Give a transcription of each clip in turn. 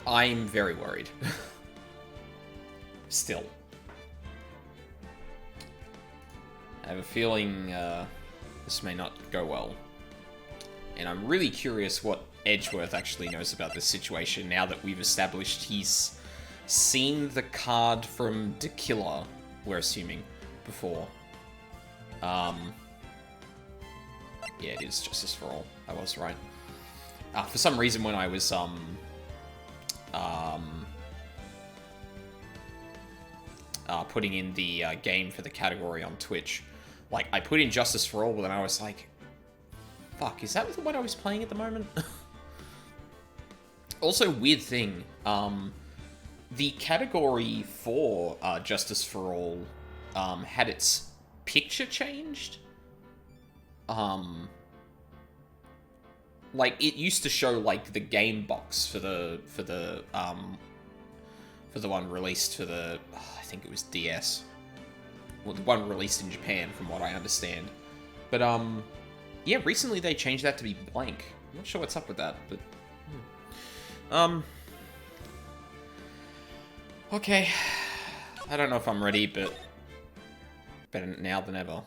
I'm very worried. Still. I have a feeling this may not go well. And I'm really curious what Edgeworth actually knows about this situation now that we've established he's seen the card from The Killer, we're assuming, before. Yeah, it is Justice for All. I was right. For some reason, when I was putting in the game for the category on Twitch, like, I put in Justice for All, but then I was like, fuck, is that what I was playing at the moment? Also, weird thing, the category for Justice for All had its picture changed. Like, it used to show, like, the game box for the one released for the, I think it was DS. Well, the one released in Japan, from what I understand. But, yeah, recently they changed that to be blank. I'm not sure what's up with that, but... Okay. I don't know if I'm ready, but... better now than ever.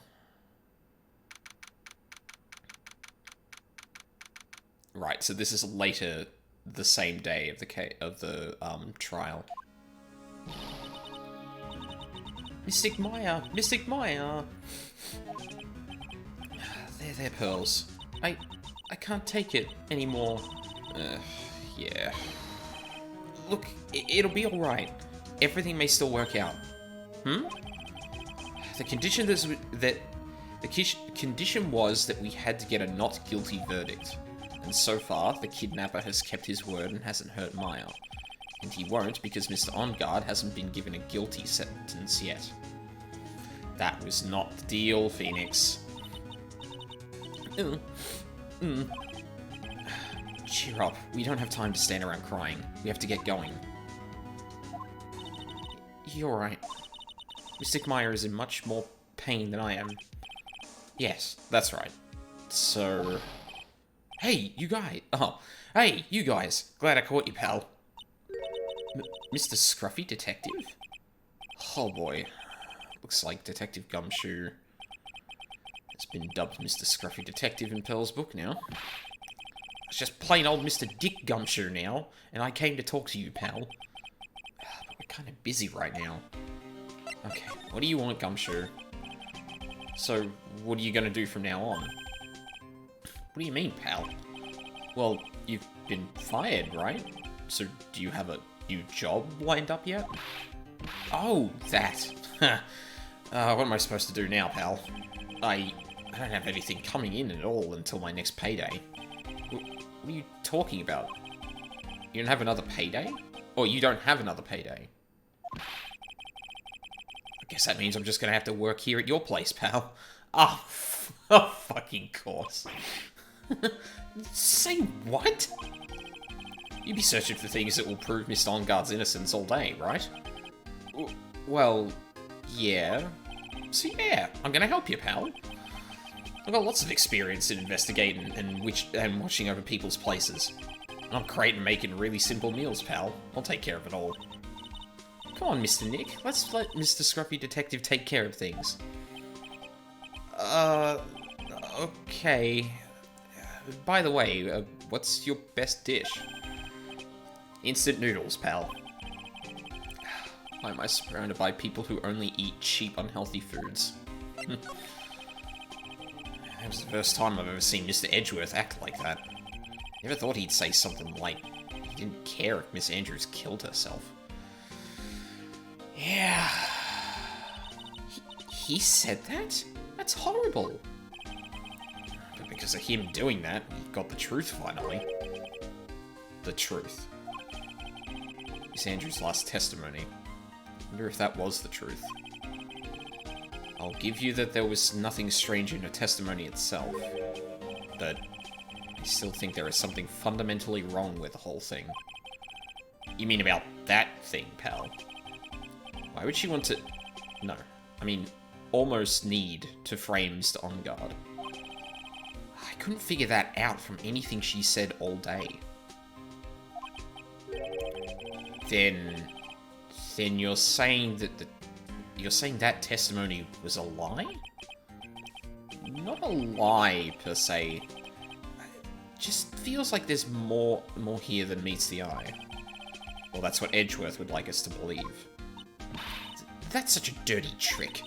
Right, so this is later the same day of the trial. Mystic Maya! Mystic Maya! There, Pearls. I can't take it anymore. Yeah. Look, it'll be alright. Everything may still work out. The condition condition was that we had to get a not guilty verdict. And so far, the kidnapper has kept his word and hasn't hurt Maya. And he won't because Mr. OnGuard hasn't been given a guilty sentence yet. That was not the deal, Phoenix. Cheer up. We don't have time to stand around crying. We have to get going. You're right. Mystic Maya is in much more pain than I am. Yes, that's right. So... Hey, you guys! Oh, hey, you guys! Glad I caught you, pal. Mr. Scruffy Detective? Oh boy. Looks like Detective Gumshoe has been dubbed Mr. Scruffy Detective in Pearl's book now. It's just plain old Mr. Dick Gumshoe now, and I came to talk to you, pal. But we're kind of busy right now. Okay, what do you want, Gumshoe? So, what are you gonna do from now on? What do you mean, pal? Well, you've been fired, right? So, do you have a new job lined up yet? Oh, that. What am I supposed to do now, pal? I don't have anything coming in at all until my next payday. What are you talking about? You don't have another payday? Or you don't have another payday? I guess that means I'm just gonna have to work here at your place, pal. Oh, fucking course. Say what? You'd be searching for things that will prove Mr. OnGuard's innocence all day, right? Well, yeah. So yeah, I'm gonna help you, pal. I've got lots of experience in investigating and watching over people's places. I'm great at making really simple meals, pal. I'll take care of it all. Come on, Mr. Nick. Let's let Mr. Scruffy Detective take care of things. Okay. By the way, what's your best dish? Instant noodles, pal. Why am I surrounded by people who only eat cheap, unhealthy foods? That was the first time I've ever seen Mr. Edgeworth act like that. Never thought he'd say something like he didn't care if Miss Andrews killed herself. Yeah. He said that? That's horrible. But because of him doing that, he got the truth finally. The truth. Miss Andrews' last testimony. I wonder if that was the truth. I'll give you that there was nothing strange in her testimony itself, but I still think there is something fundamentally wrong with the whole thing. You mean about that thing, pal? Why would she want to... No. I mean, almost need to frame Mr. OnGuard. I couldn't figure that out from anything she said all day. Then you're saying that you're saying that testimony was a lie? Not a lie, per se. Just feels like there's more here than meets the eye. Well, that's what Edgeworth would like us to believe. That's such a dirty trick.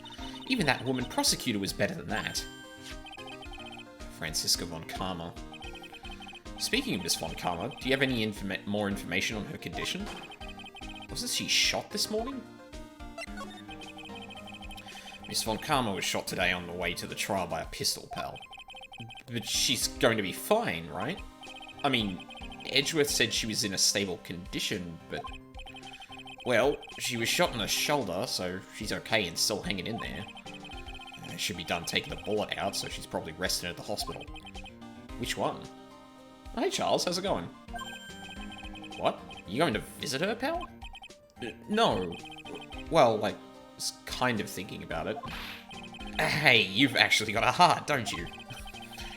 Even that woman prosecutor was better than that. Franziska von Karma. Speaking of Miss von Karma, do you have any more information on her condition? Wasn't she shot this morning? Miss von Karma was shot today on the way to the trial by a pistol pal. But she's going to be fine, right? I mean, Edgeworth said she was in a stable condition, but... Well, she was shot in the shoulder, so she's okay and still hanging in there. Should be done taking the bullet out, so she's probably resting at the hospital. Which one? Oh, hey Charles, how's it going? What? You going to visit her, pal? No. Well, like, was kind of thinking about it. Hey, you've actually got a heart, don't you?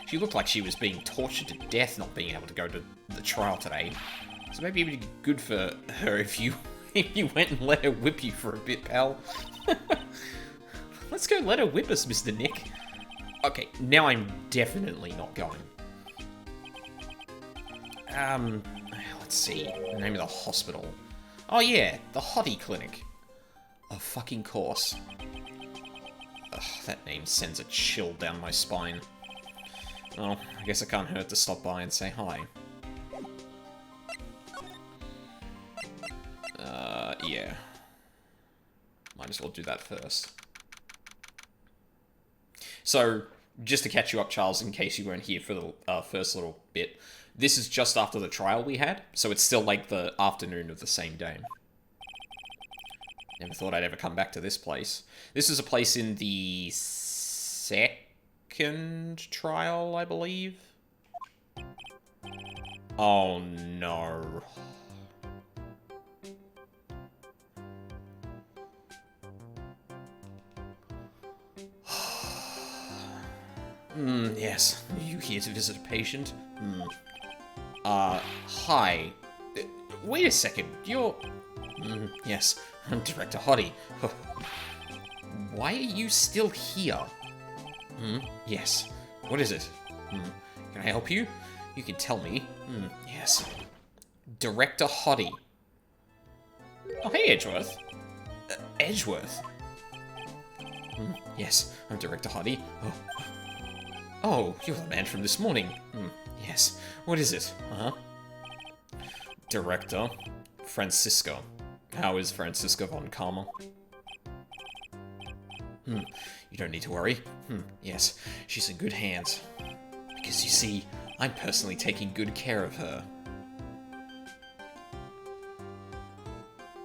She looked like she was being tortured to death not being able to go to the trial today. So maybe it'd be good for her if you went and let her whip you for a bit, pal. Let's go let her whip us, Mr. Nick. Okay, now I'm definitely not going. Let's see. The name of the hospital. Oh yeah, the Hottie Clinic. Of fucking course. Ugh, that name sends a chill down my spine. Well, I guess it can't hurt to stop by and say hi. Yeah. Might as well do that first. So, just to catch you up, Charles, in case you weren't here for the first little bit, this is just after the trial we had, so it's still like the afternoon of the same day. Never thought I'd ever come back to this place. This is a place in the second trial, I believe. Oh no. Yes. Are you here to visit a patient? Hi. Wait a second. You're... yes. I'm Director Hottie. Why are you still here? Yes. What is it? Can I help you? You can tell me. Yes. Director Hottie. Oh, hey, Edgeworth. Edgeworth? Yes, I'm Director Hottie. Oh, you're the man from this morning. Yes. What is it? Director Franziska. How is Franziska von Karma? You don't need to worry. Yes, she's in good hands. Because you see, I'm personally taking good care of her.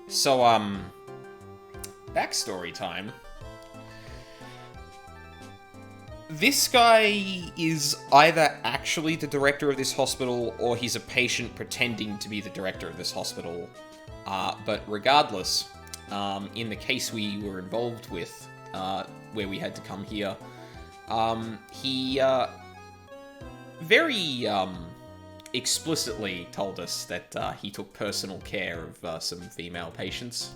So, backstory time. This guy is either actually the director of this hospital, or he's a patient pretending to be the director of this hospital. But regardless, in the case we were involved with, where we had to come here, he very explicitly told us that he took personal care of some female patients.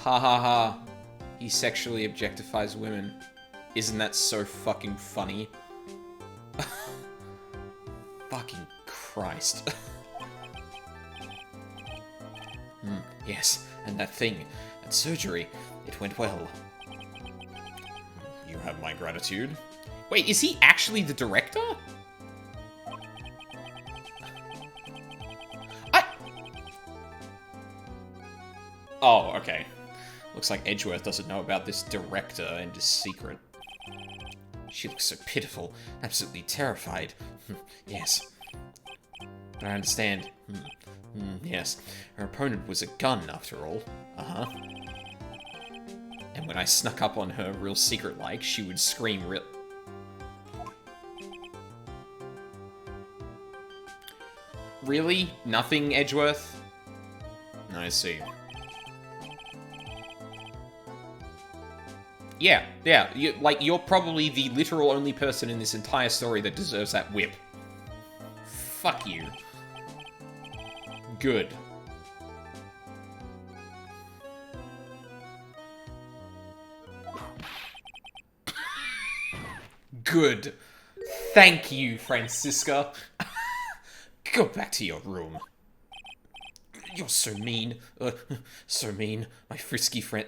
Ha ha ha. He sexually objectifies women. Isn't that so fucking funny? Fucking Christ. Yes, and that thing, that surgery, it went well. You have my gratitude. Wait, is he actually the director? Oh, okay. Looks like Edgeworth doesn't know about this director and his secret. She looks so pitiful, absolutely terrified. Yes. But I understand. Yes. Her opponent was a gun, after all. And when I snuck up on her real secret-like, she would scream Really? Nothing, Edgeworth? I see. Yeah, you're probably the literal only person in this entire story that deserves that whip. Fuck you. Good. Good. Thank you, Francisca. Go back to your room. You're so mean. So mean. My frisky friend.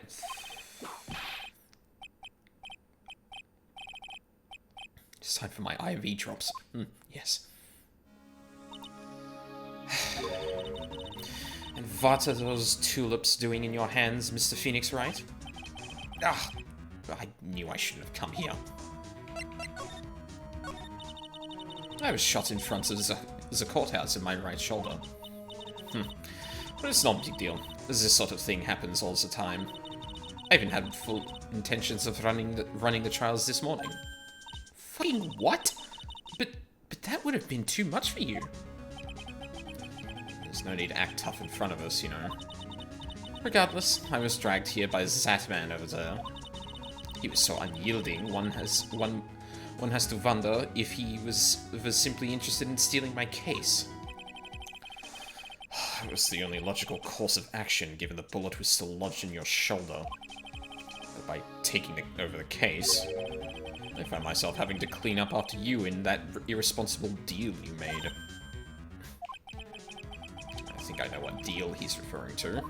It's time for my IV drops. Yes. And what are those tulips doing in your hands, Mr. Phoenix Wright? Ah, I knew I shouldn't have come here. I was shot in front of the courthouse in my right shoulder. But it's not a big deal. This sort of thing happens all the time. I even had full intentions of running the trials this morning. Fucking what? But that would have been too much for you. There's no need to act tough in front of us, you know. Regardless, I was dragged here by that man over there. He was so unyielding, one has to wonder if he was simply interested in stealing my case. It was the only logical course of action, given the bullet was still lodged in your shoulder. But by taking over the case, I found myself having to clean up after you in that irresponsible deal you made. I think I know what deal he's referring to.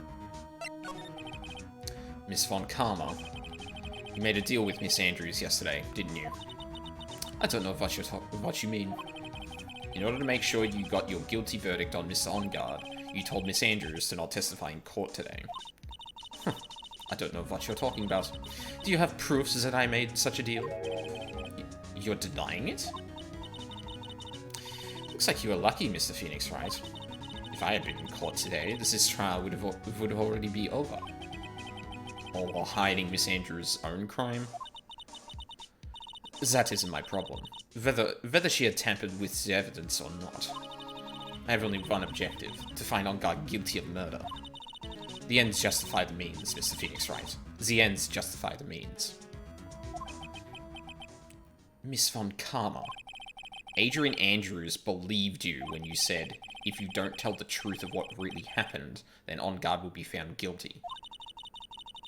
Miss Von Karma. You made a deal with Miss Andrews yesterday, didn't you? I don't know what you mean. In order to make sure you got your guilty verdict on Mr. Enguarde, you told Miss Andrews to not testify in court today. I don't know what you're talking about. Do you have proofs that I made such a deal? You're denying it? Looks like you were lucky, Mr. Phoenix Wright. If I had been in court today, this trial would have already be over. All while hiding Miss Andrews' own crime? That isn't my problem. Whether she had tampered with the evidence or not. I have only one objective, to find Enguarde guilty of murder. The ends justify the means, Mr. Phoenix Wright. The ends justify the means. Miss Von Karma. Adrian Andrews believed you when you said, if you don't tell the truth of what really happened, then Enguarde will be found guilty.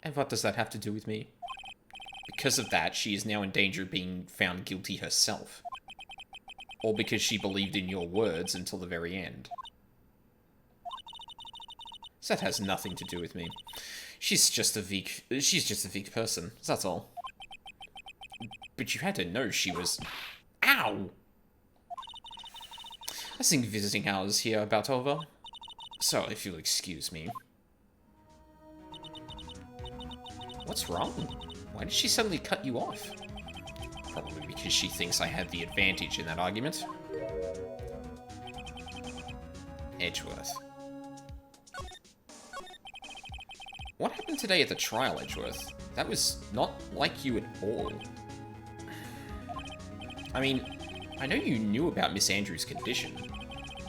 And what does that have to do with me? Because of that, she is now in danger of being found guilty herself. Or because she believed in your words until the very end. That has nothing to do with me. She's just a weak person, that's all. But you had to know she was... Ow! I think visiting hours here are about over. So, if you'll excuse me. What's wrong? Why did she suddenly cut you off? Probably because she thinks I had the advantage in that argument. Edgeworth. What happened today at the trial, Edgeworth? That was not like you at all. I mean, I know you knew about Miss Andrews' condition.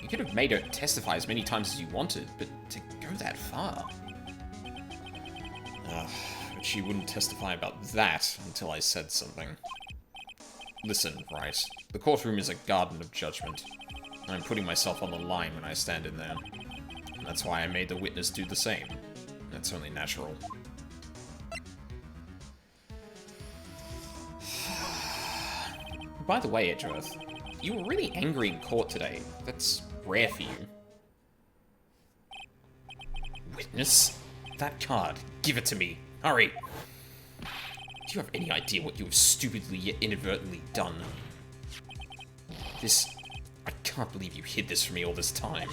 You could have made her testify as many times as you wanted, but to go that far... but she wouldn't testify about that until I said something. Listen, Wright. The courtroom is a garden of judgment. And I'm putting myself on the line when I stand in there. And that's why I made the witness do the same. That's only natural. By the way, Edgeworth, you were really angry in court today. That's rare for you. Witness? That card. Give it to me. Hurry. Do you have any idea what you have stupidly yet inadvertently done? This... I can't believe you hid this from me all this time.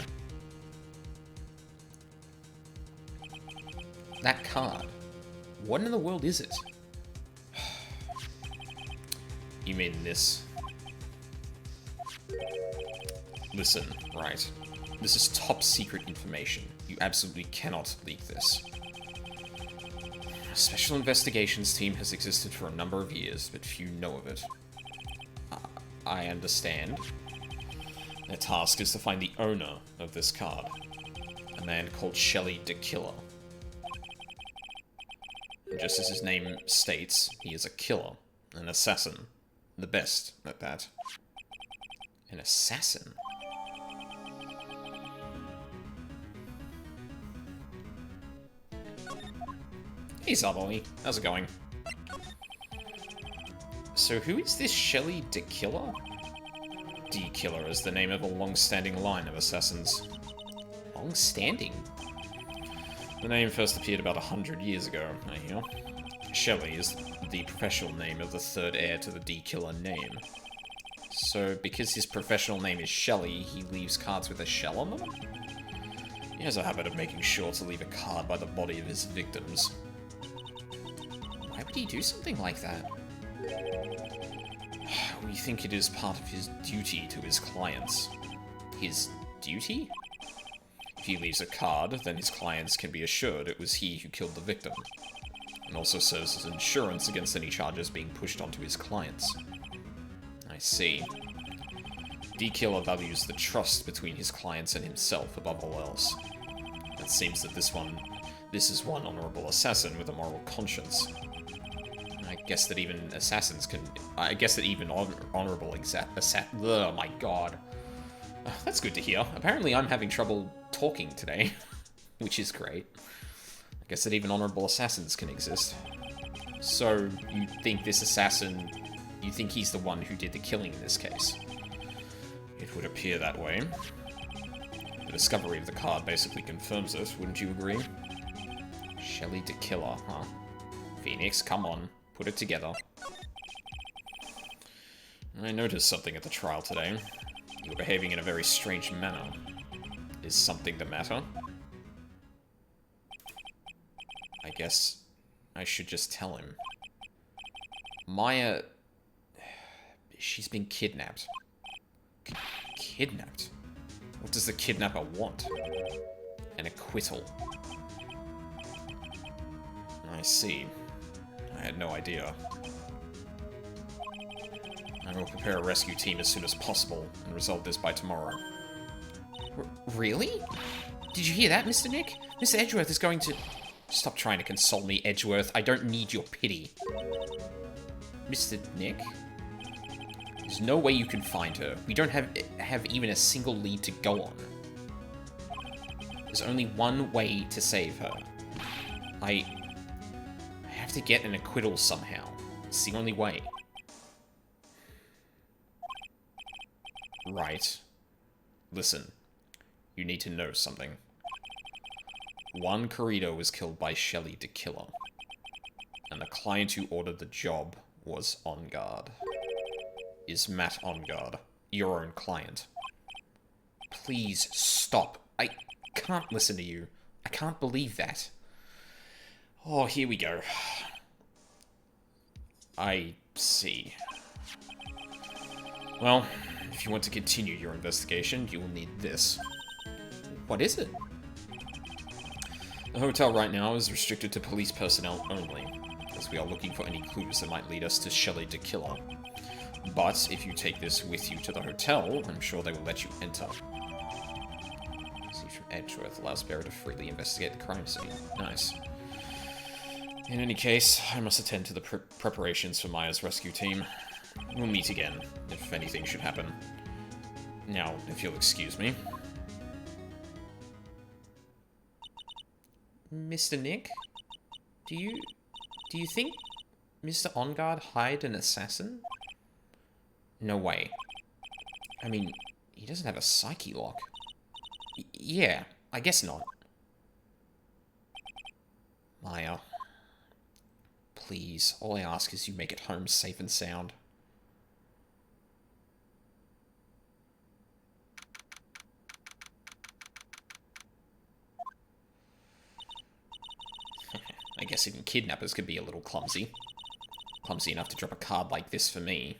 That card. What in the world is it? You mean this? Listen, right. This is top secret information. You absolutely cannot leak this. A special investigations team has existed for a number of years, but few know of it. I understand. Their task is to find the owner of this card. A man called Shelley DeKiller. And just as his name states, he is a killer, an assassin. The best at that. An assassin? Hey Zarboy, how's it going? So who is this Shelly D-Killer? D-Killer is the name of a long-standing line of assassins. Long-standing? The name first appeared about 100 years ago, I hear. Shelly is the professional name of the third heir to the D-Killer name. So, because his professional name is Shelly, he leaves cards with a shell on them? He has a habit of making sure to leave a card by the body of his victims. Why would he do something like that? We think it is part of his duty to his clients. His duty? If he leaves a card, then his clients can be assured it was he who killed the victim, and also serves as insurance against any charges being pushed onto his clients. I see. D-Killer values the trust between his clients and himself above all else. It seems that this is one honorable assassin with a moral conscience. I guess that even assassins can... I guess that even honorable oh my god. That's good to hear. Apparently I'm having trouble talking today, which is great. I guess that even honorable assassins can exist. So, you think this assassin... You think he's the one who did the killing in this case? It would appear that way. The discovery of the card basically confirms it, wouldn't you agree? Shelly D-Killer, huh? Phoenix, come on. Put it together. I noticed something at the trial today. You were behaving in a very strange manner. Is something the matter? I guess I should just tell him. Maya... She's been kidnapped. Kidnapped? What does the kidnapper want? An acquittal. I see. I had no idea. I will prepare a rescue team as soon as possible and resolve this by tomorrow. Really? Did you hear that, Mr. Nick? Mr. Edgeworth is going to... Stop trying to console me, Edgeworth. I don't need your pity. Mr. Nick? There's no way you can find her. We don't have even a single lead to go on. There's only one way to save her. I have to get an acquittal somehow. It's the only way. Right. Listen. You need to know something. Juan Corrido was killed by Shelly D-Killer. And the client who ordered the job was On Guard. Is Matt On Guard, your own client. Please stop. I can't listen to you. I can't believe that. Oh, here we go. I see. Well, if you want to continue your investigation, you will need this. What is it? The hotel right now is restricted to police personnel only, as we are looking for any clues that might lead us to Shelly D-Killer. But if you take this with you to the hotel, I'm sure they will let you enter. See from Edgeworth allows Bearer to freely investigate the crime scene. Nice. In any case, I must attend to the preparations for Maya's rescue team. We'll meet again, if anything should happen. Now, if you'll excuse me. Mr. Nick? Do you think Mr. On Guard hired an assassin? No way. I mean, he doesn't have a psyche lock. Yeah, I guess not. Maya. Please, all I ask is you make it home safe and sound. I guess even kidnappers could be a little clumsy. Clumsy enough to drop a card like this for me.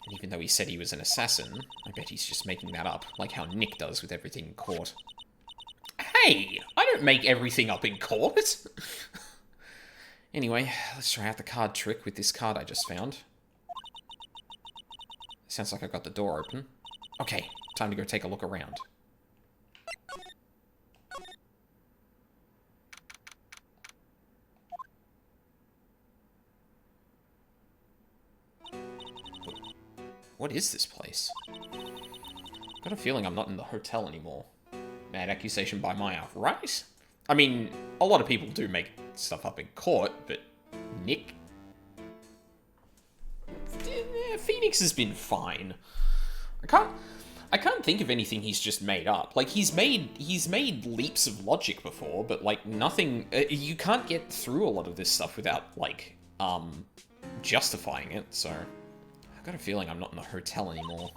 And even though he said he was an assassin, I bet he's just making that up, like how Nick does with everything in court. Hey! I don't make everything up in court! Anyway, let's try out the card trick with this card I just found. Sounds like I got the door open. Okay, time to go take a look around. What is this place? Got a feeling I'm not in the hotel anymore. Mad accusation by Maya, right? I mean, a lot of people do make stuff up in court, but Nick? Phoenix has been fine. I can't think of anything he's just made up. Like, he's made leaps of logic before, but, like, nothing... you can't get through a lot of this stuff without, like, justifying it, so... I've got a feeling I'm not in the hotel anymore.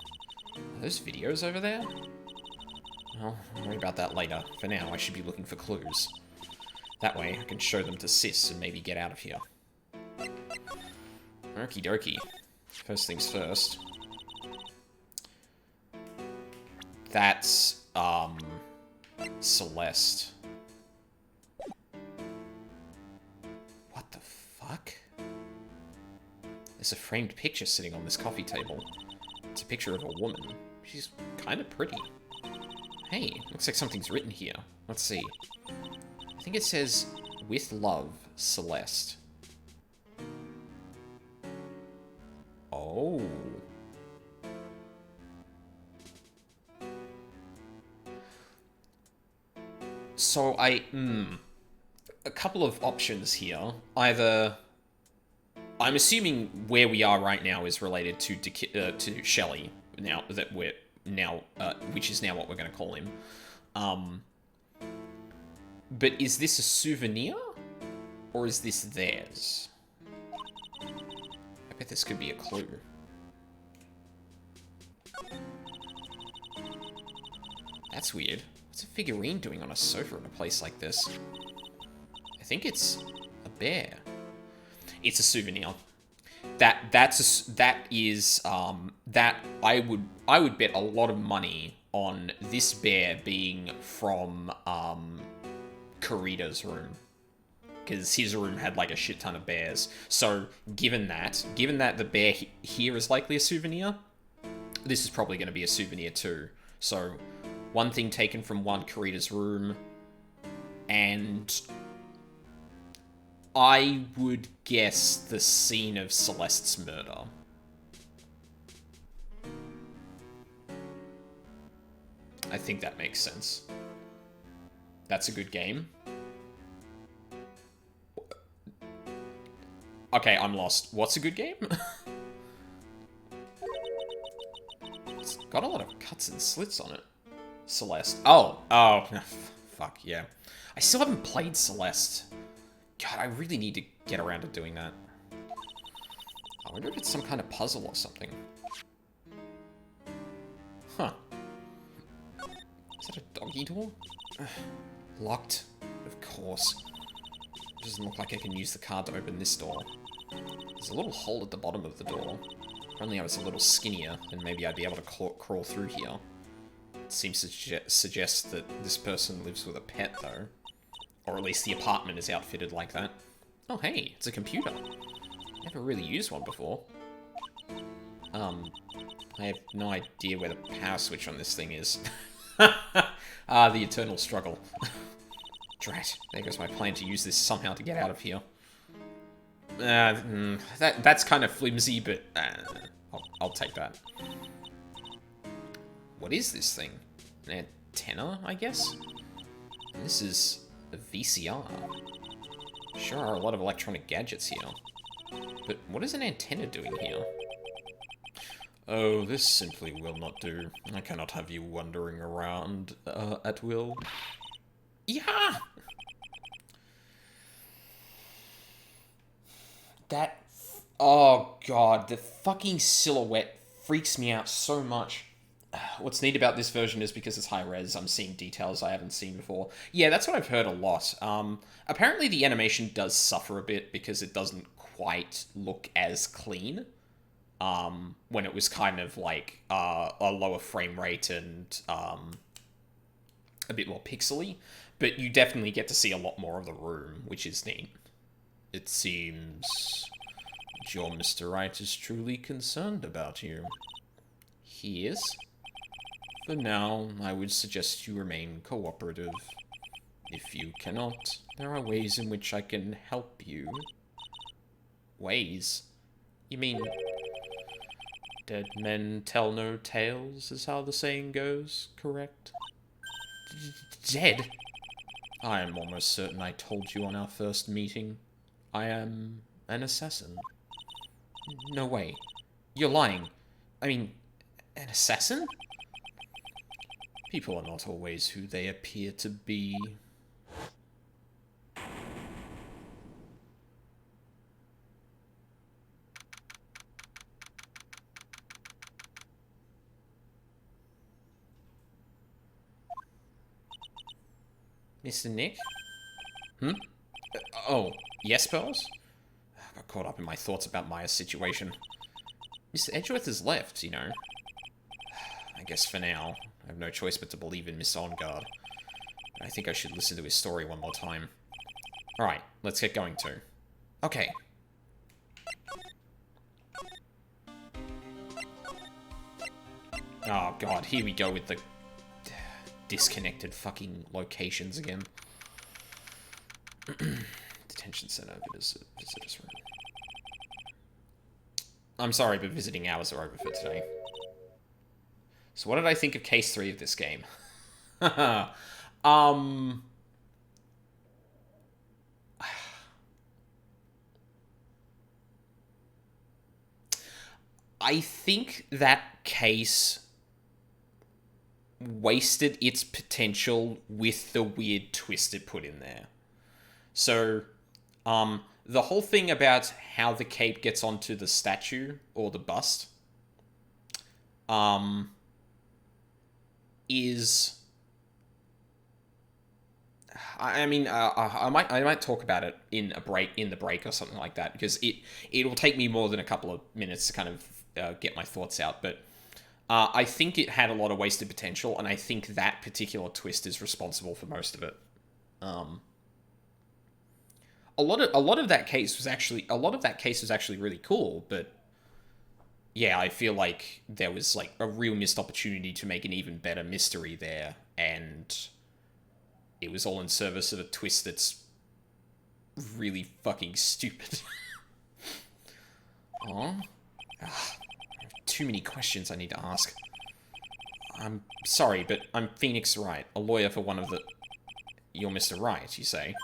Are those videos over there? Well, I'll worry about that later. For now, I should be looking for clues. That way, I can show them to Sis and maybe get out of here. Okie dokie. First things first. That's, Celeste. What the fuck? There's a framed picture sitting on this coffee table. It's a picture of a woman. She's kind of pretty. Hey, looks like something's written here. Let's see. I think it says, "With love, Celeste." Oh. So a couple of options here. Either, I'm assuming where we are right now is related to Shelley, now that we're now, which is now what we're going to call him. But is this a souvenir, or is this theirs? I bet this could be a clue. That's weird. What's a figurine doing on a sofa in a place like this? I think it's a bear. It's a souvenir. That I would bet a lot of money on this bear being from Kurita's room, because his room had like a shit ton of bears. So given that the bear here is likely a souvenir, this is probably going to be a souvenir too. So one thing taken from one Kurita's room, and I would guess the scene of Celeste's murder. I think that makes sense. That's a good game. Okay, I'm lost. What's a good game? It's got a lot of cuts and slits on it. Celeste. Oh, fuck, yeah. I still haven't played Celeste. God, I really need to get around to doing that. I wonder if it's some kind of puzzle or something. Huh. Is that a doggy door? Locked. Of course. Doesn't look like I can use the card to open this door. There's a little hole at the bottom of the door. If only I was a little skinnier, then maybe I'd be able to crawl through here. It seems to suggest that this person lives with a pet, though. Or at least the apartment is outfitted like that. Oh, hey, it's a computer. Never really used one before. I have no idea where the power switch on this thing is. The eternal struggle. Drat, there goes my plan to use this somehow to get out of here. That's kind of flimsy, but I'll take that. What is this thing? An antenna, I guess? And this is a VCR. Sure are a lot of electronic gadgets here. But what is an antenna doing here? Oh, this simply will not do. I cannot have you wandering around at will. Yeah! That... Oh, God. The fucking silhouette freaks me out so much. What's neat about this version is because it's high res, I'm seeing details I haven't seen before. Yeah, that's what I've heard a lot. Apparently the animation does suffer a bit because it doesn't quite look as clean. When it was kind of like a lower frame rate and a bit more pixely. But you definitely get to see a lot more of the room, which is neat. It seems your Mr. Right is truly concerned about you. He is? For now, I would suggest you remain cooperative. If you cannot, there are ways in which I can help you. Ways? You mean... Dead men tell no tales, is how the saying goes, correct? Dead? I am almost certain I told you on our first meeting. I am an assassin. No way. You're lying. I mean, an assassin? People are not always who they appear to be. Mr. Nick? Oh, yes, Pearls? I got caught up in my thoughts about Maya's situation. Mr. Edgeworth has left, you know. I guess for now, I have no choice but to believe in Mr. Enguarde. I think I should listen to his story one more time. Alright, let's get going too. Okay. Oh god, here we go with the disconnected fucking locations again. Detention center, visitors room. I'm sorry, but visiting hours are over for today. So what did I think of case 3 of this game? I think that case wasted its potential with the weird twist it put in there. So, the whole thing about how the cape gets onto the statue, or the bust, is... I might talk about it in the break or something like that, because it'll take me more than a couple of minutes to kind of get my thoughts out, but I think it had a lot of wasted potential, and I think that particular twist is responsible for most of it. A lot of that case was actually really cool, but yeah, I feel like there was like a real missed opportunity to make an even better mystery there, and it was all in service of a twist that's really fucking stupid. Aw. Too many questions I need to ask. I'm sorry, but I'm Phoenix Wright, a lawyer for one of the... You're Mr. Wright, you say?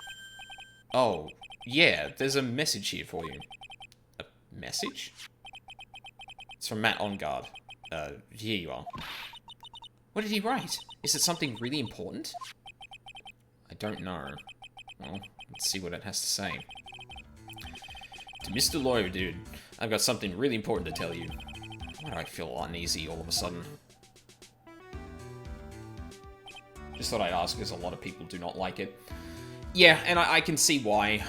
Oh, yeah, there's a message here for you. A message? It's from Matt Enguarde. Here you are. What did he write? Is it something really important? I don't know. Well, let's see what it has to say. To Mr. Lawyer Dude, I've got something really important to tell you. Why do I feel uneasy all of a sudden? Just thought I'd ask, because a lot of people do not like it. Yeah, and I can see why.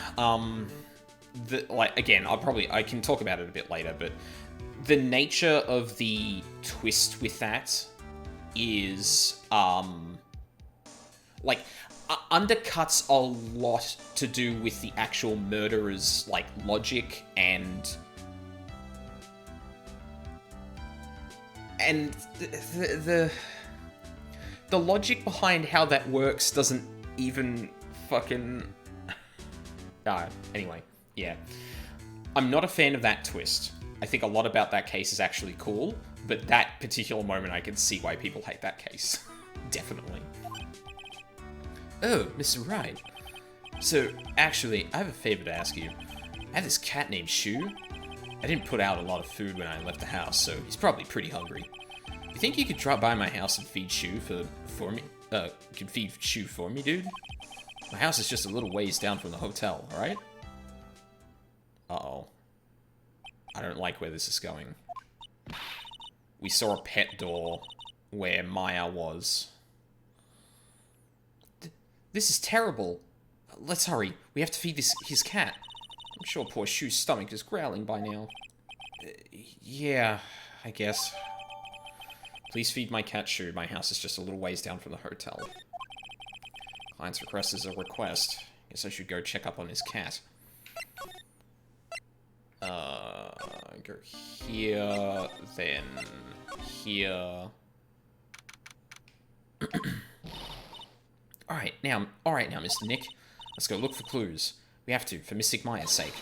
Again, I can talk about it a bit later, but the nature of the twist with that is, undercuts a lot to do with the actual murderer's, logic and the logic behind how that works doesn't even fucking... anyway, yeah. I'm not a fan of that twist. I think a lot about that case is actually cool, but that particular moment I can see why people hate that case. Definitely. Oh, Mr. Wright. So, actually, I have a favor to ask you. I have this cat named Shu. I didn't put out a lot of food when I left the house, so he's probably pretty hungry. You think you could drop by my house and feed Shu for me? Could feed Shu for me, dude? My house is just a little ways down from the hotel, alright? Uh-oh. I don't like where this is going. We saw a pet door where Maya was. This is terrible. Let's hurry. We have to feed his cat. I'm sure poor Shu's stomach is growling by now. Yeah, I guess. Please feed my cat Shu. My house is just a little ways down from the hotel. Client's request is a request. Guess I should go check up on his cat. Go here, then here. Alright now, Mr. Nick. Let's go look for clues. We have to, for Mystic Maya's sake.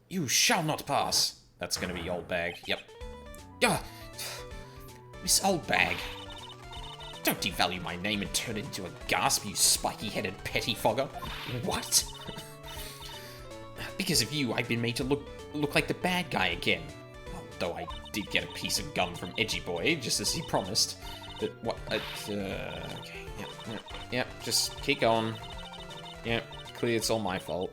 You shall not pass. That's gonna be old bag. Yep. Yeah, Miss Oldbag. Don't devalue my name and turn it into a gasp, you spiky-headed pettifogger. What? Because of you, I've been made to look like the bad guy again. Though I did get a piece of gum from Edgy Boy, just as he promised. But what? Okay. Yep. Just keep going. Yep. Clearly, it's all my fault.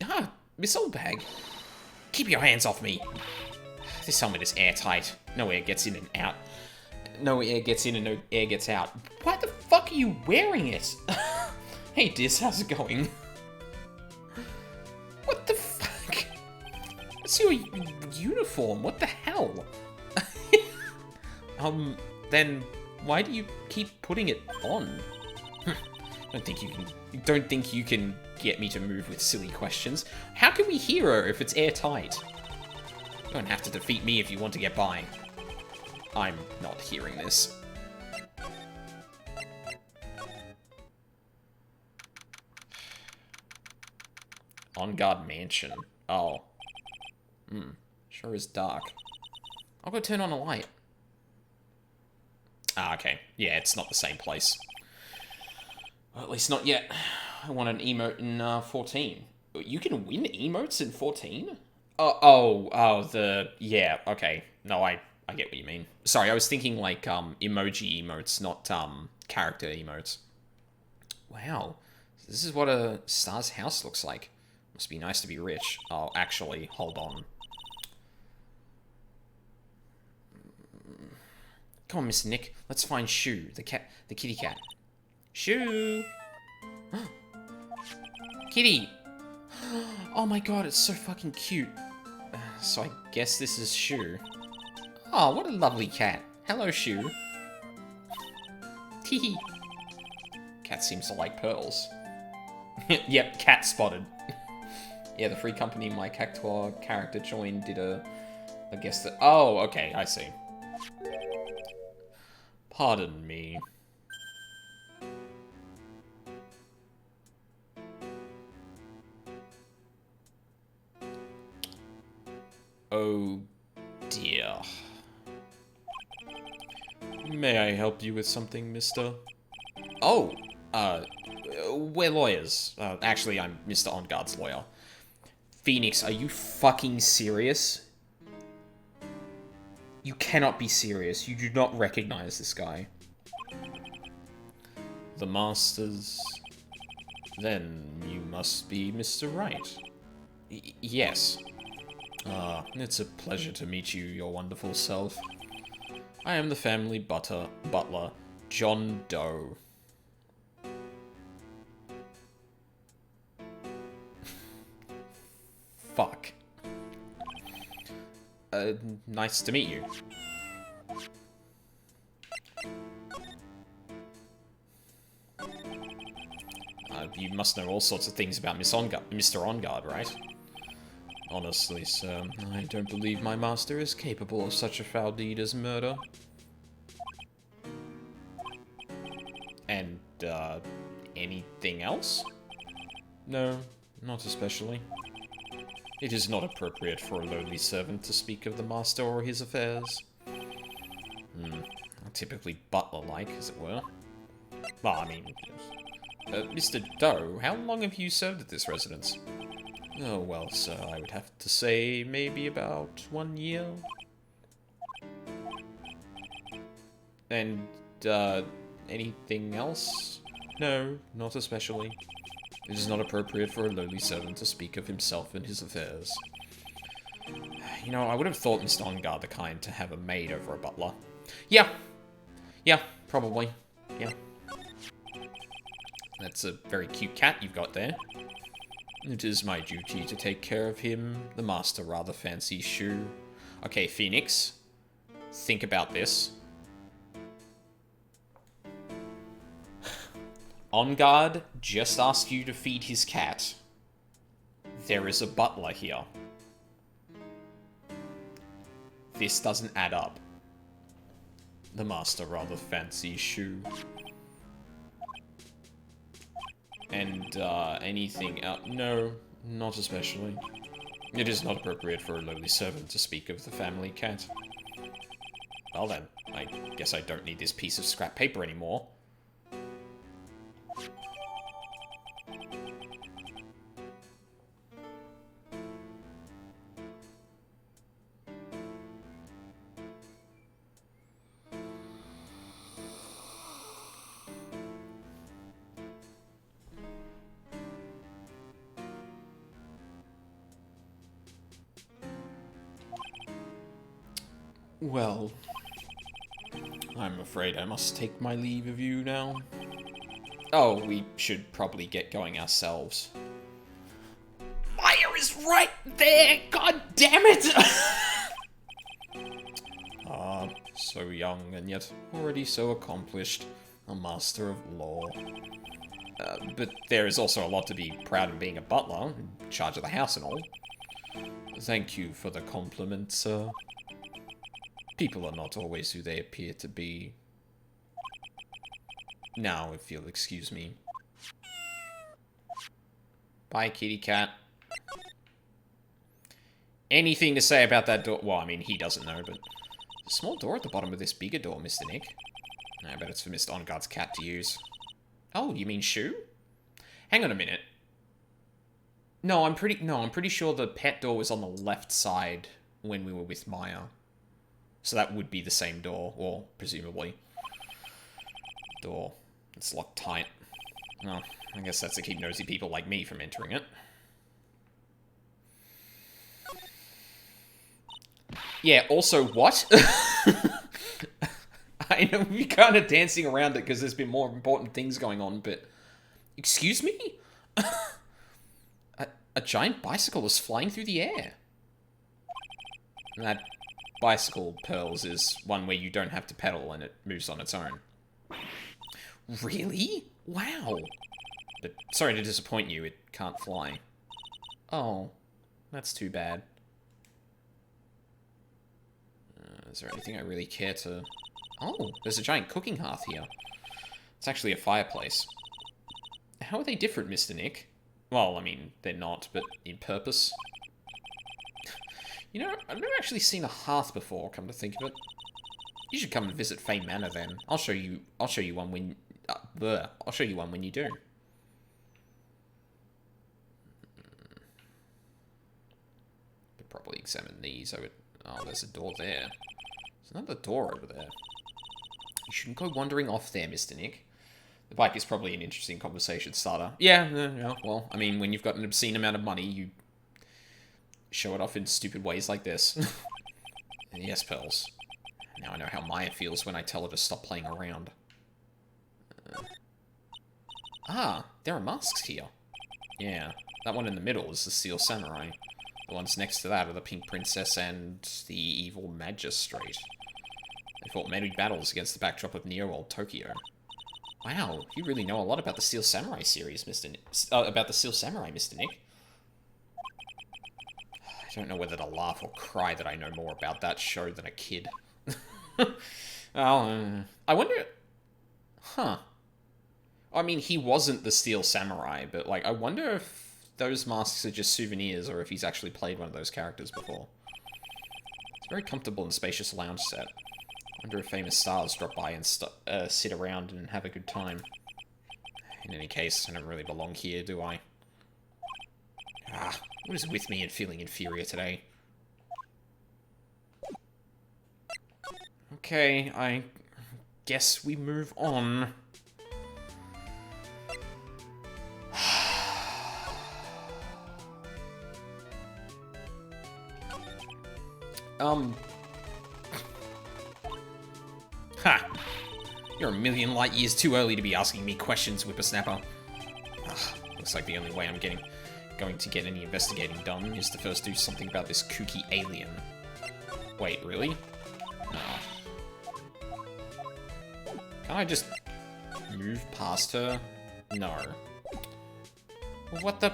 Ah, Miss Oldbag. Keep your hands off me. This helmet is airtight. No air gets in and out. No air gets in and no air gets out. Why the fuck are you wearing it? Hey, Diz, how's it going? What the fuck? What's your uniform? What the hell? Then why do you keep putting it on? Don't think you can get me to move with silly questions. How can we hear her if it's airtight? You don't have to defeat me if you want to get by. I'm not hearing this. On Guard Mansion. Oh. Sure is dark. I'll go turn on a light. Ah, okay. Yeah, it's not the same place. Well, at least not yet. I want an emote in 14. You can win emotes in 14? Yeah, okay. No, I get what you mean. Sorry, I was thinking like emoji emotes, not character emotes. Wow. This is what a star's house looks like. Must be nice to be rich. Oh, actually, hold on. Come on, Mr. Nick. Let's find Shu, the kitty cat. Shu! Kitty! Oh my god, it's so fucking cute. So I guess this is Shu. Oh, what a lovely cat. Hello, Shu. Teehee. Cat seems to like pearls. Yep, cat spotted. Yeah, the free company my Cactuar character joined did I guess that... Oh, okay, I see. Pardon me. Oh, dear. May I help you with something, mister? Oh, we're lawyers. Actually, I'm Mr. On Guard's lawyer. Phoenix, are you fucking serious? You cannot be serious. You do not recognize this guy. The Masters... Then you must be Mr. Right. Yes. It's a pleasure to meet you, your wonderful self. I am the family butler, John Doe. Fuck. Nice to meet you. You must know all sorts of things about Mr. On Guard, right? Honestly, sir, I don't believe my master is capable of such a foul deed as murder. And, anything else? No, not especially. It is not appropriate for a lowly servant to speak of the master or his affairs. Typically butler-like, as it were. Well, I mean... Mr. Doe, how long have you served at this residence? Oh, well, sir, I would have to say maybe about 1 year. And, anything else? No, not especially. It is not appropriate for a lowly servant to speak of himself and his affairs. You know, I would have thought Mr. On Guard the kind to have a maid over a butler. Yeah. Yeah, probably. Yeah. That's a very cute cat you've got there. It is my duty to take care of him. The master rather fancies Shu. Okay, Phoenix. Think about this. On Guard just asked you to feed his cat. There is a butler here. This doesn't add up. The master rather fancies Shu. And, anything else? No, not especially. It is not appropriate for a lowly servant to speak of the family cat. Well then, I guess I don't need this piece of scrap paper anymore. Well, I'm afraid I must take my leave of you now. Oh, we should probably get going ourselves. Maya is right there! God damn it! Ah, so young and yet already so accomplished. A master of law. But there is also a lot to be proud of being a butler, in charge of the house and all. Thank you for the compliment, sir. People are not always who they appear to be. Now, if you'll excuse me. Bye, kitty cat. Anything to say about that door? Well, I mean, he doesn't know, but... There's a small door at the bottom of this bigger door, Mr. Nick. I bet it's for Mr. OnGuard's cat to use. Oh, you mean Shu? Hang on a minute. No, I'm pretty sure the pet door was on the left side when we were with Maya. So that would be the same door, or presumably. Door. It's locked tight. Well, I guess that's to keep nosy people like me from entering it. Yeah, also, what? I know we're kind of dancing around it because there's been more important things going on, but... Excuse me? A giant bicycle is flying through the air. And that bicycle, Pearls, is one where you don't have to pedal and it moves on its own. Really? Wow. But sorry to disappoint you, it can't fly. Oh, that's too bad. Is there anything I really care to... Oh, there's a giant cooking hearth here. It's actually a fireplace. How are they different, Mr. Nick? Well, I mean, they're not, but in purpose. You know, I've never actually seen a hearth before, come to think of it. You should come and visit Fane Manor then. I'll show you one when... I'll show you one when you do. Could probably examine these. Oh, there's a door there. There's another door over there. You shouldn't go wandering off there, Mr. Nick. The bike is probably an interesting conversation starter. Yeah, well, I mean, when you've got an obscene amount of money, you show it off in stupid ways like this. Yes, Pearls. Now I know how Maya feels when I tell her to stop playing around. There are masks here. Yeah, that one in the middle is the Steel Samurai. The ones next to that are the Pink Princess and the Evil Magistrate. They fought many battles against the backdrop of Neo-World Tokyo. Wow, you really know a lot about the Steel Samurai series, Mr. Nick. About the Steel Samurai, Mr. Nick. I don't know whether to laugh or cry that I know more about that show than a kid. I wonder... Huh. I mean, he wasn't the Steel Samurai, but, like, I wonder if those masks are just souvenirs or if he's actually played one of those characters before. It's a very comfortable and spacious lounge set. I wonder if famous stars drop by and sit around and have a good time. In any case, I don't really belong here, do I? What is with me and feeling inferior today? Okay, I guess we move on. Ha! You're a million light years too early to be asking me questions, whippersnapper. Looks like the only way I'm going to get any investigating done is to first do something about this kooky alien. Wait, really? No. Can't I just move past her? No. Well, what the...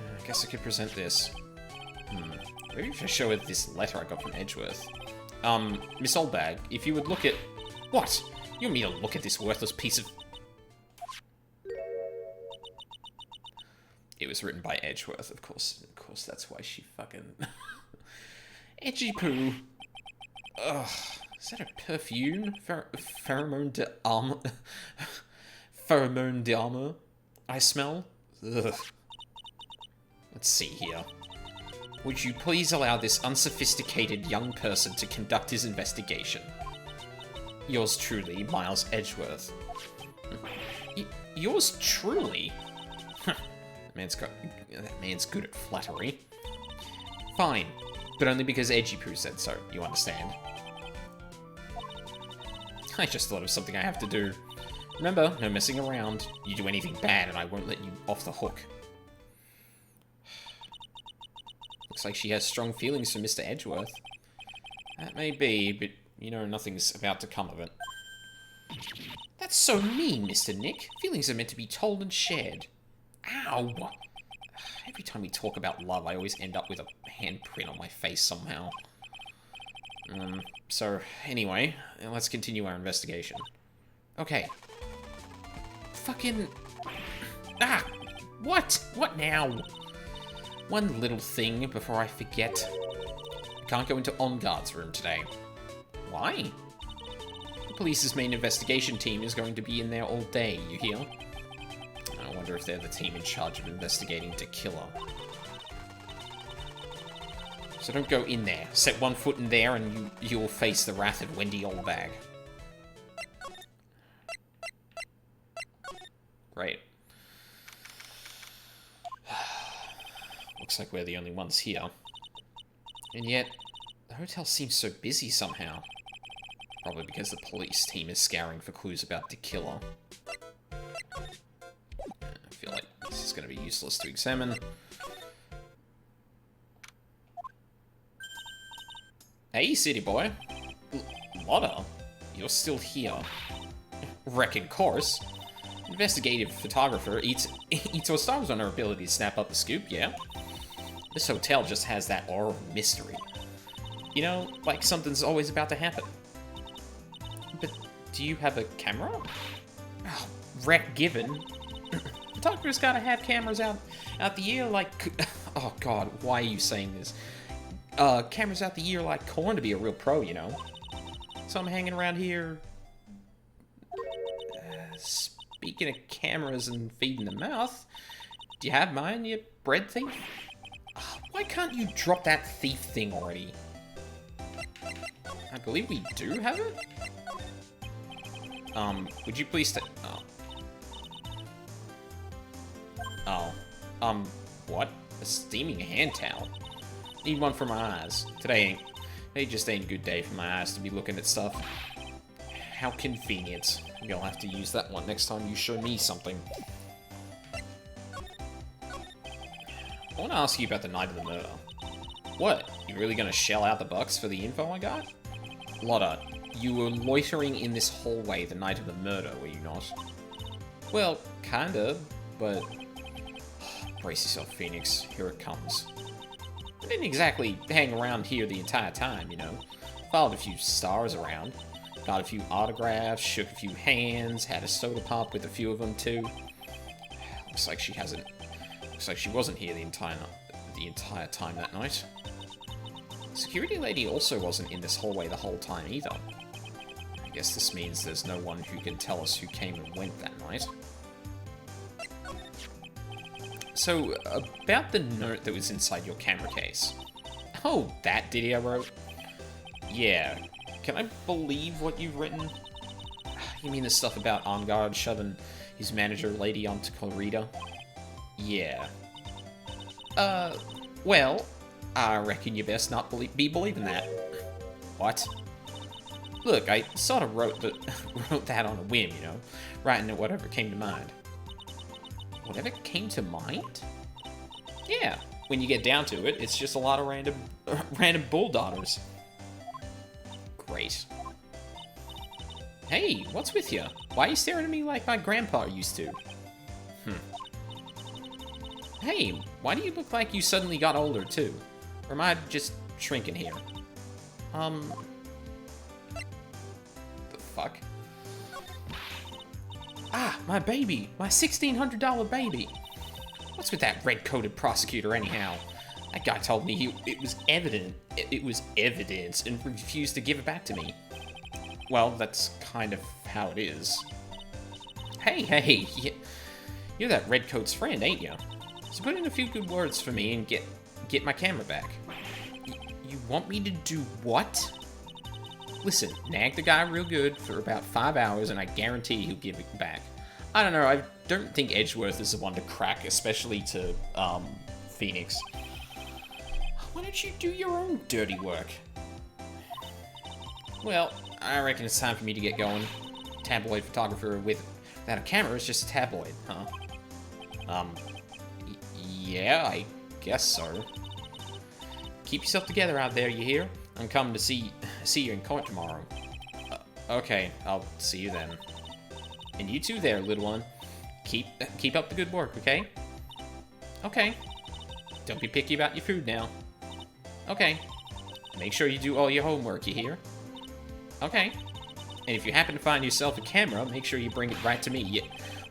I guess I could present this. Maybe if I show her this letter I got from Edgeworth. Miss Oldbag, if you would look at... What? You want me to look at this worthless piece of... was written by Edgeworth, of course. Of course, that's why she fucking... Edgy poo. Ugh. Is that a perfume? Pheromone de armor? Pheromone de armor? I smell? Ugh. Let's see here. Would you please allow this unsophisticated young person to conduct his investigation? Yours truly, Miles Edgeworth. Yours truly? That man's good at flattery. Fine, but only because Edgy Poo said so, you understand? I just thought of something I have to do. Remember, no messing around. You do anything bad and I won't let you off the hook. Looks like she has strong feelings for Mr. Edgeworth. That may be, but you know nothing's about to come of it. That's so mean, Mr. Nick. Feelings are meant to be told and shared. Ow! Every time we talk about love, I always end up with a handprint on my face somehow. So, anyway, let's continue our investigation. Okay. Fucking... Ah! What? What now? One little thing before I forget. I can't go into On Guard's room today. Why? The police's main investigation team is going to be in there all day, you hear? I wonder if they're the team in charge of investigating De Killer. So don't go in there. Set one foot in there and you'll face the wrath of Wendy Oldbag. Great. Looks like we're the only ones here. And yet, the hotel seems so busy somehow. Probably because the police team is scouring for clues about De Killer. I feel like this is going to be useless to examine. Hey, city boy. Lotta, you're still here. Reckon course. Investigative photographer eats or starves on her ability to snap up the scoop, yeah? This hotel just has that aura of mystery. You know, like something's always about to happen. But do you have a camera? Oh, wreck given. Photographer's gotta have cameras out the ear like... Oh god, why are you saying this? Cameras out the ear like corn to be a real pro, you know? So I'm hanging around here... Speaking of cameras and feeding the mouth, do you have mine, you bread thief? Why can't you drop that thief thing already? I believe we do have it? Would you please what? A steaming hand towel? Need one for my eyes. Today just ain't a good day for my eyes to be looking at stuff. How convenient. Maybe I'll have to use that one next time you show me something. I want to ask you about the night of the murder. What? You really gonna shell out the bucks for the info I got? Lotta, you were loitering in this hallway the night of the murder, were you not? Well, kinda, but... Brace yourself, Phoenix. Here it comes. I didn't exactly hang around here the entire time, you know. Followed a few stars around. Got a few autographs, shook a few hands, had a soda pop with a few of them too. Looks like she wasn't here the entire time that night. Security lady also wasn't in this hallway the whole time either. I guess this means there's no one who can tell us who came and went that night. So, about the note that was inside your camera case. Oh, that ditty I wrote? Yeah. Can I believe what you've written? You mean the stuff about On Guard shoving his manager lady onto Clarita? Yeah. Well, I reckon you best not be believing that. What? Look, I sort of wrote that on a whim, you know? Writing at whatever came to mind. Whatever came to mind? Yeah, when you get down to it, it's just a lot of random bull daughters. Great. Hey, what's with you? Why are you staring at me like my grandpa used to? Hey, why do you look like you suddenly got older, too? Or am I just shrinking here? The fuck? Ah, my baby! My $1,600 baby! What's with that red-coated prosecutor anyhow? That guy told me it was evident. It was evidence and refused to give it back to me. Well, that's kind of how it is. Hey, you're that redcoat's friend, ain't you? So put in a few good words for me and get my camera back. You want me to do what? Listen, nag the guy real good for about 5 hours and I guarantee he'll give it back. I don't know, I don't think Edgeworth is the one to crack, especially to, Phoenix. Why don't you do your own dirty work? Well, I reckon it's time for me to get going. Tabloid photographer without a camera is just a tabloid, huh? Yeah, I guess so. Keep yourself together out there, you hear? I'm coming to see you in court tomorrow. Okay, I'll see you then. And you too there, little one. Keep up the good work, okay? Okay. Don't be picky about your food now. Okay. Make sure you do all your homework, you hear? Okay. And if you happen to find yourself a camera, make sure you bring it right to me.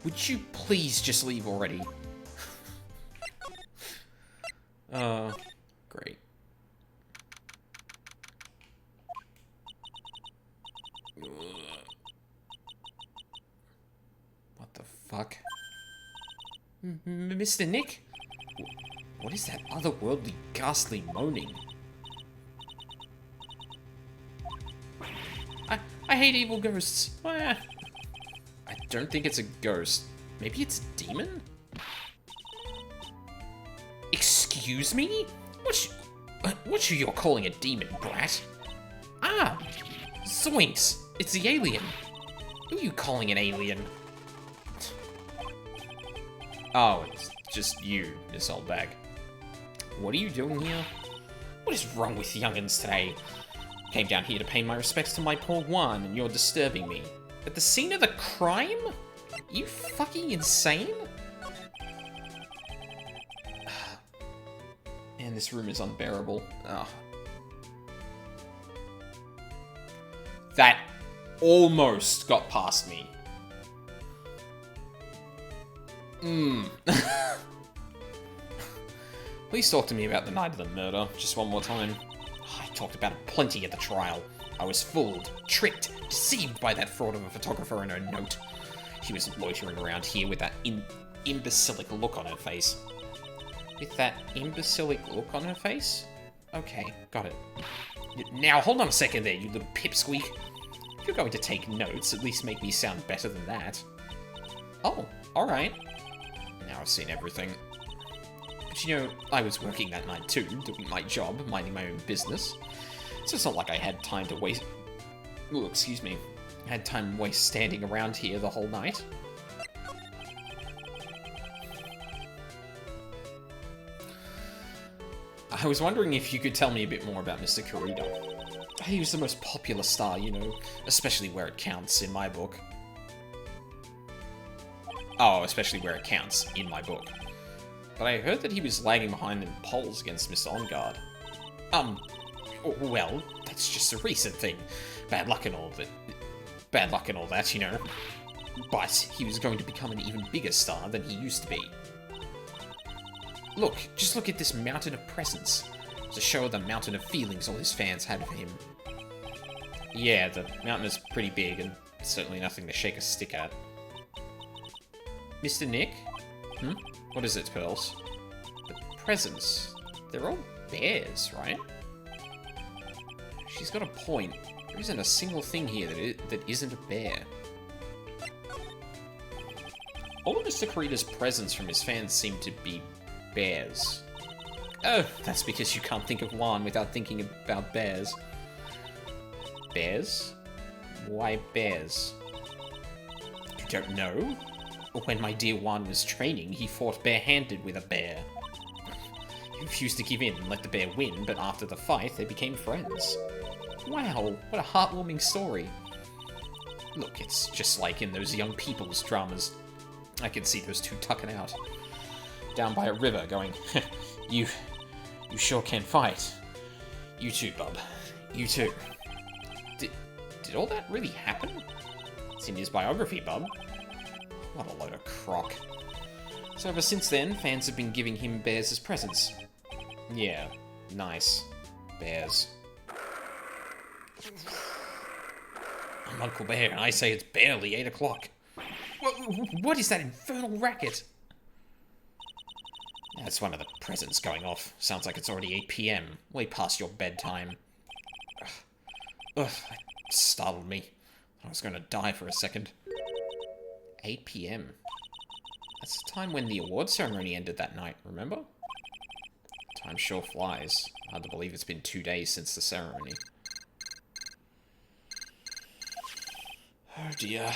Would you please just leave already? Great. What the fuck? Mr. Nick? What is that otherworldly, ghastly moaning? I hate evil ghosts. I don't think it's a ghost. Maybe it's a demon? Excuse me? What you're calling a demon, brat? Ah! Zoinks! It's the alien! Who are you calling an alien? Oh, it's just you, this old bag. What are you doing here? What is wrong with young'uns today? Came down here to pay my respects to my poor Juan, and you're disturbing me. At the scene of the crime? You fucking insane? Man, this room is unbearable. Ugh. That almost got past me. Please talk to me about the night of the murder, just one more time. I talked about it plenty at the trial. I was fooled, tricked, deceived by that fraud of a photographer and her note. She was loitering around here with that imbecilic look on her face. With that imbecilic look on her face? Okay, got it. Now, hold on a second there, you little pipsqueak. If you're going to take notes, at least make me sound better than that. Oh, alright. Now I've seen everything. But you know, I was working that night too, doing my job, minding my own business. So it's not like I had time to waste... Oh, excuse me. I had time to waste standing around here the whole night. I was wondering if you could tell me a bit more about Mr. Kirito. He was the most popular star, you know, especially where it counts in my book. Oh, especially where it counts in my book. But I heard that he was lagging behind in polls against Mr. OnGuard. Well, that's just a recent thing. Bad luck and all that, you know. But he was going to become an even bigger star than he used to be. Look, just look at this mountain of presents. It's a show of the mountain of feelings all his fans had for him. Yeah, the mountain is pretty big and certainly nothing to shake a stick at. Mr. Nick? What is it, Pearls? The presents. They're all bears, right? She's got a point. There isn't a single thing here that isn't a bear. All of Mr. Kirito's presents from his fans seem to be bears. Oh, that's because you can't think of one without thinking about bears. Bears? Why bears? You don't know? When my dear Juan was training, he fought barehanded with a bear. He refused to give in and let the bear win, but after the fight, they became friends. Wow, what a heartwarming story. Look, it's just like in those young people's dramas. I can see those two tucking out. Down by a river going, You sure can fight. You too, bub. You too. Did all that really happen? It's in his biography, bub. What a load of crock. So ever since then, fans have been giving him bears as presents. Yeah, nice. Bears. I'm Uncle Bear, and I say it's barely 8 o'clock. What is that infernal racket? That's one of the presents going off. Sounds like it's already 8 p.m. Way past your bedtime. Ugh, that startled me. I was going to die for a second. 8 p.m. That's the time when the award ceremony ended that night, remember? Time sure flies. Hard to believe it's been 2 days since the ceremony. Oh dear.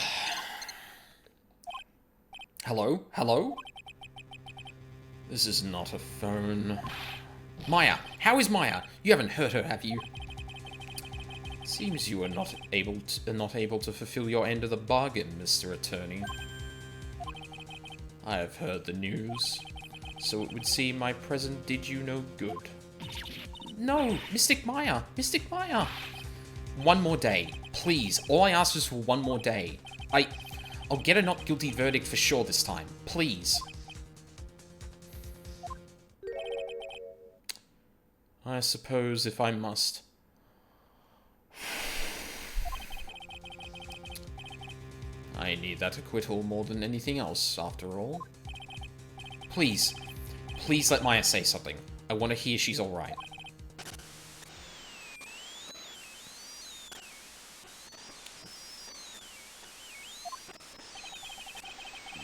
Hello? Hello? This is not a phone. Maya! How is Maya? You haven't hurt her, have you? Seems you are not able to fulfill your end of the bargain, Mr. Attorney. I have heard the news, so it would seem my present did you no good. No! Mystic Maya! Mystic Maya! One more day. Please. All I ask is for one more day. I'll get a not guilty verdict for sure this time. Please. I suppose if I must. I need that acquittal more than anything else, after all. Please. Please let Maya say something. I want to hear she's alright.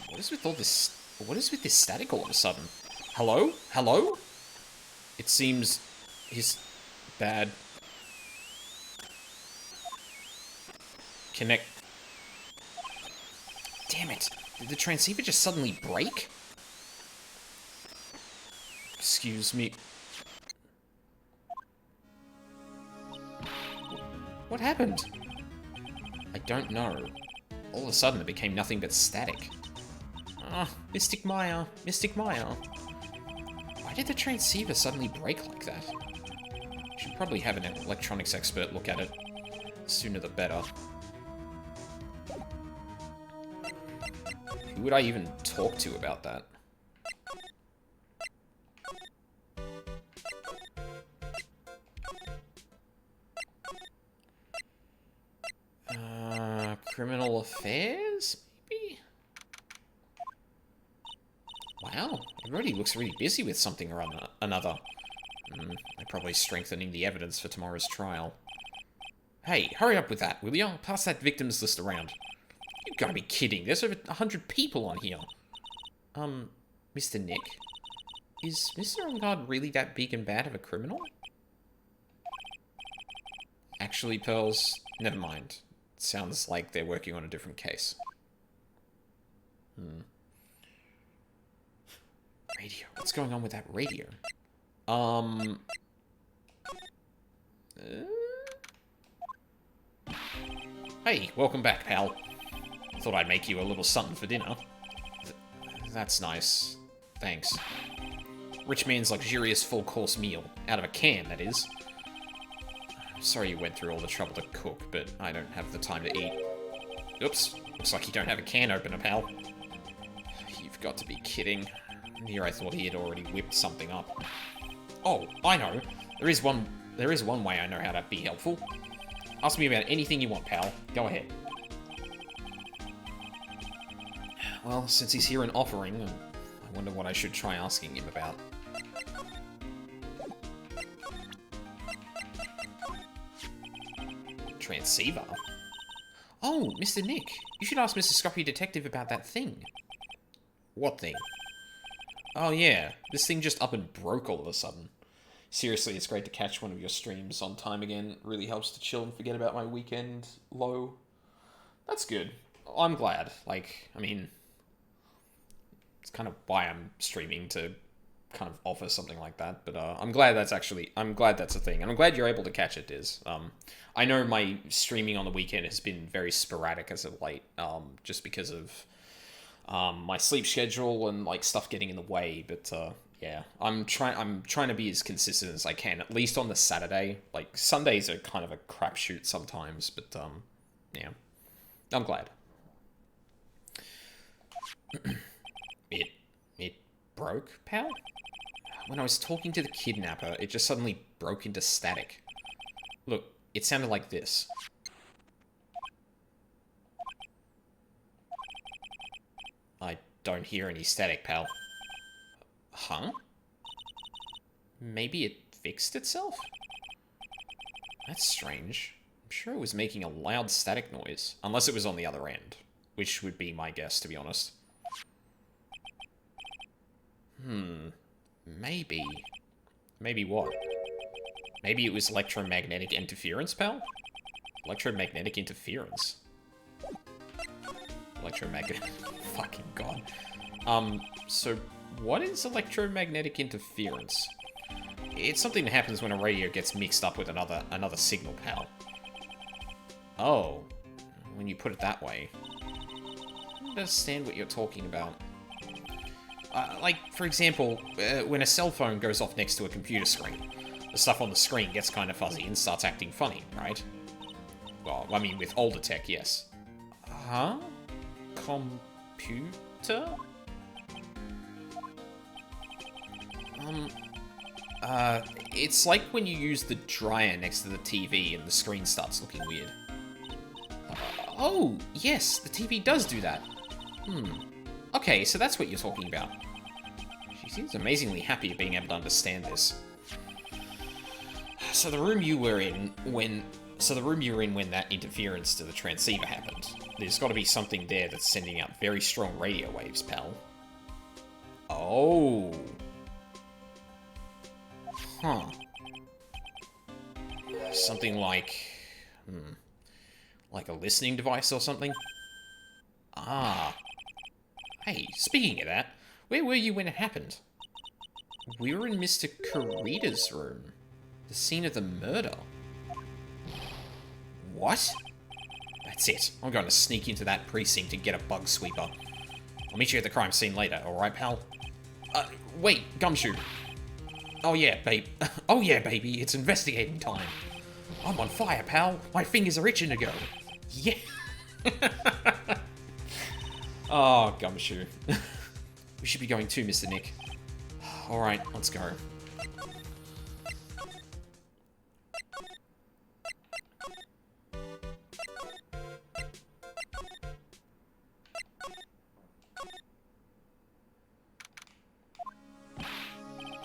What is with this static all of a sudden? Hello? Hello? It seems he's bad. Connect. Damn it. Did the transceiver just suddenly break? Excuse me. What happened? I don't know. All of a sudden it became nothing but static. Ah, Mystic Maya. Mystic Maya. Why did the transceiver suddenly break like that? Should probably have an electronics expert look at it. Sooner the better. Who would I even talk to about that? Criminal affairs, maybe? Wow, everybody looks really busy with something or another. They're probably strengthening the evidence for tomorrow's trial. Hey, hurry up with that, will you? Pass that victims list around. You've got to be kidding. There's over 100 people on here. Mr. Nick, is Mr. Enguarde really that big and bad of a criminal? Actually, Pearls, never mind. It sounds like they're working on a different case. Radio. What's going on with that radio? Hey, welcome back, pal. Thought I'd make you a little something for dinner. That's nice. Thanks. Rich man's luxurious full-course meal. Out of a can, that is. I'm sorry you went through all the trouble to cook, but I don't have the time to eat. Oops. Looks like you don't have a can opener, pal. You've got to be kidding. Here I thought he had already whipped something up. Oh, I know. There is one way I know how to be helpful. Ask me about anything you want, pal. Go ahead. Well, since he's here and offering, I wonder what I should try asking him about. Transceiver? Oh, Mr. Nick. You should ask Mr. Scruffy Detective about that thing. What thing? Oh yeah, this thing just up and broke all of a sudden. Seriously, it's great to catch one of your streams on time again. It really helps to chill and forget about my weekend low. That's good. I'm glad. Like, I mean, it's kind of why I'm streaming, to kind of offer something like that. But I'm glad that's a thing. And I'm glad you're able to catch it, Diz. I know my streaming on the weekend has been very sporadic as of late, just because of my sleep schedule and like stuff getting in the way. But yeah, I'm trying to be as consistent as I can, at least on the Saturday. Like Sundays are kind of a crapshoot sometimes, but yeah, I'm glad. It broke, pal? When I was talking to the kidnapper, it just suddenly broke into static. Look, it sounded like this. I don't hear any static, pal. Huh? Maybe it fixed itself? That's strange. I'm sure it was making a loud static noise. Unless it was on the other end. Which would be my guess, to be honest. Maybe. Maybe what? Maybe it was electromagnetic interference, pal? Electromagnetic interference? Electromagnetic... Fucking god. So what is electromagnetic interference? It's something that happens when a radio gets mixed up with another signal, pal. Oh. When you put it that way. I don't understand what you're talking about. Like, for example, when a cell phone goes off next to a computer screen, the stuff on the screen gets kind of fuzzy and starts acting funny, right? Well, I mean, with older tech, yes. Huh? Computer? It's like when you use the dryer next to the TV and the screen starts looking weird. Oh, yes, the TV does do that. Okay, so that's what you're talking about. She seems amazingly happy at being able to understand this. So the room you were in when that interference to the transceiver happened. There's got to be something there that's sending out very strong radio waves, pal. Oh. Huh. Something like... like a listening device or something? Ah. Hey, speaking of that, where were you when it happened? We were in Mr. Kurita's room. The scene of the murder. What? That's it. I'm going to sneak into that precinct and get a bug sweeper. I'll meet you at the crime scene later, alright, pal? Wait, Gumshoe. Oh yeah, babe. Oh yeah, baby, it's investigating time. I'm on fire, pal. My fingers are itching to go. Yeah. Oh, Gumshoe. We should be going too, Mr. Nick. Alright, let's go.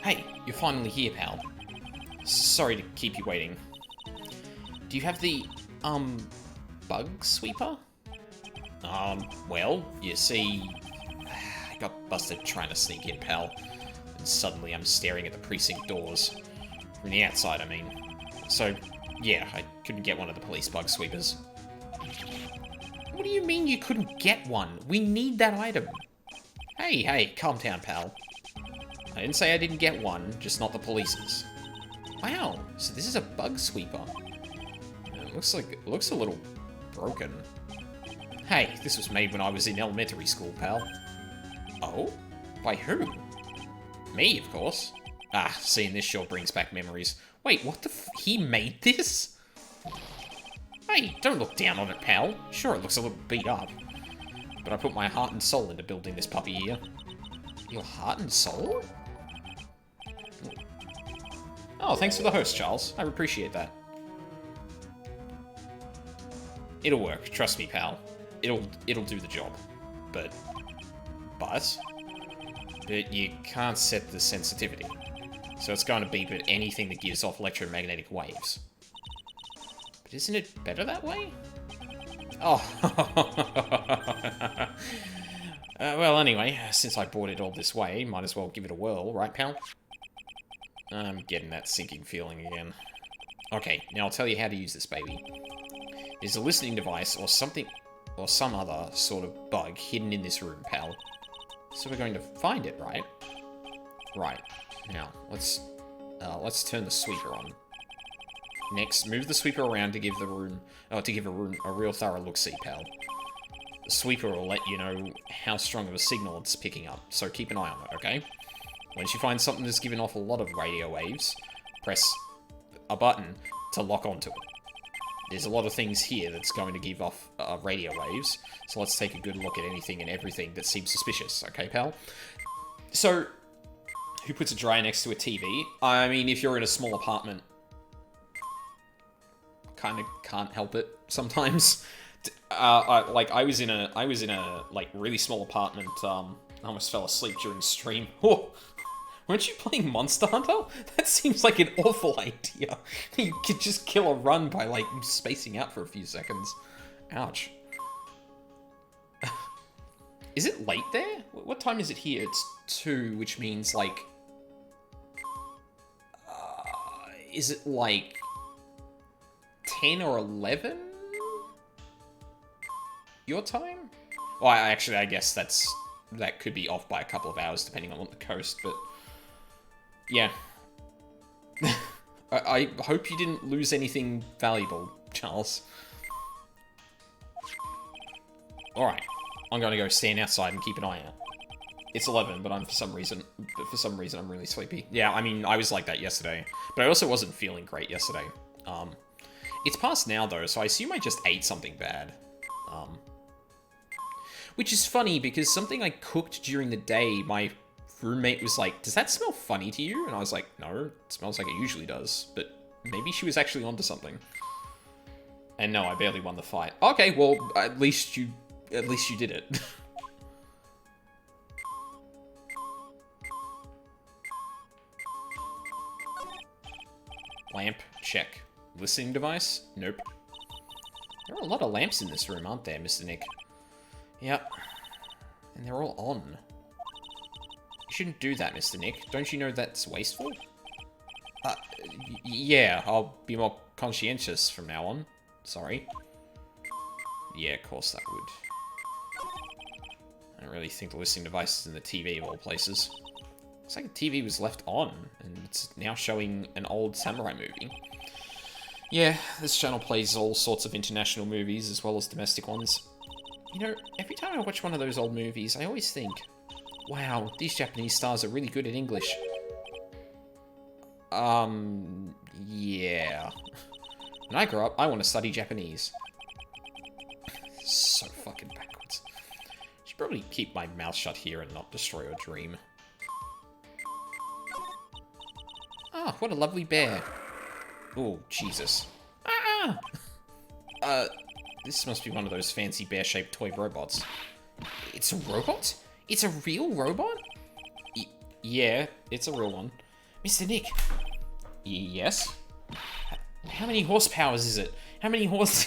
Hey, you're finally here, pal. Sorry to keep you waiting. Do you have the, bug sweeper? Well, you see... I got busted trying to sneak in, pal. And suddenly I'm staring at the precinct doors. From the outside, I mean. So, yeah, I couldn't get one of the police bug sweepers. What do you mean you couldn't get one? We need that item. Hey, calm down, pal. I didn't say I didn't get one, just not the police's. Wow, so this is a bug sweeper. It looks a little broken. Hey, this was made when I was in elementary school, pal. Oh? By who? Me, of course. Ah, seeing this sure brings back memories. Wait, what the he made this? Hey, don't look down on it, pal. Sure, it looks a little beat up. But I put my heart and soul into building this puppy here. Your heart and soul? Oh, thanks for the host, Charles. I appreciate that. It'll work. Trust me, pal. It'll do the job. But you can't set the sensitivity. So it's going to beep at anything that gives off electromagnetic waves. But isn't it better that way? Oh. Well, anyway, since I brought it all this way, might as well give it a whirl, right, pal? I'm getting that sinking feeling again. Okay, now I'll tell you how to use this baby. There's a listening device or something, or some other sort of bug hidden in this room, pal. So we're going to find it, right? Right. Now, let's turn the sweeper on. Next, move the sweeper around to give a room a real thorough look-see, pal. The sweeper will let you know how strong of a signal it's picking up, so keep an eye on it, okay? Once you find something that's giving off a lot of radio waves, press a button to lock onto it. There's a lot of things here that's going to give off radio waves, so let's take a good look at anything and everything that seems suspicious, okay, pal? So, Who puts a dryer next to a TV? I mean, if you're in a small apartment, kind of can't help it sometimes. I was in a like really small apartment. I almost fell asleep during stream. Oh, weren't you playing Monster Hunter? That seems like an awful idea. You could just kill a run by like spacing out for a few seconds. Ouch. Is it late there? What time is it here? It's 2, which means, like... is it, like... 10 or 11? Your time? Well, actually, I guess that could be off by a couple of hours, depending on the coast, but... Yeah. I hope you didn't lose anything valuable, Charles. Alright. I'm gonna go stand outside and keep an eye out. It's 11, but for some reason I'm really sleepy. Yeah, I mean, I was like that yesterday. But I also wasn't feeling great yesterday. It's past now, though, so I assume I just ate something bad. Which is funny, because something I cooked during the day, my roommate was like, does that smell funny to you? And I was like, no, it smells like it usually does. But maybe she was actually onto something. And no, I barely won the fight. Okay, well, at least you did it. Lamp, check. Listening device? Nope. There are a lot of lamps in this room, aren't there, Mr. Nick? Yep. And they're all on. You shouldn't do that, Mr. Nick. Don't you know that's wasteful? Yeah, I'll be more conscientious from now on. Sorry. Yeah, of course that would. I don't really think the listening device is in the TV of all places. Looks like the TV was left on, and it's now showing an old samurai movie. Yeah, this channel plays all sorts of international movies, as well as domestic ones. You know, every time I watch one of those old movies, I always think, wow, these Japanese stars are really good at English. Yeah. When I grow up, I want to study Japanese. So fucking backwards. Should probably keep my mouth shut here and not destroy your dream. Ah, what a lovely bear. Oh, Jesus. Ah! This must be one of those fancy bear-shaped toy robots. It's a robot? It's a real robot? Yeah, it's a real one. Mr. Nick. Yes? How many horsepowers is it? How many horse...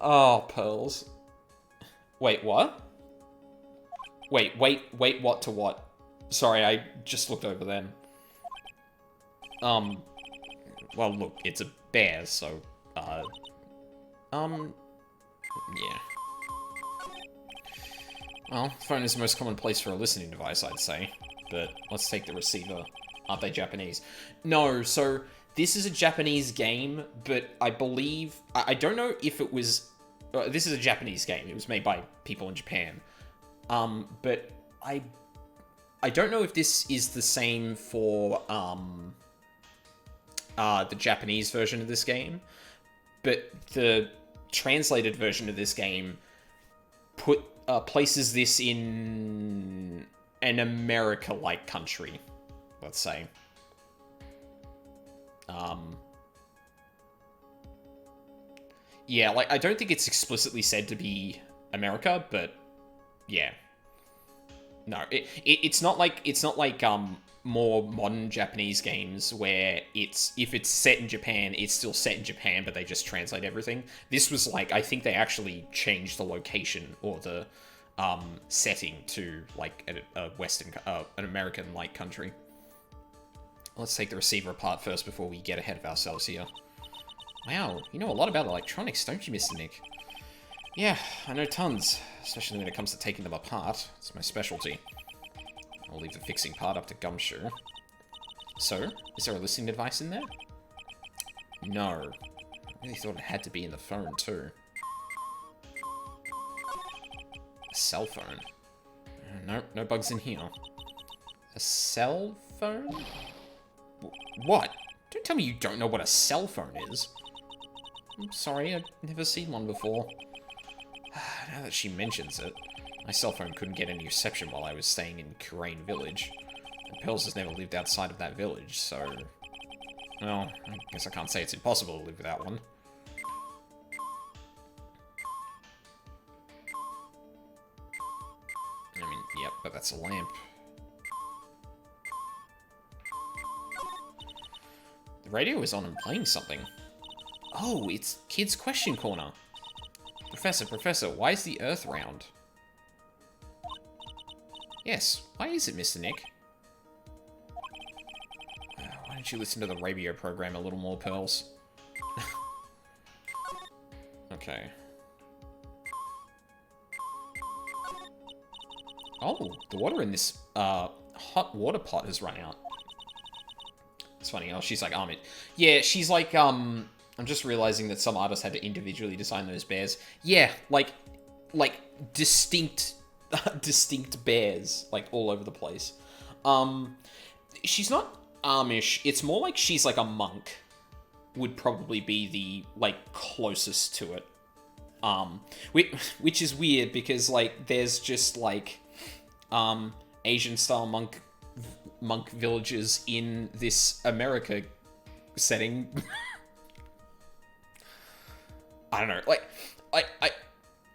Oh, pearls. Wait, what? Wait, what to what? Sorry, I just looked over then. Well, look, it's a bear, so, yeah. Well, phone is the most common place for a listening device, I'd say. But let's take the receiver. Aren't they Japanese? No, so this is a Japanese game, but I believe... I don't know if it was... this is a Japanese game. It was made by people in Japan. But I don't know if this is the same for, the Japanese version of this game, but the translated version of this game places this in an America-like country, let's say. Yeah, like, I don't think it's explicitly said to be America, but yeah. No, it's not like more modern Japanese games where if it's set in Japan, it's still set in Japan, but they just translate everything. This was like, I think they actually changed the location or the setting to like a an American-like country. Let's take the receiver apart first before we get ahead of ourselves here. Wow, you know a lot about electronics, don't you, Mr. Nick? Yeah, I know tons, especially when it comes to taking them apart. It's my specialty. I'll leave the fixing part up to Gumshoe. So, is there a listening device in there? No. I really thought it had to be in the phone, too. A cell phone? Nope, no bugs in here. A cell phone? What? Don't tell me you don't know what a cell phone is. I'm sorry, I've never seen one before. Now that she mentions it, my cell phone couldn't get any reception while I was staying in Kurain Village. And Pearls has never lived outside of that village, so... Well, I guess I can't say it's impossible to live without one. I mean, yep, but that's a lamp. The radio is on and playing something. Oh, it's Kids Question Corner. Professor, why is the Earth round? Yes, why is it, Mr. Nick? Why don't you listen to the radio program a little more, Pearls? Okay. Oh, the water in this hot water pot has run out. It's funny. Oh, she's like, Amit. Yeah, she's like, I'm just realizing that some artists had to individually design those bears. Yeah, like distinct, distinct bears, like, all over the place. She's not Amish. It's more like she's like a monk. Would probably be the, like, closest to it. Which is weird because, like, there's just, like, Asian-style monk villages in this America setting. I don't know, like,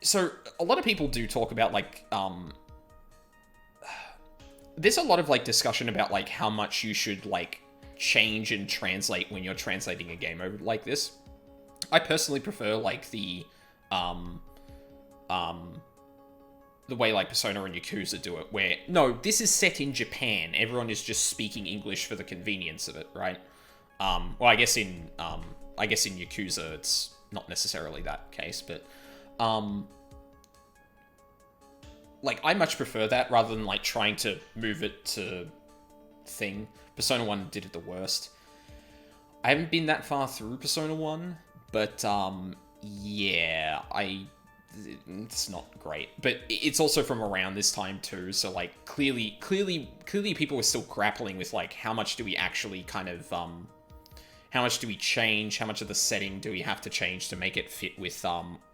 so a lot of people do talk about, like, there's a lot of, like, discussion about, like, how much you should, like, change and translate when you're translating a game over like this. I personally prefer, like, the way, like, Persona and Yakuza do it, where, no, this is set in Japan. Everyone is just speaking English for the convenience of it, right? Well, I guess in Yakuza, it's not necessarily that case, but, like, I much prefer that rather than, like, trying to move it to thing. Persona 1 did it the worst. I haven't been that far through Persona 1, but, yeah, it's not great. But it's also from around this time, too, so, like, clearly people were still grappling with, like, how much do we actually kind of, how much do we change? How much of the setting do we have to change to make it fit with,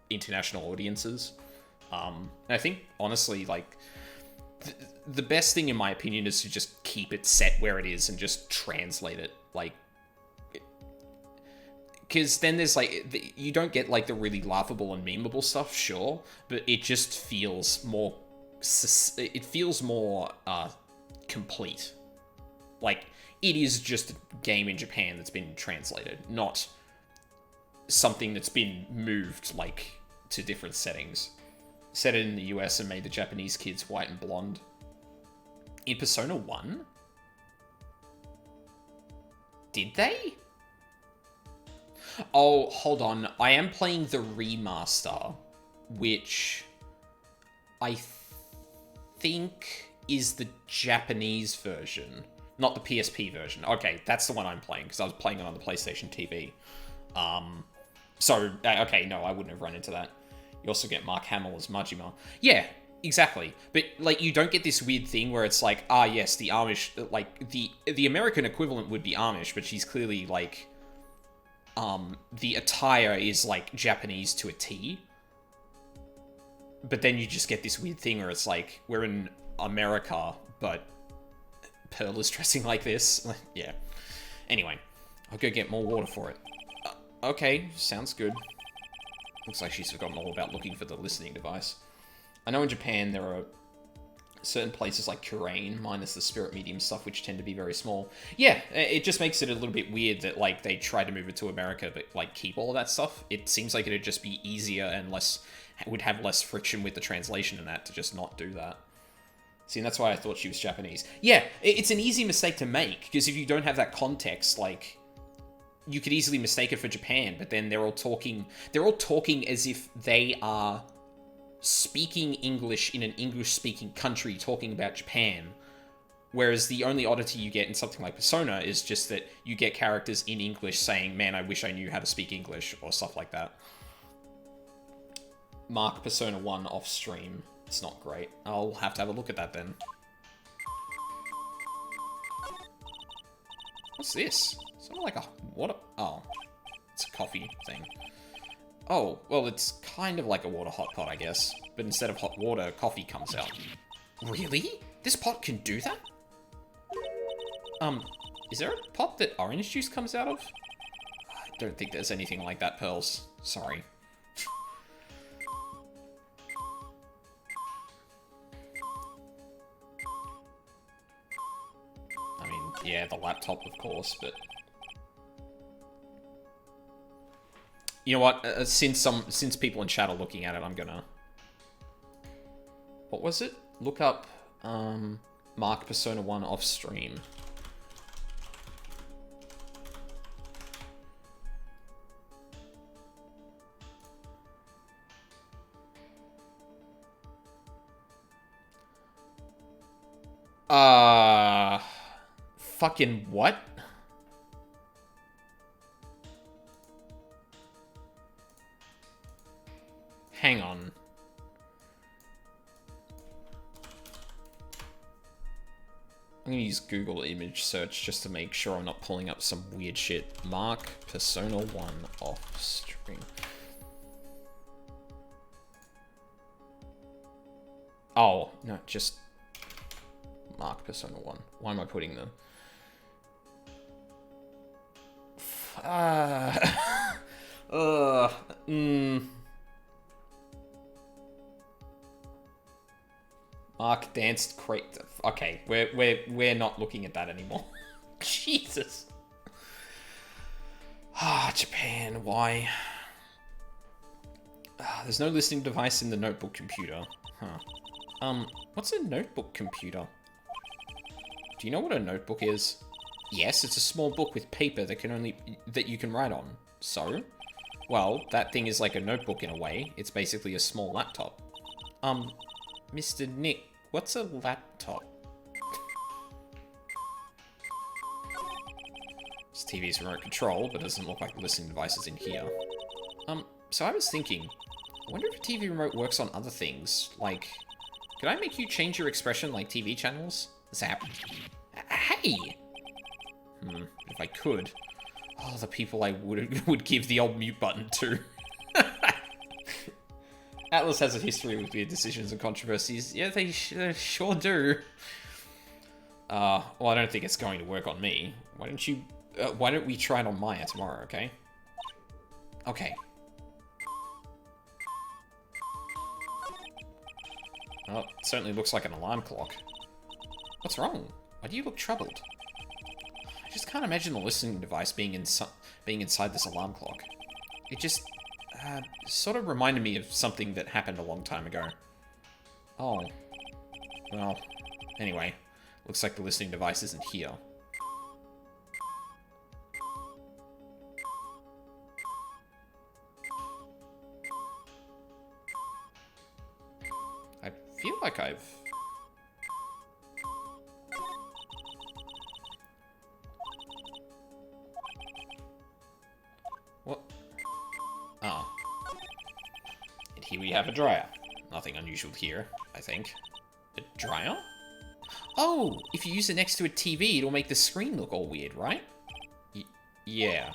international audiences? And I think, honestly, like, the best thing, in my opinion, is to just keep it set where it is and just translate it, like, because then there's, like, you don't get, like, the really laughable and memeable stuff, sure, but it just feels more, complete. Like, it is just a game in Japan that's been translated, not something that's been moved, like, to different settings. Set it in the US and made the Japanese kids white and blonde. In Persona 1? Did they? Oh, hold on. I am playing the remaster, which I think is the Japanese version, not the PSP version. Okay, that's the one I'm playing, because I was playing it on the PlayStation TV. So, okay, no, I wouldn't have run into that. You also get Mark Hamill as Majima. Yeah, exactly. But, like, you don't get this weird thing where it's like, ah, yes, the Amish, like, the American equivalent would be Amish, but she's clearly, like, the attire is, like, Japanese to a T. But then you just get this weird thing where it's like, we're in America, but Pearl is dressing like this. Yeah. Anyway, I'll go get more water for it. Okay, sounds good. Looks like she's forgotten all about looking for the listening device. I know in Japan there are certain places like Kurain, minus the spirit medium stuff, which tend to be very small. Yeah, it just makes it a little bit weird that, like, they try to move it to America, but, like, keep all of that stuff. It seems like it'd just be easier and would have less friction with the translation and that to just not do that. See, and that's why I thought she was Japanese. Yeah, it's an easy mistake to make, because if you don't have that context, like, you could easily mistake it for Japan, but then they're all talking as if they are speaking English in an English-speaking country talking about Japan, whereas the only oddity you get in something like Persona is just that you get characters in English saying, man, I wish I knew how to speak English, or stuff like that. Mark Persona 1 off stream. It's not great. I'll have to have a look at that then. What's this? Sort of like a... what? Oh. It's a coffee thing. Oh, well, it's kind of like a water hot pot, I guess. But instead of hot water, coffee comes out. Really? This pot can do that? Is there a pot that orange juice comes out of? I don't think there's anything like that, Pearls. Sorry. I mean, yeah, the laptop, of course, but... You know what? Since people in chat are looking at it, I'm gonna... What was it? Look up, Mark Persona 1 off stream. Fucking what? Hang on. I'm gonna use Google image search just to make sure I'm not pulling up some weird shit. Mark Persona 1 off stream. Oh, no, just Mark Persona 1. Why am I putting the... Mark danced great. Okay, we're not looking at that anymore. Jesus. Ah, Japan, why? There's no listening device in the notebook computer. Huh. What's a notebook computer? Do you know what a notebook is? Yes, it's a small book with paper that you can write on. So? Well, that thing is like a notebook in a way. It's basically a small laptop. Mr. Nick, what's a laptop? This TV's remote control, but it doesn't look like the listening devices in here. So I was thinking, I wonder if a TV remote works on other things, like... Could I make you change your expression like TV channels? Zap. Hey! If I could. Oh, the people I would give the old mute button to. Atlas has a history with weird decisions and controversies. Yeah, they sure do. Well, I don't think it's going to work on me. Why don't we try it on Maya tomorrow, okay? Okay. Well, it certainly looks like an alarm clock. What's wrong? Why do you look troubled? I just can't imagine the listening device being inside this alarm clock. It just sort of reminded me of something that happened a long time ago. Oh. Well, anyway. Looks like the listening device isn't here. I feel like I've... What? Oh. And here we have a dryer. Nothing unusual here, I think. A dryer? Oh, if you use it next to a TV, it'll make the screen look all weird, right? Yeah.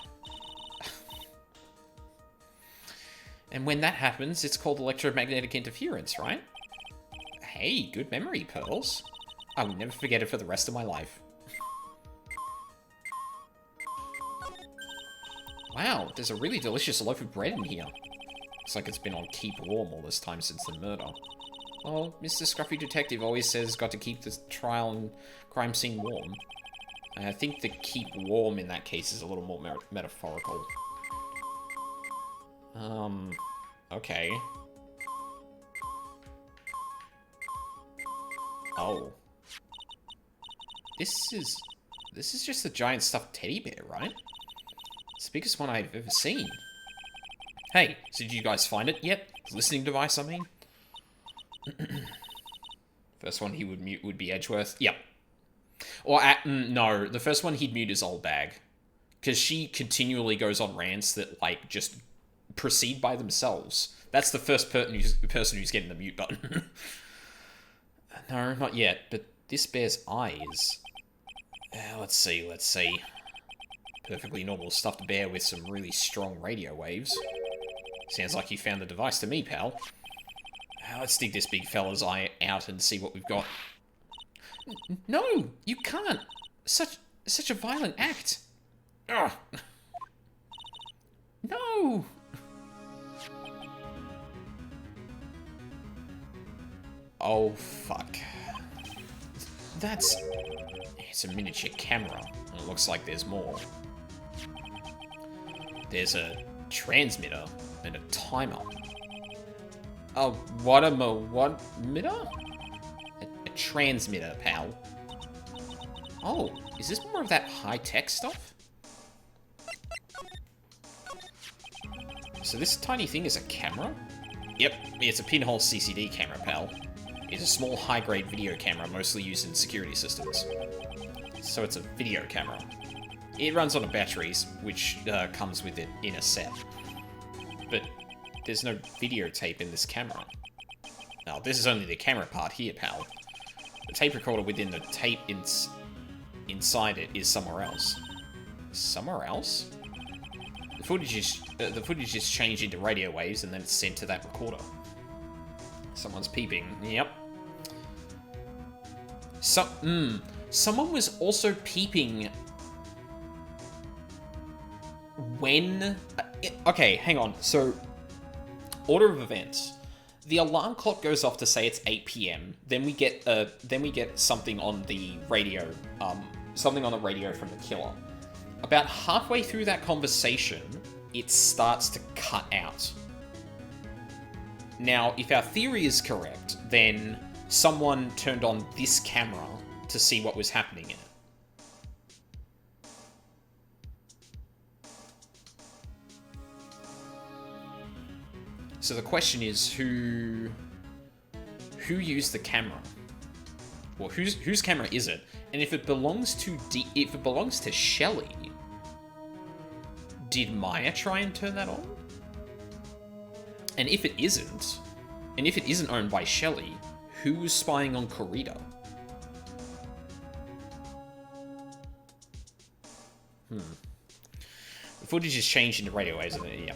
And when that happens, it's called electromagnetic interference, right? Hey, good memory, Pearls. I will never forget it for the rest of my life. Wow, there's a really delicious loaf of bread in here. Looks like it's been on keep warm all this time since the murder. Well, Mr. Scruffy Detective always says got to keep the trial and crime scene warm. I think the keep warm in that case is a little more metaphorical. Okay. Oh. This is just a giant stuffed teddy bear, right? It's the biggest one I've ever seen. Hey, so did you guys find it yet? The listening device, I mean? First one he would mute would be Edgeworth. Yep. Or, no, the first one he'd mute is Old Bag. Because she continually goes on rants that, like, just proceed by themselves. That's the first person who's getting the mute button. No, not yet, but this bear's eyes. Let's see. Perfectly normal stuffed bear with some really strong radio waves. Sounds like you found the device to me, pal. Let's dig this big fella's eye out and see what we've got. No, you can't. Such a violent act. Ugh. No. Oh, fuck. It's a miniature camera. It looks like there's more. There's a transmitter and a timer. Oh, what mitter? A transmitter, pal. Oh, is this more of that high-tech stuff? So this tiny thing is a camera? Yep, it's a pinhole CCD camera, pal. It's a small high-grade video camera mostly used in security systems. So it's a video camera. It runs on batteries, which comes with it in a set. But there's no videotape in this camera. Now, this is only the camera part here, pal. The tape recorder within the tape inside it is somewhere else. Somewhere else? The footage is changed into radio waves and then it's sent to that recorder. Someone's peeping. Yep. Someone was also peeping when... okay, hang on. So, order of events. The alarm clock goes off to say it's 8 PM. Then we get something on the radio. Something on the radio from the killer. About halfway through that conversation, it starts to cut out. Now, if our theory is correct, then someone turned on this camera to see what was happening in it. So the question is, who used the camera? Well, whose camera is it? And if it belongs to Shelly, did Maya try and turn that on? And if it isn't owned by Shelly, who was spying on Corita? The footage is changed into radio waves, yeah.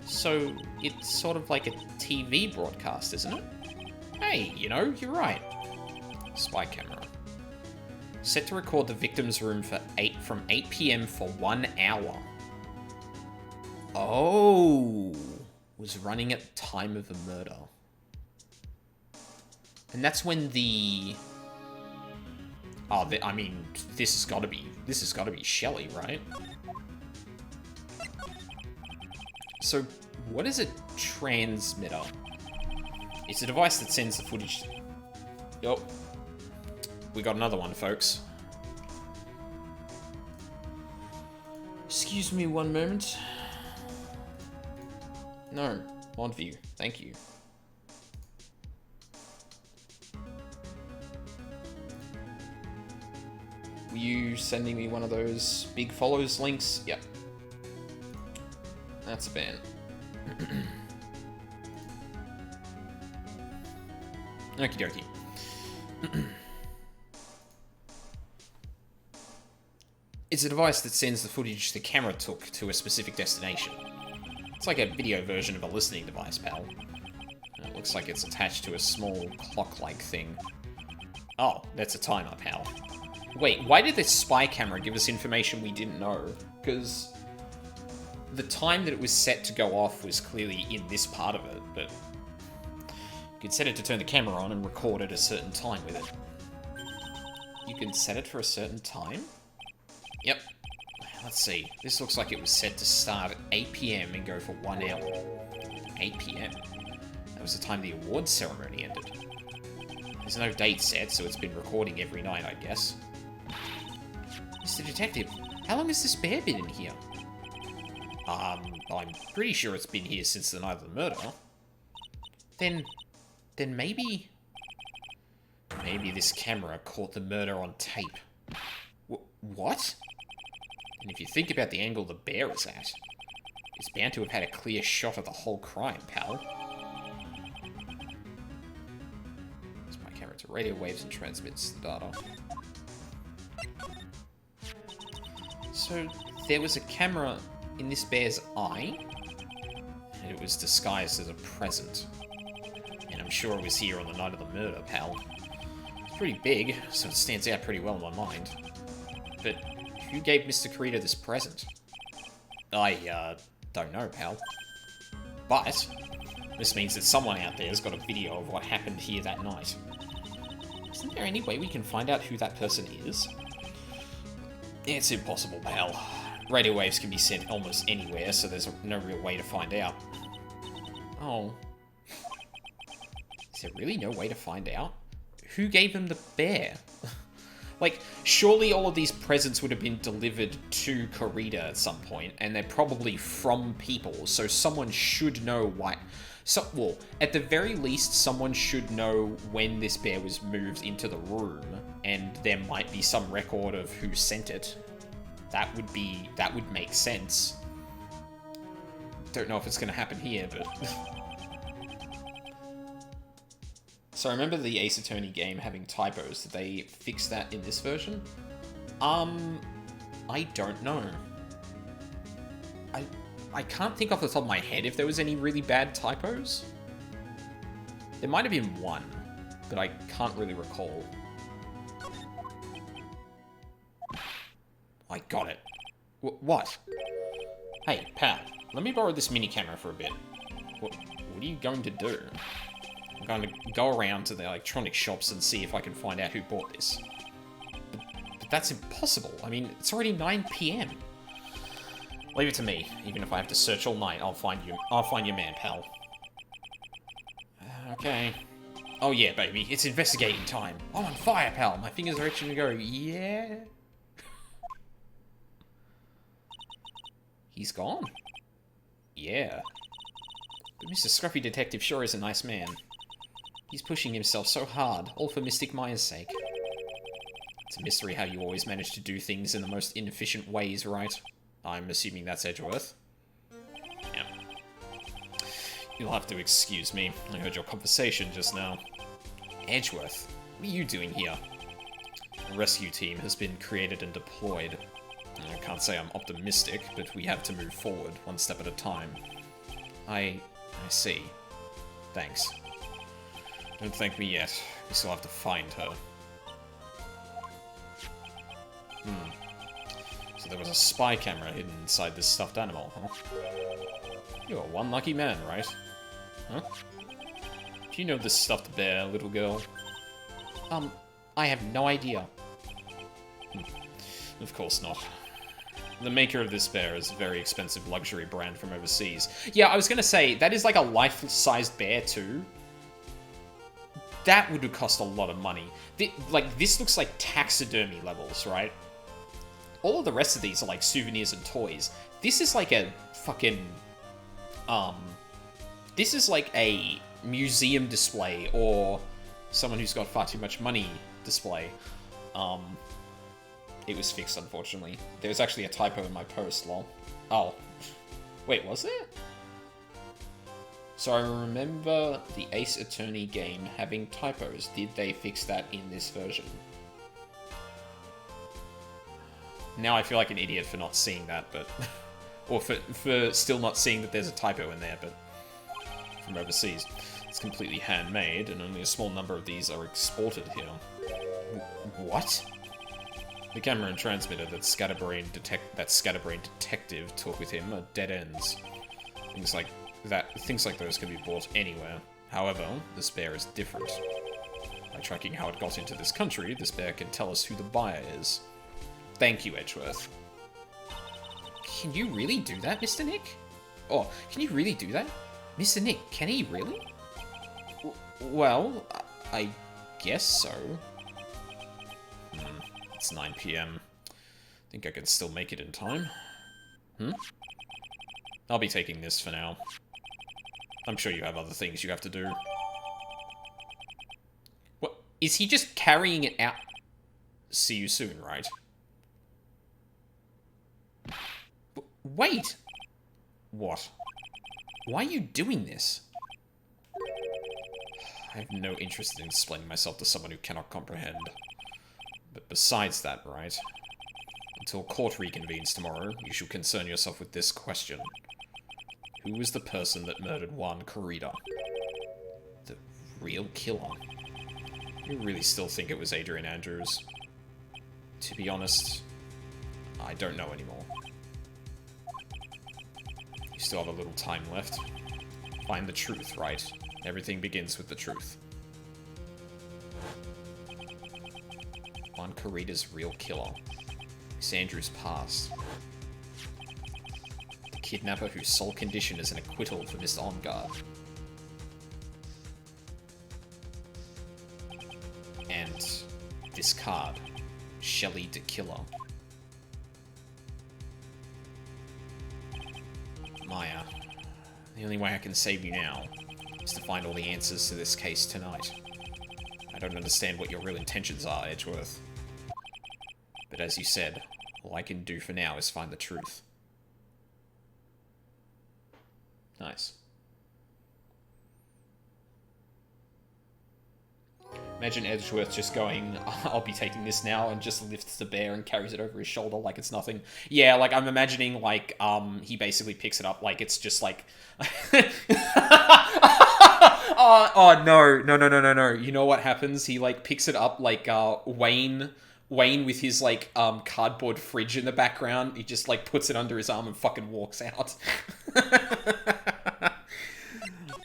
So, it's sort of like a TV broadcast, isn't it? Hey, you know, you're right. Spy camera. Set to record the victim's room from 8 PM for 1 hour. Oh, was running at the time of the murder. And that's when the... oh, I mean, this has got to be Shelly, right? So, what is a transmitter? It's a device that sends the footage... Yup. We got another one, folks. Excuse me one moment. No, mod view. Thank you. Were you sending me one of those big follows links? Yep. That's a ban. Okie dokie. It's a device that sends the footage the camera took to a specific destination. It's like a video version of a listening device, pal. And it looks like it's attached to a small clock-like thing. Oh, that's a timer, pal. Wait, why did this spy camera give us information we didn't know? Because the time that it was set to go off was clearly in this part of it, but you could set it to turn the camera on and record at a certain time with it. You can set it for a certain time? Yep. Let's see. This looks like it was set to start at 8 PM and go for 1 hour. 8 PM. That was the time the awards ceremony ended. There's no date set, so it's been recording every night, I guess. Mr. Detective, how long has this bear been in here? I'm pretty sure it's been here since the night of the murder. Then maybe this camera caught the murder on tape. What? And if you think about the angle the bear is at, it's bound to have had a clear shot of the whole crime, pal. Spy camera to radio waves and transmits the data. So there was a camera in this bear's eye, and it was disguised as a present. And I'm sure it was here on the night of the murder, pal. It's pretty big, so it stands out pretty well in my mind. But who gave Mr. Kirito this present? I, don't know, pal. But this means that someone out there has got a video of what happened here that night. Isn't there any way we can find out who that person is? It's impossible, pal. Radio waves can be sent almost anywhere, so there's no real way to find out. Oh. Is there really no way to find out? Who gave him the bear? Like, surely all of these presents would have been delivered to Kirito at some point, and they're probably from people, so someone should know why. So, well, at the very least, someone should know when this bear was moved into the room, and there might be some record of who sent it. That would make sense. Don't know if it's gonna happen here, but... So I remember the Ace Attorney game having typos. Did they fix that in this version? I don't know. I can't think off the top of my head if there was any really bad typos. There might have been one, but I can't really recall. I got it. What? Hey, pal, let me borrow this mini camera for a bit. What are you going to do? I'm going to go around to the electronic shops and see if I can find out who bought this. But that's impossible. I mean, it's already 9 PM. Leave it to me. Even if I have to search all night, I'll find your man, pal. Okay. Oh yeah, baby. It's investigating time. I'm on fire, pal. My fingers are itching to go, yeah? He's gone? Yeah. But Mr. Scruffy Detective sure is a nice man. He's pushing himself so hard, all for Mystic Maya's sake. It's a mystery how you always manage to do things in the most inefficient ways, right? I'm assuming that's Edgeworth. Yeah. You'll have to excuse me. I heard your conversation just now. Edgeworth, what are you doing here? A rescue team has been created and deployed. I can't say I'm optimistic, but we have to move forward, one step at a time. I see. Thanks. Don't thank me yet. We still have to find her. So there was a spy camera hidden inside this stuffed animal, huh? You're one lucky man, right? Huh? Do you know this stuffed bear, little girl? I have no idea. Of course not. The maker of this bear is a very expensive luxury brand from overseas. Yeah, I was gonna say, that is like a life-sized bear too. That would cost a lot of money. This looks like taxidermy levels, right? All of the rest of these are like souvenirs and toys. This is like a fucking... This is like a museum display or someone who's got far too much money display. It was fixed, unfortunately. There was actually a typo in my post, lol. Oh. Wait, was there? So I remember the Ace Attorney game having typos. Did they fix that in this version? Now I feel like an idiot for not seeing that, but... or for still not seeing that there's a typo in there, but... from overseas. It's completely handmade, and only a small number of these are exported here. What? The camera and transmitter that Scatterbrain detective took with him are dead ends. Things like those can be bought anywhere. However, this bear is different. By tracking how it got into this country, this bear can tell us who the buyer is. Thank you, Edgeworth. Can you really do that, Mr. Nick? Oh, can you really do that? Mr. Nick, can he really? Well, I guess so. It's 9 PM. Think I can still make it in time. I'll be taking this for now. I'm sure you have other things you have to do. What? Is he just carrying it out? See you soon, right? Wait! What? Why are you doing this? I have no interest in explaining myself to someone who cannot comprehend. But besides that, right? Until court reconvenes tomorrow, you should concern yourself with this question. Who was the person that murdered Juan Corrida? The real killer? You really still think it was Adrian Andrews? To be honest, I don't know anymore. You still have a little time left. Find the truth, right? Everything begins with the truth. Juan Corrida's real killer. Miss Andrews passed. The kidnapper whose sole condition is an acquittal for Mr. Engarde. And this card, Shelley the Killer. Maya, the only way I can save you now is to find all the answers to this case tonight. I don't understand what your real intentions are, Edgeworth. But as you said, all I can do for now is find the truth. Nice. Imagine Edgeworth just going, I'll be taking this now, and just lifts the bear and carries it over his shoulder like it's nothing. Yeah, like, I'm imagining, like, he basically picks it up like it's just, like... oh, no. You know what happens? He, like, picks it up like, Wayne with his, like, cardboard fridge in the background. He just, like, puts it under his arm and fucking walks out.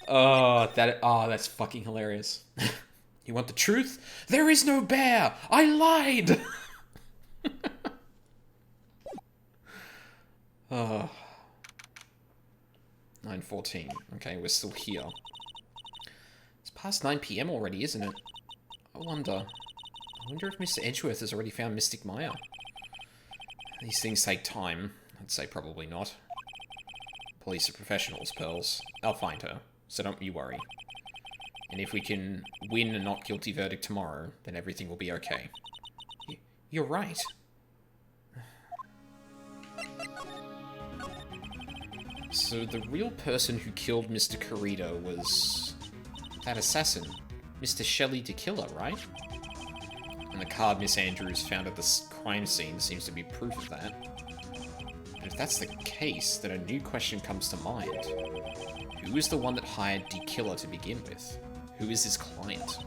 That's fucking hilarious. You want the truth? There is no bear! I lied! 9:14. Okay, we're still here. It's past 9 PM already, isn't it? I wonder if Mr. Edgeworth has already found Mystic Maya. These things take time. I'd say probably not. Police are professionals, Pearls. I'll find her, so don't you worry. And if we can win a not guilty verdict tomorrow, then everything will be okay. You're right. So the real person who killed Mr. Corrida was that assassin, Mr. Shelley the Killer, right? And the card Miss Andrews found at the crime scene seems to be proof of that. But if that's the case, then a new question comes to mind. Who is the one that hired the killer to begin with? Who is his client?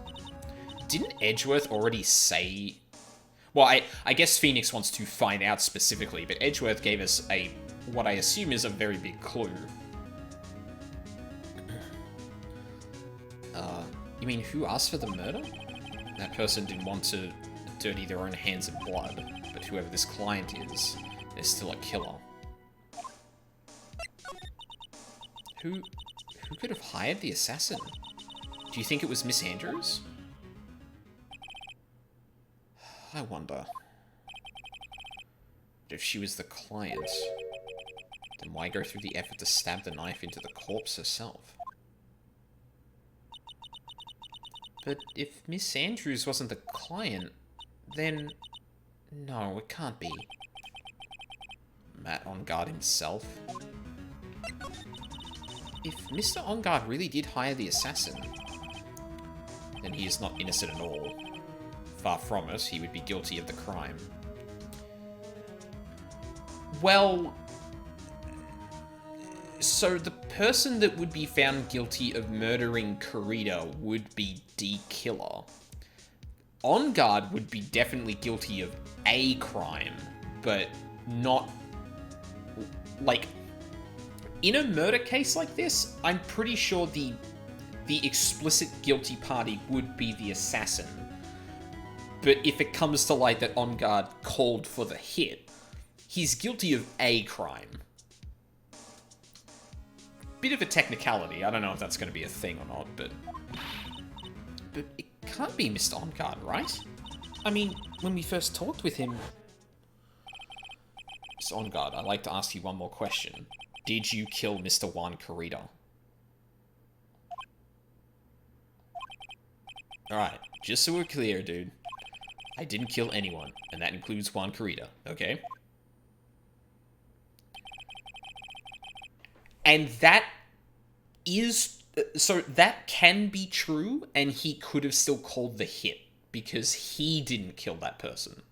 Didn't Edgeworth already say... Well, I guess Phoenix wants to find out specifically, but Edgeworth gave us what I assume is a very big clue. You mean who asked for the murder? That person didn't want to dirty their own hands in blood, but whoever this client is still a killer. Who could have hired the assassin? Do you think it was Miss Andrews? I wonder. But if she was the client, then why go through the effort to stab the knife into the corpse herself? But if Miss Andrews wasn't the client, then... No, it can't be. Matt Engarde himself? If Mr. Engarde really did hire the assassin, then he is not innocent at all. Far from it, he would be guilty of the crime. Well... So the person that would be found guilty of murdering Corrida would be the killer. Engarde would be definitely guilty of a crime, but not... Like, in a murder case like this, I'm pretty sure the explicit guilty party would be the assassin. But if it comes to light that Engarde called for the hit, he's guilty of a crime. Bit of a technicality. I don't know if that's going to be a thing or not, but it can't be Mr. Engarde, right? I mean, when we first talked with him... Mr. Engarde, I'd like to ask you one more question. Did you kill Mr. Juan Corrida? Alright, just so we're clear, dude. I didn't kill anyone, and that includes Juan Corrida, okay? And that is... So that can be true, and he could have still called the hit, because he didn't kill that person.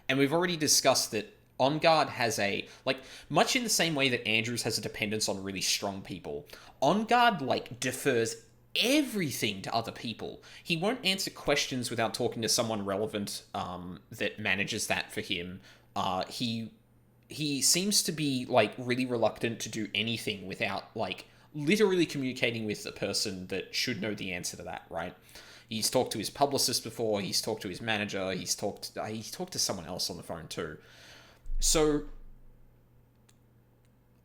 And we've already discussed that On Guard has a, like, much in the same way that Andrews has a dependence on really strong people, On Guard, like, defers everything to other people. He won't answer questions without talking to someone relevant that manages that for him. He seems to be, like, really reluctant to do anything without, like, literally communicating with the person that should know the answer to that, right? He's talked to his publicist before, he's talked to his manager, he's talked to someone else on the phone too. So,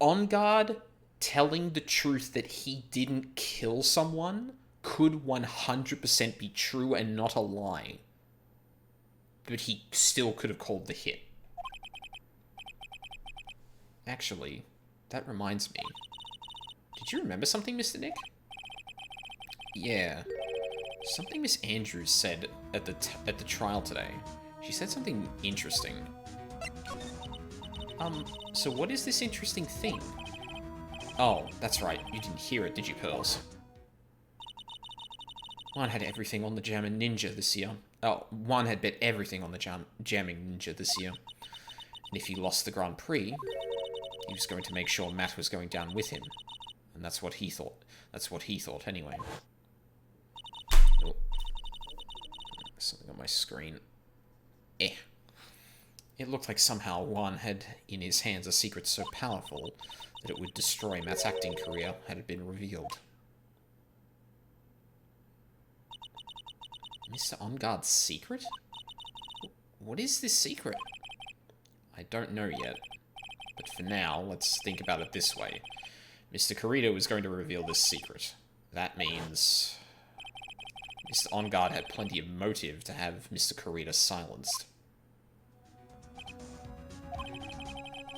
On Guard telling the truth that he didn't kill someone could 100% be true and not a lie. But he still could have called the hit. Actually, that reminds me. Did you remember something, Mr. Nick? Yeah. Something Miss Andrews said at the trial today. She said something interesting. So what is this interesting thing? Oh, that's right. You didn't hear it, did you, Pearls? One had everything on the Jamming Ninja this year. Oh, one had bet everything on the Jamming Ninja this year. And if he lost the Grand Prix, he was going to make sure Matt was going down with him. And that's what he thought. That's what he thought, anyway. Oh. Something on my screen. It looked like somehow Juan had in his hands a secret so powerful that it would destroy Matt's acting career had it been revealed. Mr. On Guard's secret? What is this secret? I don't know yet. But for now, let's think about it this way. Mr. Kurita was going to reveal this secret. That means Mr. On Guard had plenty of motive to have Mr. Kurita silenced.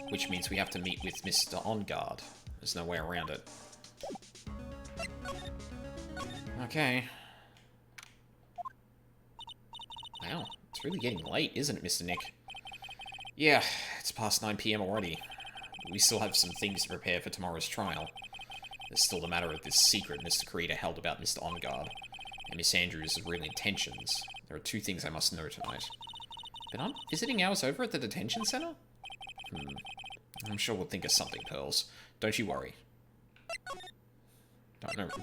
Which means we have to meet with Mr. On Guard. There's no way around it. Okay. Wow, it's really getting late, isn't it, Mr. Nick? Yeah, it's past 9 PM already. We still have some things to prepare for tomorrow's trial. There's still the matter of this secret Mr. Kurita held about Mr. On Guard, and Miss Andrews' real intentions. There are two things I must know tonight. But aren't visiting hours over at the detention center? I'm sure we'll think of something, Pearls. Don't you worry.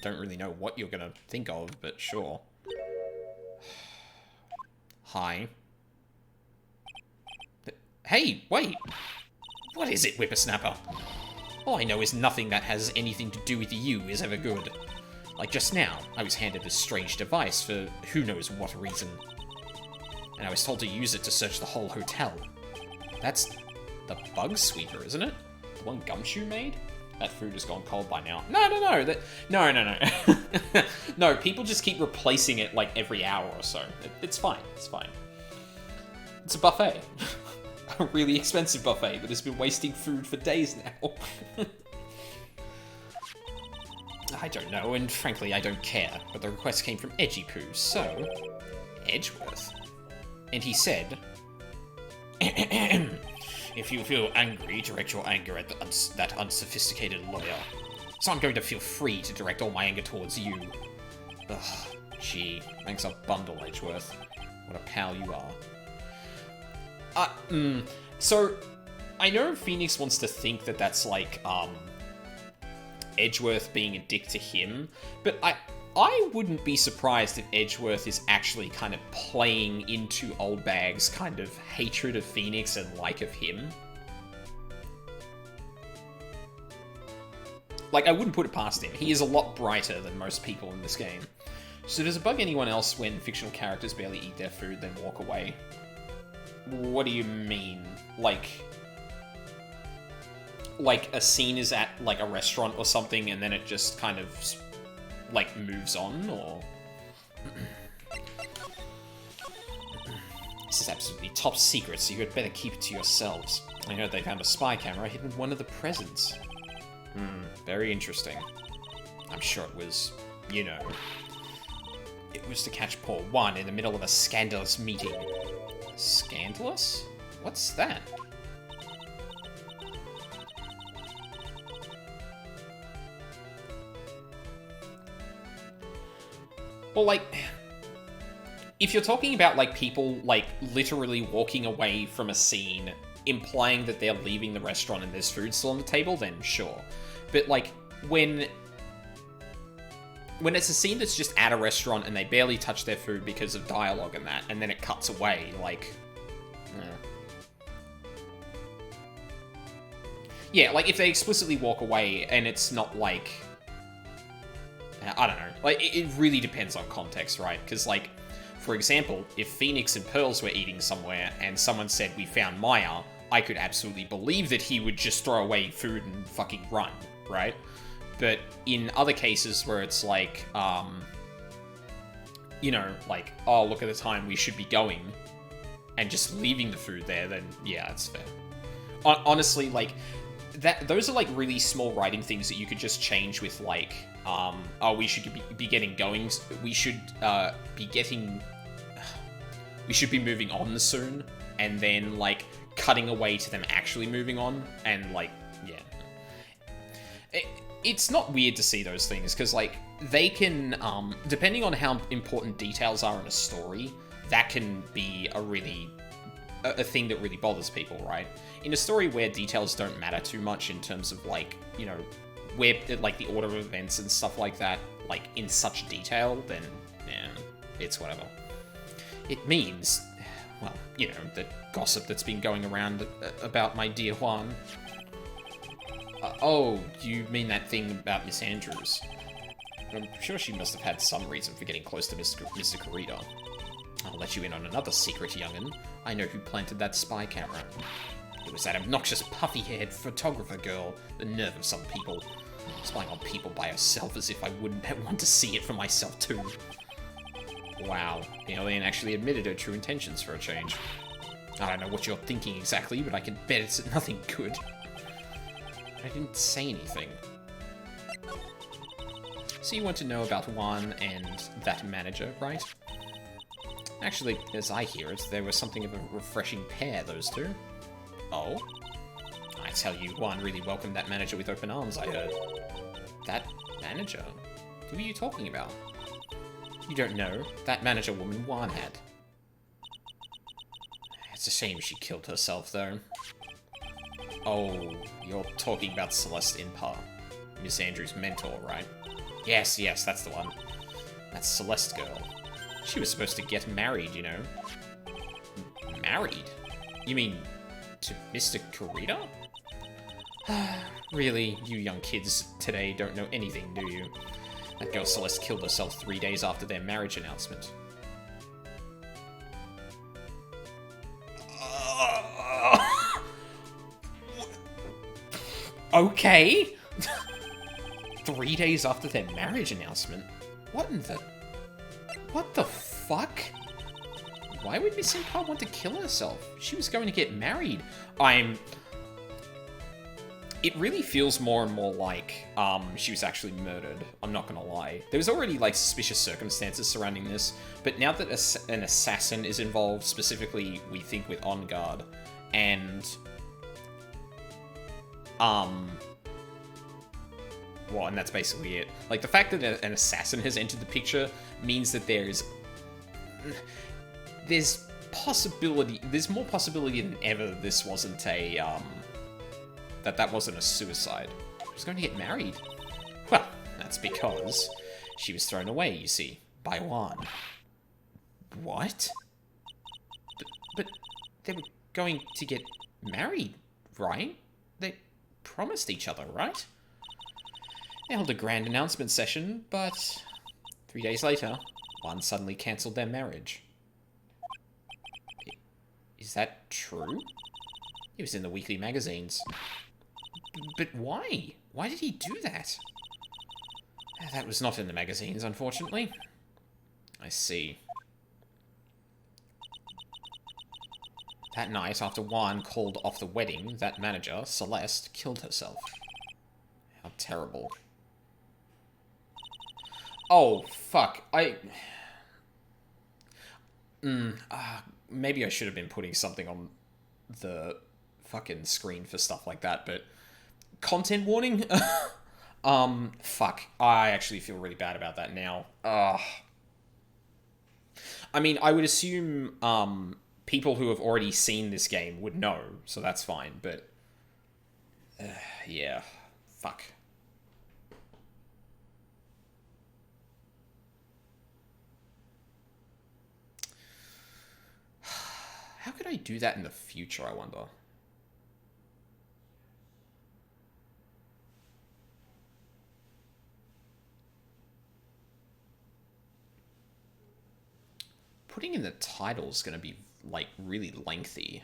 Don't really know what you're gonna think of, but sure. Hi. Hey, wait! What is it, Whippersnapper? All I know is nothing that has anything to do with you is ever good. Like just now, I was handed this strange device for who knows what reason. And I was told to use it to search the whole hotel. That's the bug sweeper, isn't it? The one Gumshoe made? That food has gone cold by now. No. No. No, people just keep replacing it like every hour or so. It's fine. It's fine. It's a buffet. A really expensive buffet that has been wasting food for days now. I don't know, and frankly, I don't care. But the request came from Edgypoo, so... Edgeworth. And he said... If you feel angry, direct your anger at that unsophisticated lawyer. So I'm going to feel free to direct all my anger towards you. Ugh, gee, thanks a bundle, Edgeworth. What a pal you are. So, I know Phoenix wants to think that that's like, Edgeworth being a dick to him, but I wouldn't be surprised if Edgeworth is actually kind of playing into Old Bag's kind of hatred of Phoenix and like of him. Like, I wouldn't put it past him. He is a lot brighter than most people in this game. So does it bug anyone else when fictional characters barely eat their food, then walk away? What do you mean? Like a scene is at, like, a restaurant or something, and then it just kind of, like, moves on, or... This is absolutely top secret, so you had better keep it to yourselves. I heard they found a spy camera hidden in one of the presents. Very interesting. I'm sure it was, you know... It was to catch poor Juan in the middle of a scandalous meeting. Scandalous? What's that? Well, like, if you're talking about, like, people, like, literally walking away from a scene implying that they're leaving the restaurant and there's food still on the table, then sure. But, like, when it's a scene that's just at a restaurant and they barely touch their food because of dialogue and that, and then it cuts away, like... Yeah, like, if they explicitly walk away and it's not, like... I don't know. Like, it really depends on context, right? Because, like, for example, if Phoenix and Pearls were eating somewhere and someone said, we found Maya, I could absolutely believe that he would just throw away food and fucking run, right? But in other cases where it's like, you know, like, oh, look at the time, we should be going, and just leaving the food there, then yeah, it's fair. Honestly, like, those are, like, really small writing things that you could just change with, like, oh, we should be getting going, we should be moving on soon, and then, like, cutting away to them actually moving on, and, like, yeah. It's not weird to see those things, because, like, they can, depending on how important details are in a story, that can be a thing that really bothers people, right? In a story where details don't matter too much in terms of, like, you know, where, like, the order of events and stuff like that, like, in such detail, then, yeah, it's whatever. It means, well, you know, the gossip that's been going around about my dear Juan. Oh, you mean that thing about Miss Andrews? I'm sure she must have had some reason for getting close to Mr. Kurita. I'll let you in on another secret, young'un. I know who planted that spy camera. It was that obnoxious, puffy-haired photographer girl. The nerve of some people. Spying on people by herself as if I wouldn't want to see it for myself, too. Wow, the alien actually admitted her true intentions for a change. I don't know what you're thinking exactly, but I can bet it's nothing good. I didn't say anything. So you want to know about Juan and that manager, right? Actually, as I hear it, there was something of a refreshing pair, those two. Oh? I tell you, Juan really welcomed that manager with open arms, I heard. That manager? Who are you talking about? You don't know. That manager woman Juan had. It's a shame she killed herself, though. Oh, you're talking about Celeste Impa. Miss Andrews' mentor, right? Yes, that's the one. That Celeste girl. She was supposed to get married, you know. Married? You mean to Mr. Kurita? Really, you young kids today don't know anything, do you? That girl Celeste killed herself 3 days after their marriage announcement. Okay. 3 days after their marriage announcement? What the fuck? Why would Miss Senpai want to kill herself? She was going to get married. It really feels more and more like, she was actually murdered. I'm not gonna lie. There was already, like, suspicious circumstances surrounding this, but now that an assassin is involved, specifically, we think with On Guard, and, well, and that's basically it. Like, the fact that an assassin has entered the picture means that there's more possibility than ever that this wasn't a, that wasn't a suicide. She was going to get married. Well, that's because she was thrown away, you see, by Juan. What? But they were going to get married, right? They promised each other, right? They held a grand announcement session, but 3 days later, Juan suddenly cancelled their marriage. Is that true? It was in the weekly magazines. But why? Why did he do that? That was not in the magazines, unfortunately. I see. That night, after Juan called off the wedding, that manager, Celeste, killed herself. How terrible. Oh, fuck. Maybe I should have been putting something on the fucking screen for stuff like that, but... Content warning? Fuck. I actually feel really bad about that now. I mean, I would assume, people who have already seen this game would know, so that's fine, but... yeah. Fuck. How could I do that in the future, I wonder? Putting in the title is going to be, like, really lengthy.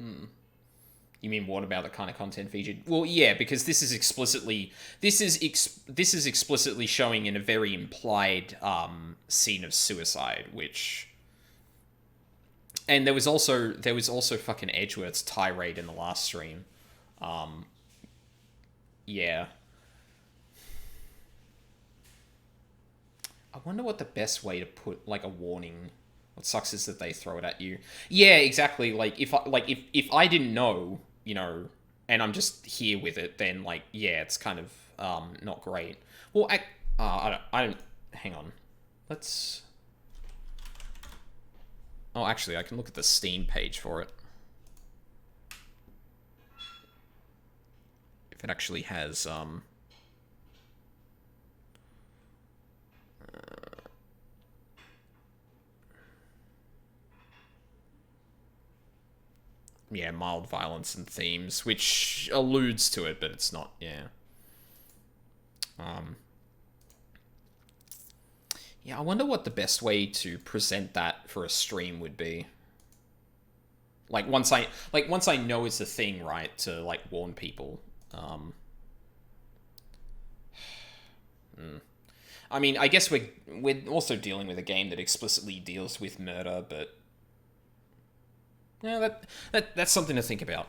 You mean what about the kind of content featured? Well, yeah, because this is explicitly showing in a very implied scene of suicide, which, and there was also fucking Edgeworth's tirade in the last stream. Yeah. I wonder what the best way to put, like, a warning. What sucks is that they throw it at you. Yeah, exactly. Like if I didn't know, you know, and I'm just here with it, then, like, yeah, it's kind of not great. Well, I don't. Hang on. Let's. Oh, actually, I can look at the Steam page for it. If it actually has yeah, mild violence and themes, which alludes to it, but it's not, yeah. Yeah, I wonder what the best way to present that for a stream would be. Like, once I know it's a thing, right, to, like, warn people. I mean, I guess we're also dealing with a game that explicitly deals with murder, but yeah, that's something to think about.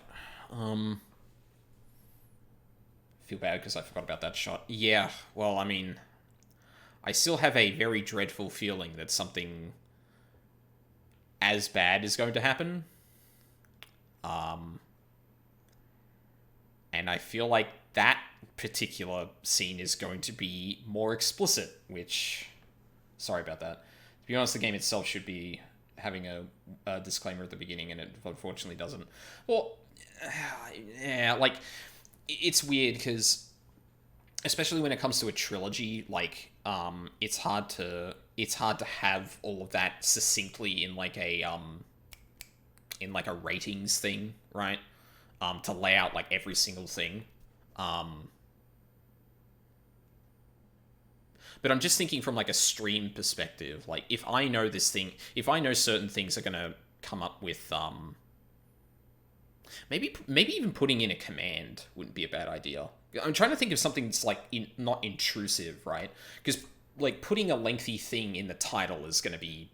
Feel bad because I forgot about that shot. Yeah, well, I mean, I still have a very dreadful feeling that something as bad is going to happen. And I feel like that particular scene is going to be more explicit, which... Sorry about that. To be honest, the game itself should be having a disclaimer at the beginning, and it unfortunately doesn't. Well, yeah, like, it's weird, because... Especially when it comes to a trilogy, like, it's hard to have all of that succinctly in, like, a ratings thing, right? To lay out, like, every single thing. But I'm just thinking from, like, a stream perspective. Like, if I know certain things are gonna come up with, maybe even putting in a command wouldn't be a bad idea. I'm trying to think of something that's, like, not intrusive, right? Because, like, putting a lengthy thing in the title is gonna be...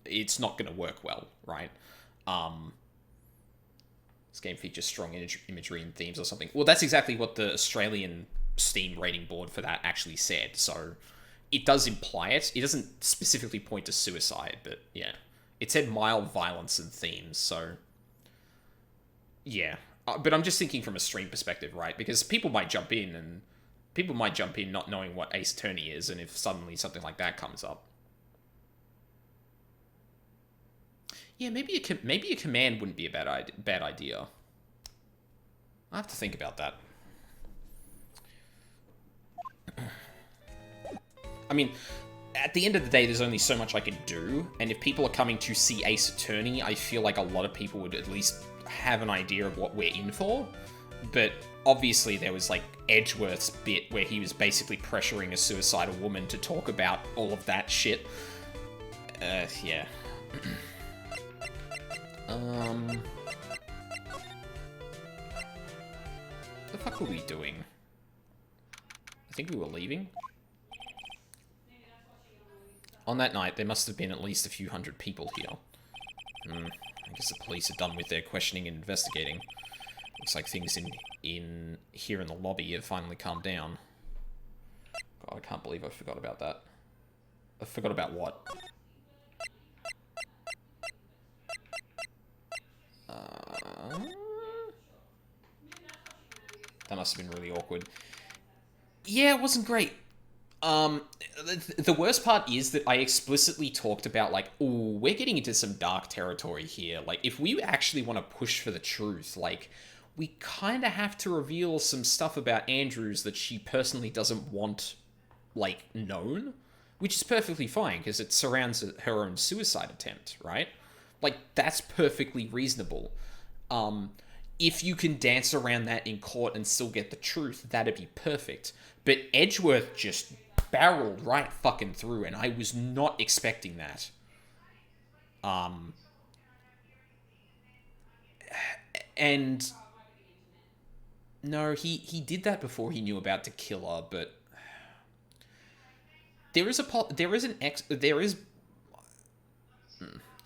It's not gonna work well, right? This game features strong imagery and themes or something. Well, that's exactly what the Australian Steam rating board for that actually said, so it does imply it. It doesn't specifically point to suicide, but yeah. It said mild violence and themes, so... Yeah. But I'm just thinking from a stream perspective, right? Because people might jump in not knowing what Ace Attorney is, and if suddenly something like that comes up. Yeah, maybe a command wouldn't be a bad idea. I have to think about that. I mean, at the end of the day, there's only so much I can do, and if people are coming to see Ace Attorney, I feel like a lot of people would at least have an idea of what we're in for. But obviously there was, like, Edgeworth's bit where he was basically pressuring a suicidal woman to talk about all of that shit. Yeah. The fuck were we doing? I think we were leaving. On that night, there must have been at least a few hundred people here. I guess the police are done with their questioning and investigating. Looks like things in here in the lobby have finally calmed down. God, I can't believe I forgot about that. I forgot about what? That must have been really awkward. Yeah, it wasn't great. The worst part is that I explicitly talked about, like, oh, we're getting into some dark territory here. Like, if we actually want to push for the truth, like, we kind of have to reveal some stuff about Andrews that she personally doesn't want, like, known. Which is perfectly fine, because it surrounds her own suicide attempt, right? Like, that's perfectly reasonable. If you can dance around that in court and still get the truth, that'd be perfect. But Edgeworth just barreled right fucking through, and I was not expecting that. And no, he did that before he knew about the killer, but there is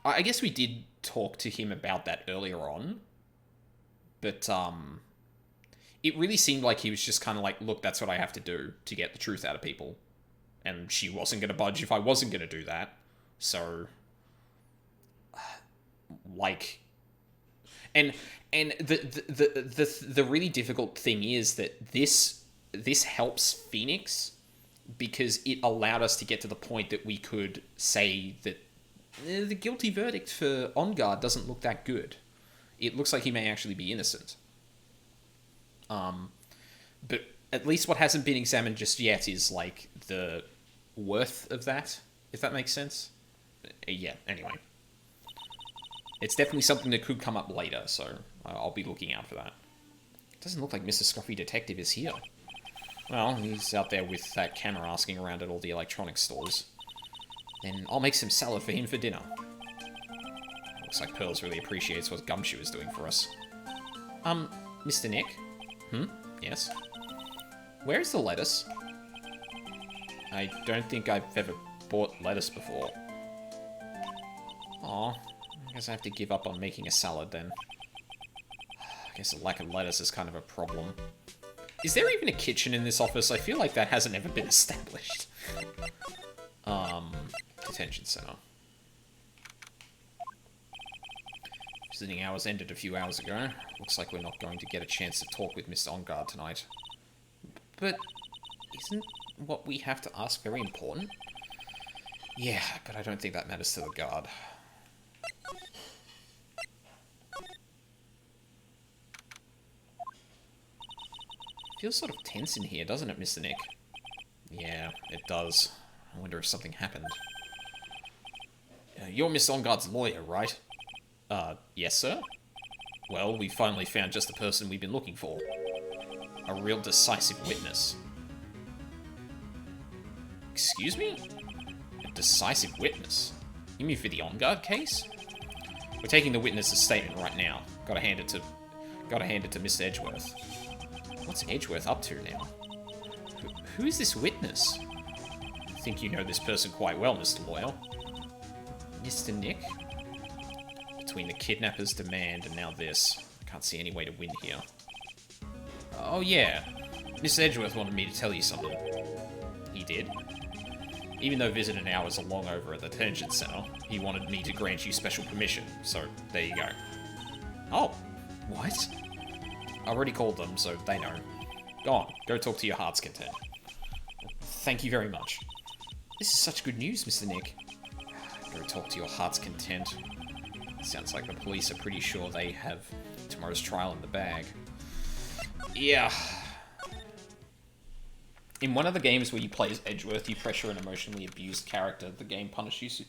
I guess we did talk to him about that earlier on, but it really seemed like he was just kind of like, look, that's what I have to do to get the truth out of people, and she wasn't going to budge if I wasn't going to do that. So, like, and the really difficult thing is that this helps Phoenix because it allowed us to get to the point that we could say that the guilty verdict for On Guard doesn't look that good. It looks like he may actually be innocent. But at least what hasn't been examined just yet is, like, the worth of that, if that makes sense. Yeah, anyway. It's definitely something that could come up later, so I'll be looking out for that. It doesn't look like Mr. Scruffy Detective is here. Well, he's out there with that camera asking around at all the electronics stores. Then I'll make some salad for him for dinner. Looks like Pearls really appreciates what Gumshoe is doing for us. Mr. Nick? Yes? Where's the lettuce? I don't think I've ever bought lettuce before. Aw, I guess I have to give up on making a salad then. I guess the lack of lettuce is kind of a problem. Is there even a kitchen in this office? I feel like that hasn't ever been established. Detention center. Visiting hours ended a few hours ago. Looks like we're not going to get a chance to talk with Mr. On Guard tonight. But isn't what we have to ask very important? Yeah, but I don't think that matters to the guard. Feels sort of tense in here, doesn't it, Mr. Nick? Yeah, it does. I wonder if something happened. You're Mr. On Guard's lawyer, right? Yes, sir? Well, we finally found just the person we've been looking for. A real decisive witness. Excuse me? A decisive witness? You mean for the On Guard case? We're taking the witness's statement right now. Gotta hand it to Mr. Edgeworth. What's Edgeworth up to now? Who is this witness? I think you know this person quite well, Mr. Lawyer. Mr. Nick? Between the kidnapper's demand and now this, I can't see any way to win here. Oh yeah, Mr. Edgeworth wanted me to tell you something. He did? Even though visitor hours are long over at the detention center, he wanted me to grant you special permission, so there you go. Oh, what? I already called them, so they know. Go on, go talk to your heart's content. Thank you very much. This is such good news, Mr. Nick. Go talk to your heart's content. Sounds like the police are pretty sure they have tomorrow's trial in the bag. Yeah. In one of the games where you play as Edgeworth, you pressure an emotionally abused character. The game punishes you.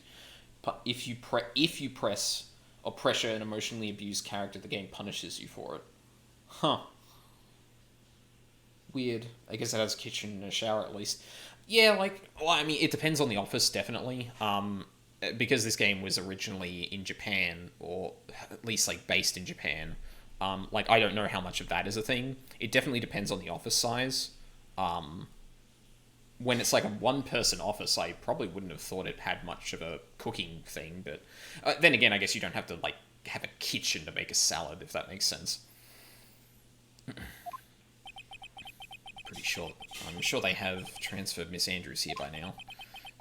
If you press or pressure an emotionally abused character, the game punishes you for it. Huh. Weird. I guess it has a kitchen and a shower at least. Yeah, like, well, I mean, it depends on the office, definitely. Because this game was originally in Japan, or at least, like, based in Japan, like, I don't know how much of that is a thing. It definitely depends on the office size. When it's, like, a one-person office, I probably wouldn't have thought it had much of a cooking thing, but then again, I guess you don't have to, like, have a kitchen to make a salad, if that makes sense. I'm sure they have transferred Miss Andrews here by now.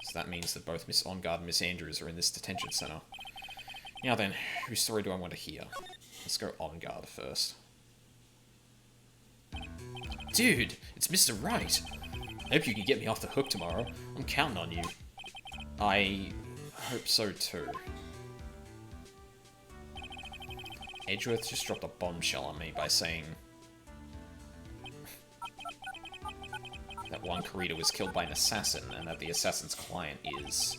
So that means that both Miss On Guard and Miss Andrews are in this detention center. Now then, whose story do I want to hear? Let's go On Guard first. Dude, it's Mr. Wright. I hope you can get me off the hook tomorrow. I'm counting on you. I hope so too. Edgeworth just dropped a bombshell on me by saying that Juan Corrida was killed by an assassin, and that the assassin's client is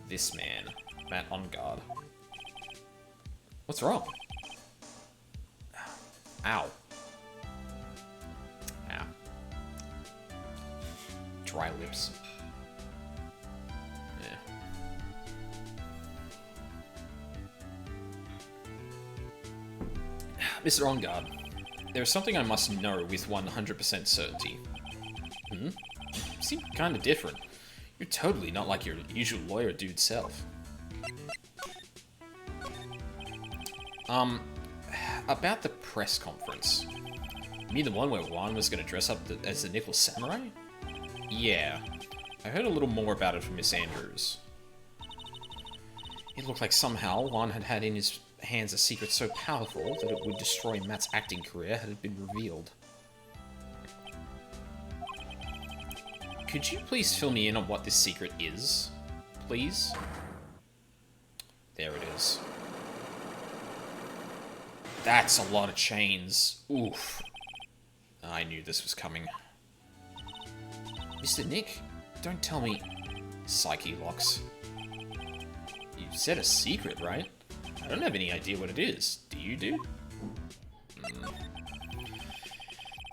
this man, Matt Engarde. What's wrong? Ow. Ow. Dry lips. Yeah. Mr. Engarde, there is something I must know with 100% certainty. Hmm? You seem kinda different. You're totally not like your usual lawyer dude self. About the press conference. You mean the one where Juan was gonna dress up as the Nickel Samurai? Yeah. I heard a little more about it from Miss Andrews. It looked like somehow Juan had in his hands a secret so powerful that it would destroy Matt's acting career had it been revealed. Could you please fill me in on what this secret is? Please? There it is. That's a lot of chains. Oof. I knew this was coming. Mr. Nick, don't tell me... Psyche locks. You said a secret, right? I don't have any idea what it is. Do you do?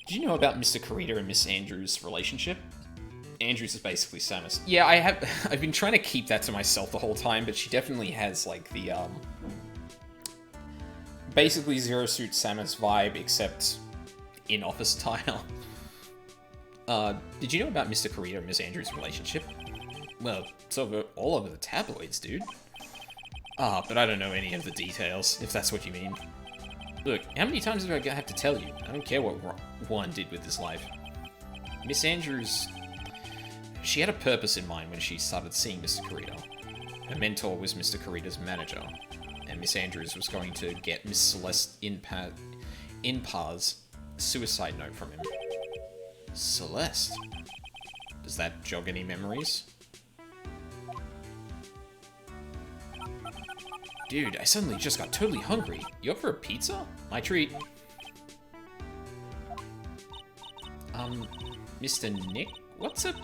Do you know about Mr. Corrida and Miss Andrews' relationship? Andrews is basically Samus. Yeah, I've been trying to keep that to myself the whole time, but she definitely has, like, the, basically Zero Suit Samus vibe, except in office style. Did you know about Mr. Corrida and Miss Andrews' relationship? Well, it's all over the tabloids, dude. But I don't know any of the details, if that's what you mean. Look, how many times do I have to tell you? I don't care what Juan did with his life. Miss Andrews... She had a purpose in mind when she started seeing Mr. Corrida. Her mentor was Mr. Corrida's manager, and Miss Andrews was going to get Miss Celeste Inpar's suicide note from him. Celeste? Does that jog any memories? Dude, I suddenly just got totally hungry. You up for a pizza? My treat. Mr. Nick? What's a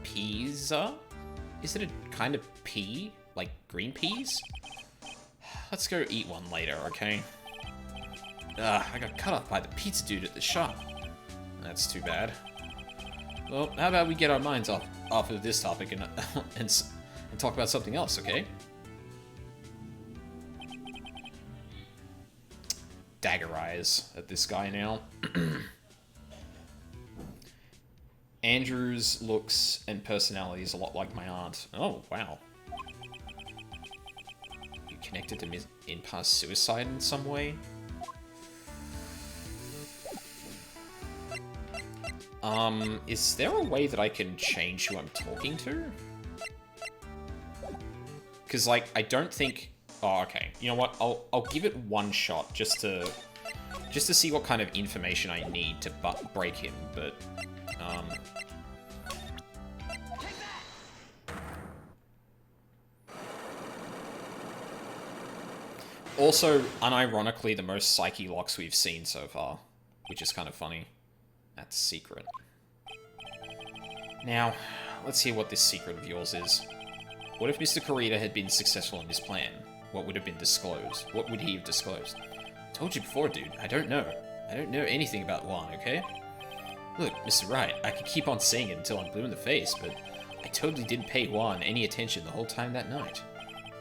pizza? Is it a kind of pea? Like green peas? Let's go eat one later, okay? I got cut off by the pizza dude at the shop. That's too bad. Well, how about we get our minds off of this topic and talk about something else, okay? Dagger eyes at this guy now. Andrew's looks and personality is a lot like my aunt. Oh, wow. You connected to Miss Inpar's suicide in some way? Is there a way that I can change who I'm talking to? Because, like, I don't think... Oh, okay. You know what? I'll give it one shot just to see what kind of information I need to break him, but... Also, unironically, the most Psyche locks we've seen so far, which is kind of funny. That's secret. Now, let's hear what this secret of yours is. What if Mr. Corrida had been successful in his plan? What would have been disclosed? What would he have disclosed? I told you before, dude. I don't know. I don't know anything about Juan, okay? Look, Mr. Wright, I could keep on saying it until I'm blue in the face, but I totally didn't pay Juan any attention the whole time that night.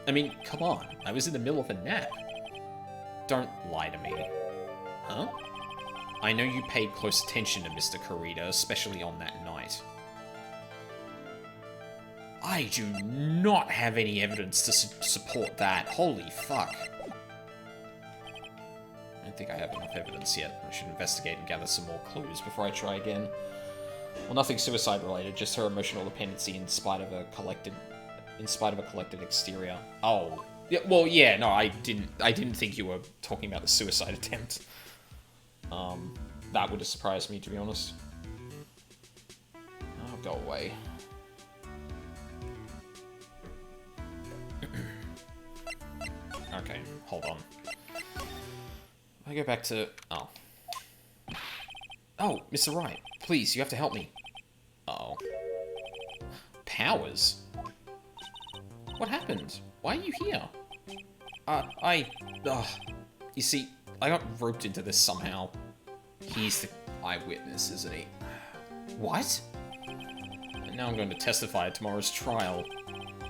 I mean, come on. I was in the middle of a nap. Don't lie to me. Huh? I know you paid close attention to Mr. Corrida, especially on that night. I do not have any evidence to support that. Holy fuck. I don't think I have enough evidence yet. I should investigate and gather some more clues before I try again. Well, nothing suicide related, just her emotional dependency in spite of a collected exterior. Oh. Yeah, well, yeah, no, I didn't think you were talking about the suicide attempt. That would have surprised me, to be honest. Oh go away. Okay, hold on. I go back to... Oh. Oh, Mr. Wright, please, you have to help me. Uh-oh. Powers? What happened? Why are you here? You see, I got roped into this somehow. He's the eyewitness, isn't he? What? And now I'm going to testify at tomorrow's trial.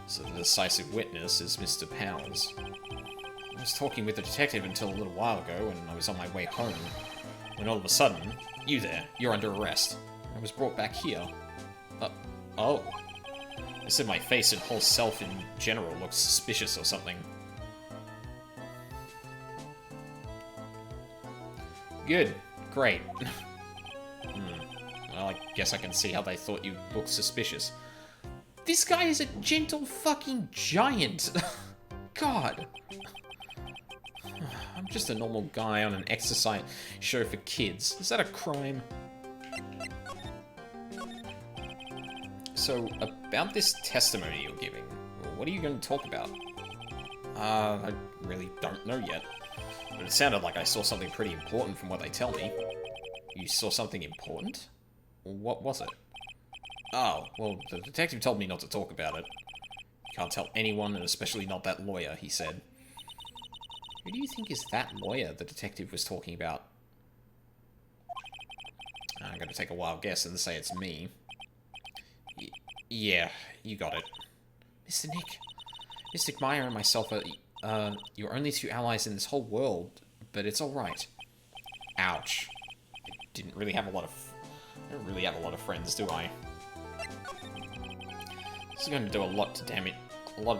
So the decisive witness is Mr. Powers. I was talking with the detective until a little while ago, and I was on my way home, when all of a sudden, you there, you're under arrest. I was brought back here. Oh. I said my face and whole self in general looks suspicious or something. Good. Great. Well, I guess I can see how they thought you looked suspicious. This guy is a gentle fucking giant. God. I'm just a normal guy on an exercise show for kids. Is that a crime? So, about this testimony you're giving, what are you going to talk about? I really don't know yet. But it sounded like I saw something pretty important from what they tell me. You saw something important? What was it? Oh, well, the detective told me not to talk about it. You can't tell anyone, and especially not that lawyer, he said. Who do you think is that lawyer the detective was talking about? I'm going to take a wild guess and say it's me. Yeah, you got it. Mr. Nick. Mr. Meyer and myself are your only two allies in this whole world, but it's alright. Ouch. I don't really have a lot of friends, do I? This is going to do a lot of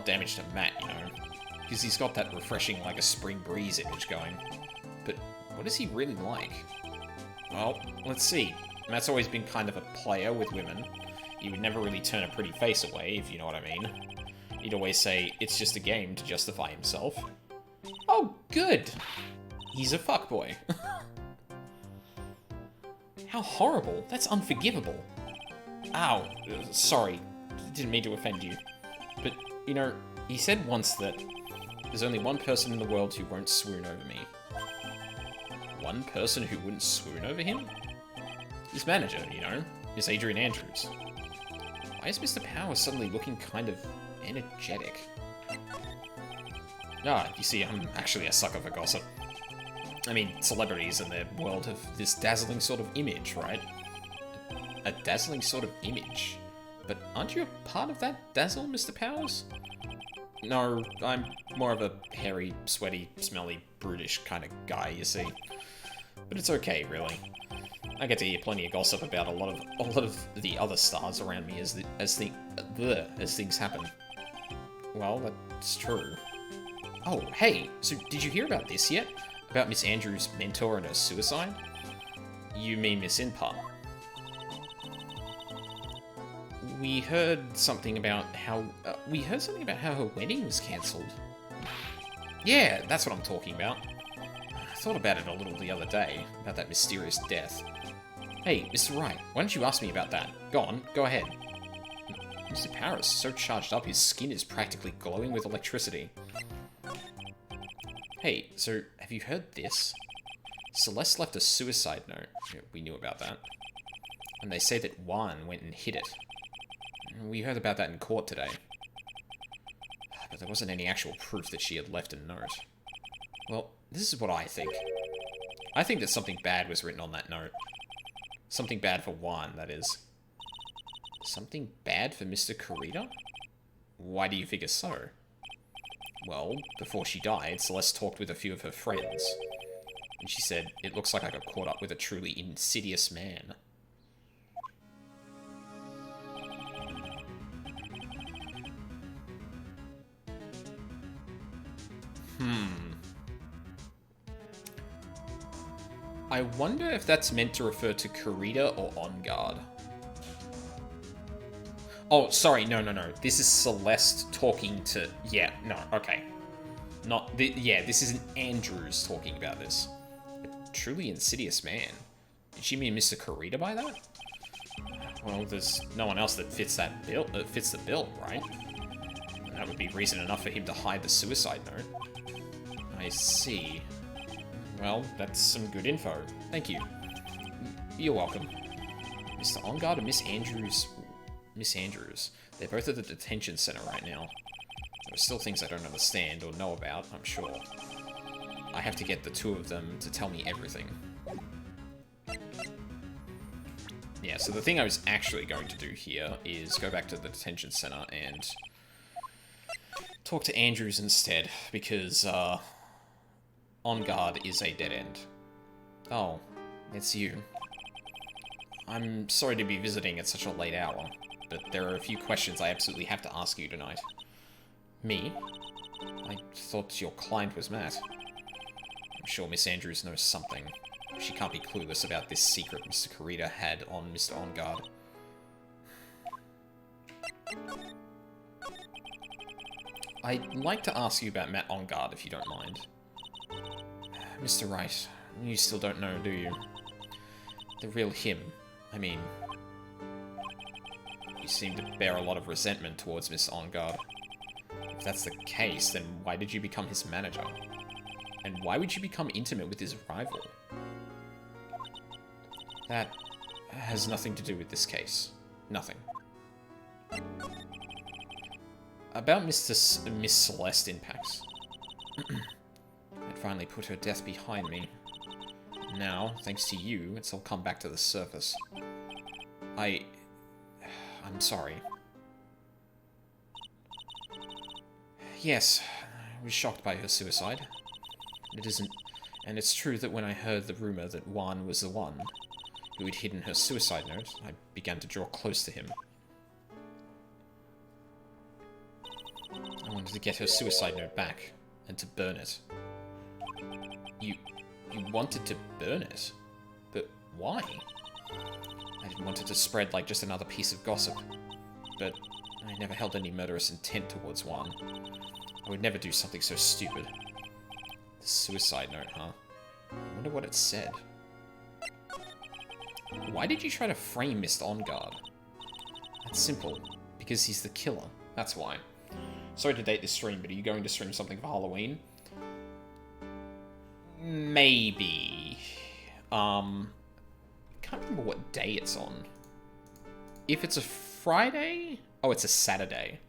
damage to Matt, you know. Because he's got that refreshing like a spring breeze image going. But what is he really like? Well, let's see. Matt's always been kind of a player with women. He would never really turn a pretty face away, if you know what I mean. He'd always say, it's just a game to justify himself. Oh, good! He's a fuckboy. How horrible. That's unforgivable. Ow. Sorry. Didn't mean to offend you. But, you know, he said once that there's only one person in the world who won't swoon over me. One person who wouldn't swoon over him? His manager, you know, Miss Adrian Andrews. Why is Mr. Powers suddenly looking kind of energetic? Ah, you see, I'm actually a sucker for gossip. I mean, celebrities in their world have this dazzling sort of image, right? A dazzling sort of image? But aren't you a part of that dazzle, Mr. Powers? No, I'm more of a hairy, sweaty, smelly, brutish kind of guy, you see. But it's okay, really. I get to hear plenty of gossip about a lot of the other stars around me as things happen. Well, that's true. Oh, hey, so did you hear about this yet? About Miss Andrews' mentor and her suicide? You mean Miss Inpa? We heard something about how her wedding was cancelled. Yeah, that's what I'm talking about. I thought about it a little the other day, about that mysterious death. Hey, Mr. Wright, why don't you ask me about that? Go on, go ahead. Mr. Powers is so charged up, his skin is practically glowing with electricity. Hey, so have you heard this? Celeste left a suicide note. Yeah, we knew about that. And they say that Juan went and hid it. We heard about that in court today. But there wasn't any actual proof that she had left a note. Well, this is what I think. I think that something bad was written on that note. Something bad for Juan, that is. Something bad for Mr. Kurita? Why do you figure so? Well, before she died, Celeste talked with a few of her friends. And she said, it looks like I got caught up with a truly insidious man. I wonder if that's meant to refer to Kurita or On Guard. Oh, sorry, no. This is Celeste talking to... Yeah, no, okay. This isn't Andrews talking about this. A truly insidious man. Did she mean Mr. Kurita by that? Well, there's no one else that fits that bill. Fits the bill, right? That would be reason enough for him to hide the suicide note. I see. Well, that's some good info. Thank you. You're welcome. Mr. OnGuard and Miss Andrews... Miss Andrews. They're both at the detention center right now. There are still things I don't understand or know about, I'm sure. I have to get the two of them to tell me everything. Yeah, so the thing I was actually going to do here is go back to the detention center and talk to Andrews instead, because OnGuard is a dead end. Oh, it's you. I'm sorry to be visiting at such a late hour, but there are a few questions I absolutely have to ask you tonight. Me? I thought your client was Matt. I'm sure Miss Andrews knows something. She can't be clueless about this secret Mr. Kurita had on Mr. OnGuard. I'd like to ask you about Matt OnGuard, if you don't mind. Mr. Wright, you still don't know, do you? The real him. I mean, you seem to bear a lot of resentment towards Mr. OnGuard. If that's the case, then why did you become his manager? And why would you become intimate with his rival? That has nothing to do with this case. Nothing. About Miss Celeste Impax. I'd finally put her death behind me. Now, thanks to you, it's all come back to the surface. I'm sorry. Yes, I was shocked by her suicide. And it's true that when I heard the rumor that Juan was the one who had hidden her suicide note, I began to draw close to him. I wanted to get her suicide note back, and to burn it. You wanted to burn it? But why? I didn't want it to spread like just another piece of gossip. But I never held any murderous intent towards Juan. I would never do something so stupid. The suicide note, huh? I wonder what it said. Why did you try to frame Mr. OnGuard? That's simple. Because he's the killer. That's why. Sorry to date this stream, but are you going to stream something for Halloween? Maybe. Can't remember what day it's on. If it's a Friday? Oh, it's a Saturday.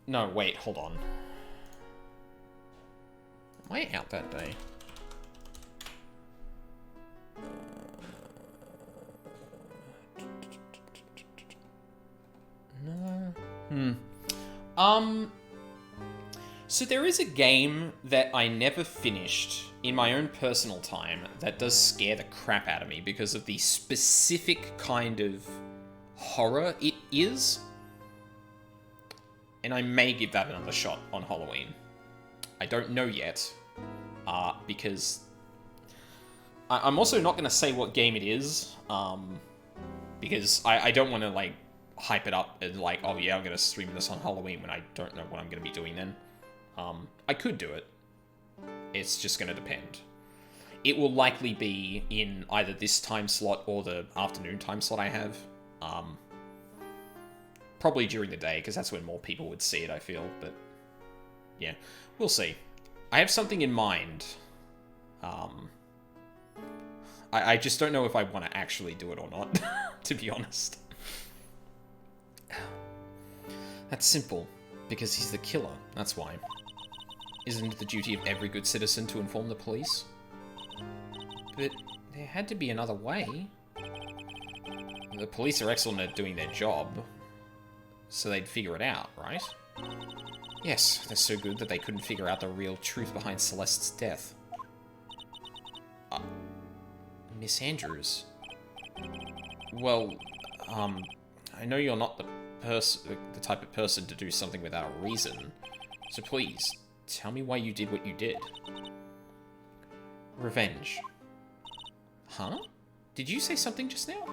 No, wait, hold on. Am I out that day? No. So there is a game that I never finished in my own personal time that does scare the crap out of me because of the specific kind of horror it is. And I may give that another shot on Halloween. I don't know yet, because I'm also not going to say what game it is, because I don't want to, like, hype it up and, like, oh yeah, I'm going to stream this on Halloween when I don't know what I'm going to be doing then. I could do it. It's just going to depend. It will likely be in either this time slot or the afternoon time slot I have. Probably during the day, because that's when more people would see it, I feel, but yeah, we'll see. I have something in mind. I just don't know if I want to actually do it or not, to be honest. That's simple, because he's the killer, that's why. Isn't it the duty of every good citizen to inform the police? But there had to be another way. The police are excellent at doing their job, so they'd figure it out, right? Yes, they're so good that they couldn't figure out the real truth behind Celeste's death. Miss Andrews? Well, I know you're not the type of person to do something without a reason, so please, tell me why you did what you did. Revenge. Huh? Did you say something just now?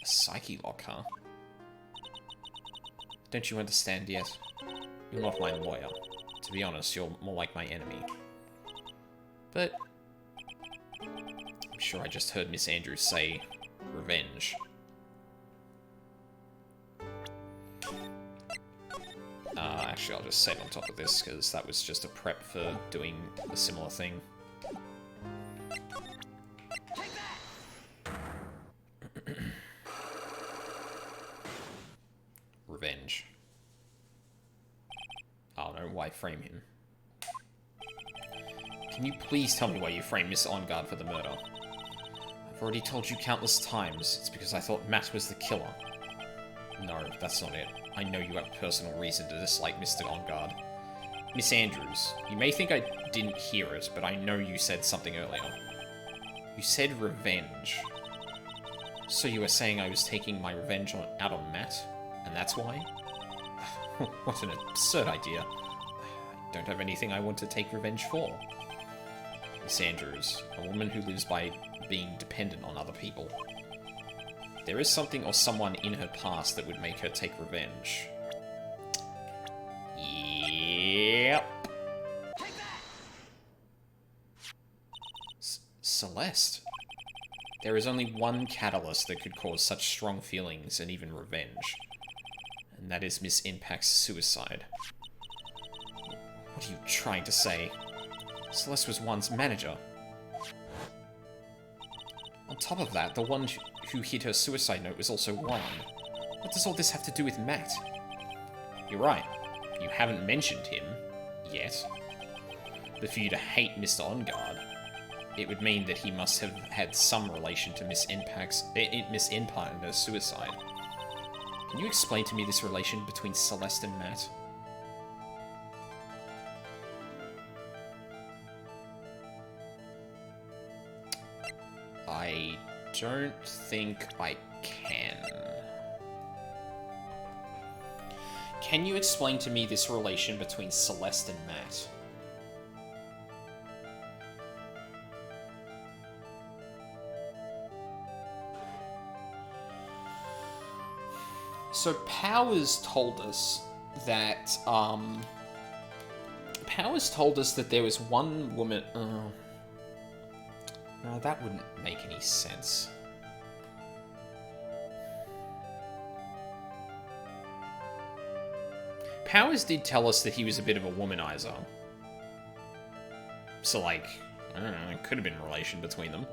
A psyche lock, huh? Don't you understand yet? You're not my lawyer. To be honest, you're more like my enemy. But I'm sure I just heard Miss Andrews say revenge. Actually, I'll just save on top of this, because that was just a prep for doing a similar thing. Revenge. Oh no, why frame him? Can you please tell me why you framed Miss Enguarde for the murder? I've already told you countless times. It's because I thought Matt was the killer. No, that's not it. I know you have personal reason to dislike Mr. Enguarde. Miss Andrews, you may think I didn't hear it, but I know you said something earlier. You said revenge. So you were saying I was taking my revenge out on Matt? And that's why? What an absurd idea. I don't have anything I want to take revenge for. Miss Andrews, a woman who lives by being dependent on other people. There is something or someone in her past that would make her take revenge. Yep. Celeste. There is only one catalyst that could cause such strong feelings and even revenge. And that is Miss Impact's suicide. What are you trying to say? Celeste was one's manager. On top of that, the one who hid her suicide note was also one. What does all this have to do with Matt? You're right. You haven't mentioned him yet. But for you to hate Mr. Enguarde, it would mean that he must have had some relation to Miss Impact's suicide. Can you explain to me this relation between Celeste and Matt? I don't think I can. Can you explain to me this relation between Celeste and Matt? So Powers told us that, there was one woman... No, that wouldn't make any sense. Powers did tell us that he was a bit of a womanizer. So, like, I don't know, it could have been a relation between them.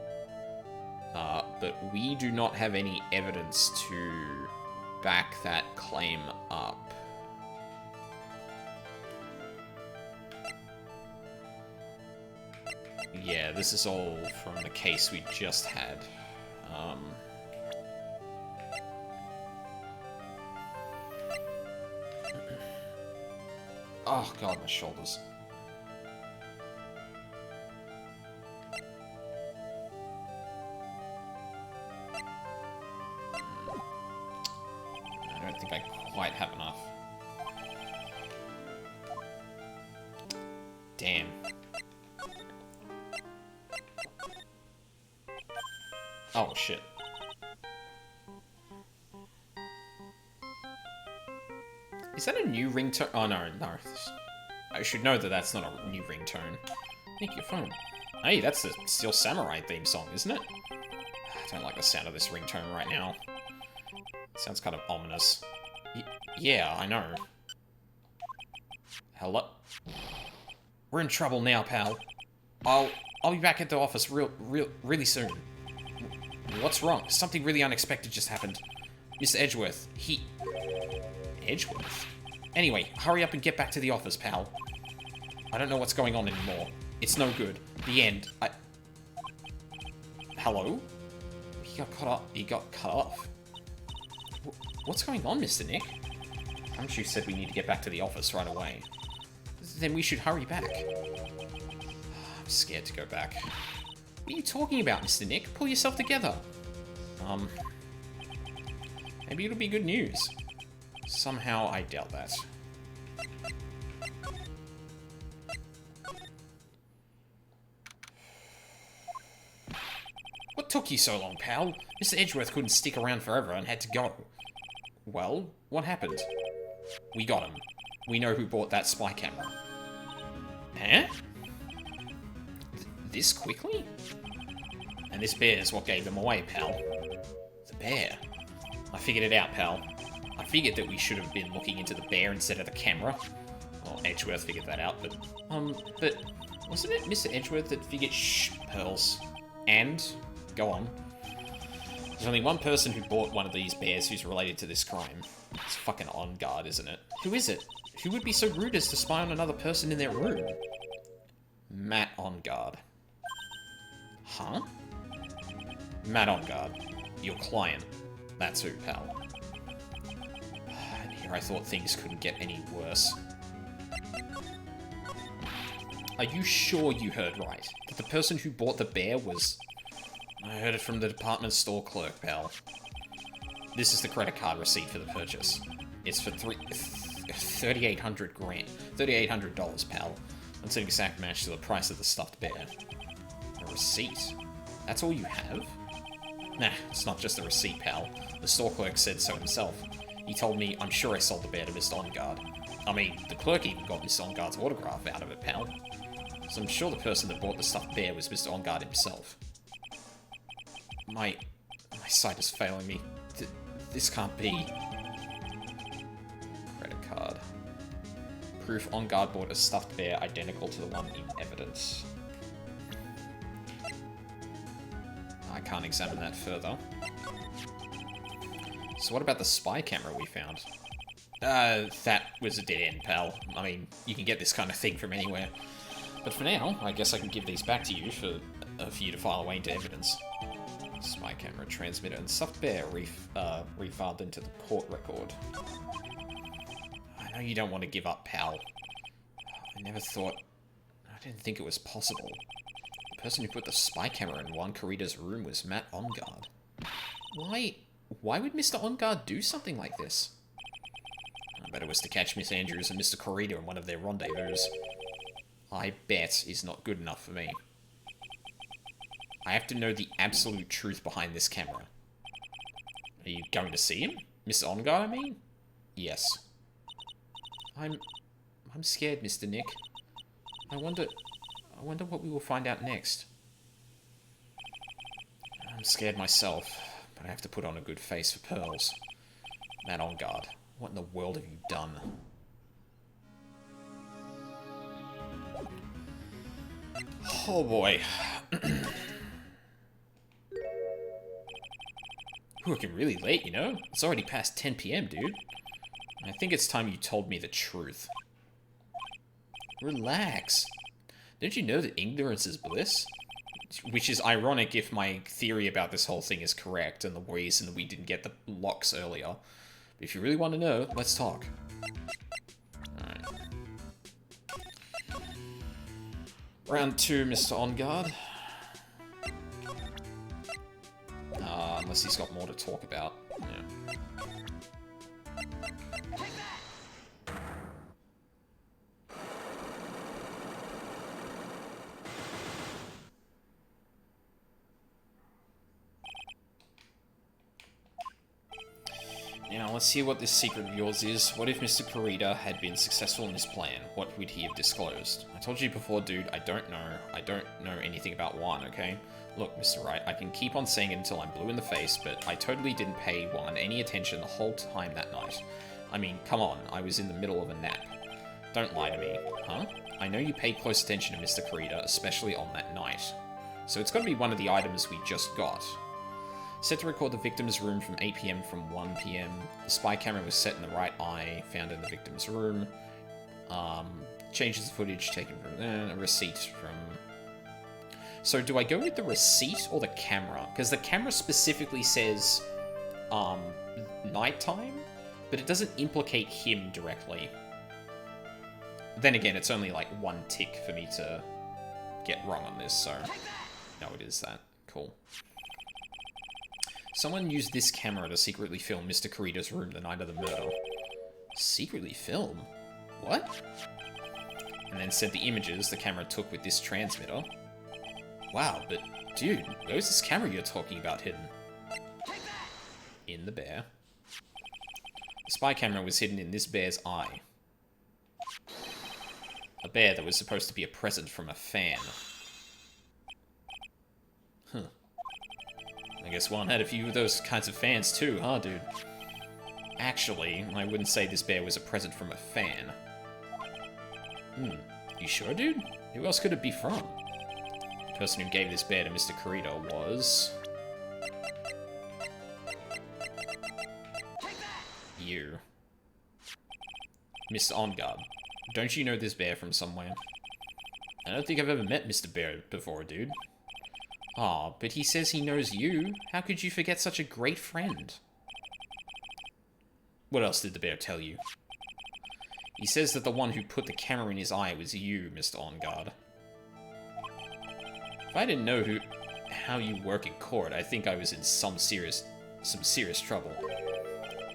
But we do not have any evidence to back that claim up. Yeah, this is all from the case we just had. Oh god, my shoulders. I don't think I quite have enough. Damn. Oh, shit. Is that a new ringtone? Oh, no. I should know that that's not a new ringtone. Nick, your phone. Hey, that's the Steel Samurai theme song, isn't it? I don't like the sound of this ringtone right now. It sounds kind of ominous. Yeah, I know. Hello? We're in trouble now, pal. I'll be back at the office really soon. What's wrong? Something really unexpected just happened. Mr. Edgeworth, Edgeworth? Anyway, hurry up and get back to the office, pal. I don't know what's going on anymore. It's no good. The end. Hello? He got cut off. What's going on, Mr. Nick? Haven't you said we need to get back to the office right away? Then we should hurry back. I'm scared to go back. What are you talking about, Mr. Nick? Pull yourself together. Maybe it'll be good news. Somehow, I doubt that. What took you so long, pal? Mr. Edgeworth couldn't stick around forever and had to go. Well, what happened? We got him. We know who bought that spy camera. Huh? This quickly? And this bear is what gave them away, pal. The bear. I figured it out, pal. I figured that we should have been looking into the bear instead of the camera. Well, Edgeworth figured that out, but wasn't it Mr. Edgeworth that figured... Shh, Pearls. And? Go on. There's only one person who bought one of these bears who's related to this crime. It's fucking On Guard, isn't it? Who is it? Who would be so rude as to spy on another person in their room? Matt On Guard. Huh? Matt On Guard. Your client. That's who, pal. And here I thought things couldn't get any worse. Are you sure you heard right? That the person who bought the bear was... I heard it from the department store clerk, pal. This is the credit card receipt for the purchase. It's for $3,800, pal. That's an exact match to the price of the stuffed bear. A receipt? That's all you have? Nah, it's not just a receipt, pal. The store clerk said so himself. He told me, I'm sure I sold the bear to Mr. On Guard. I mean, the clerk even got Mr. On Guard's autograph out of it, pal. So I'm sure the person that bought the stuffed bear was Mr. On Guard himself. My sight is failing me. This can't be. Credit card. Proof On Guard bought a stuffed bear identical to the one in evidence. I can't examine that further. So what about the spy camera we found? That was a dead end, pal. I mean, you can get this kind of thing from anywhere. But for now, I guess I can give these back to you for you to file away into evidence. Spy camera, transmitter, and stuffed bear refiled into the court record. I know you don't want to give up, pal. I didn't think it was possible. The person who put the spy camera in Juan Corrida's room was Matt On Guard. Why would Mr. On Guard do something like this? I bet it was to catch Miss Andrews and Mr. Corrida in one of their rendezvous. I bet is not good enough for me. I have to know the absolute truth behind this camera. Are you going to see him? Mr. On Guard, I mean? Yes. I'm scared, Mr. Nick. I wonder what we will find out next. I'm scared myself, but I have to put on a good face for Pearls. Matt On Guard, what in the world have you done? Oh boy. Looking really late, you know? It's already past 10 PM, dude. I think it's time you told me the truth. Relax. Don't you know that ignorance is bliss? Which is ironic if my theory about this whole thing is correct and the reason that we didn't get the locks earlier. But if you really want to know, let's talk. Alright. Round 2, Mr. On Guard. Unless he's got more to talk about. Yeah. Now, let's see what this secret of yours is. What if Mr. Corrida had been successful in his plan? What would he have disclosed? I told you before, dude, I don't know. I don't know anything about Juan, okay? Look, Mr. Wright, I can keep on saying it until I'm blue in the face, but I totally didn't pay Juan any attention the whole time that night. I mean, come on, I was in the middle of a nap. Don't lie to me, huh? I know you paid close attention to Mr. Corrida, especially on that night. So it's gotta be one of the items we just got. Set to record the victim's room from 8 PM from 1 PM. The spy camera was set in the right eye, found in the victim's room. Changes the footage taken from a receipt from... So do I go with the receipt or the camera? Because the camera specifically says nighttime, but it doesn't implicate him directly. Then again, it's only like one tick for me to get wrong on this, so... No, it is that. Cool. Someone used this camera to secretly film Mr. Corrida's room the night of the murder. Secretly film? What? And then sent the images the camera took with this transmitter. Wow, but dude, where's this camera you're talking about hidden? In the bear. The spy camera was hidden in this bear's eye. A bear that was supposed to be a present from a fan. Huh. I guess one had a few of those kinds of fans too, huh, dude? Actually, I wouldn't say this bear was a present from a fan. You sure, dude? Who else could it be from? The person who gave this bear to Mr. Kurita was... you. Mr. OnGuard. Don't you know this bear from somewhere? I don't think I've ever met Mr. Bear before, dude. Aw, but he says he knows you. How could you forget such a great friend? What else did the bear tell you? He says that the one who put the camera in his eye was you, Mr. OnGuard. If I didn't know how you work in court, I think I was in some serious trouble.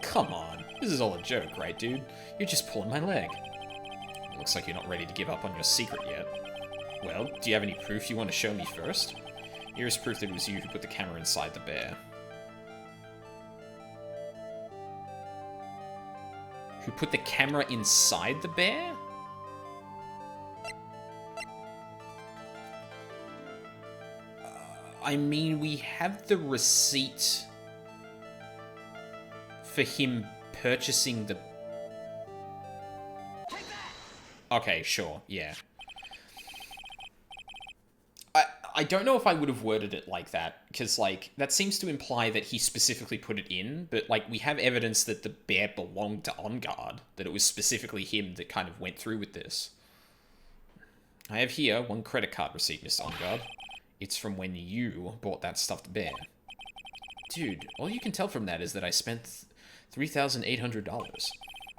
Come on, this is all a joke, right, dude? You're just pulling my leg. Looks like you're not ready to give up on your secret yet. Well, do you have any proof you want to show me first? Here's proof that it was you who put the camera inside the bear. Who put the camera inside the bear? I mean, we have the receipt for him purchasing the... Okay, sure, yeah. I don't know if I would have worded it like that, because, like, that seems to imply that he specifically put it in, but, like, we have evidence that the bear belonged to OnGuard, that it was specifically him that kind of went through with this. I have here one credit card receipt, Mr. OnGuard. It's from when you bought that stuffed bear. Dude, all you can tell from that is that I spent $3,800.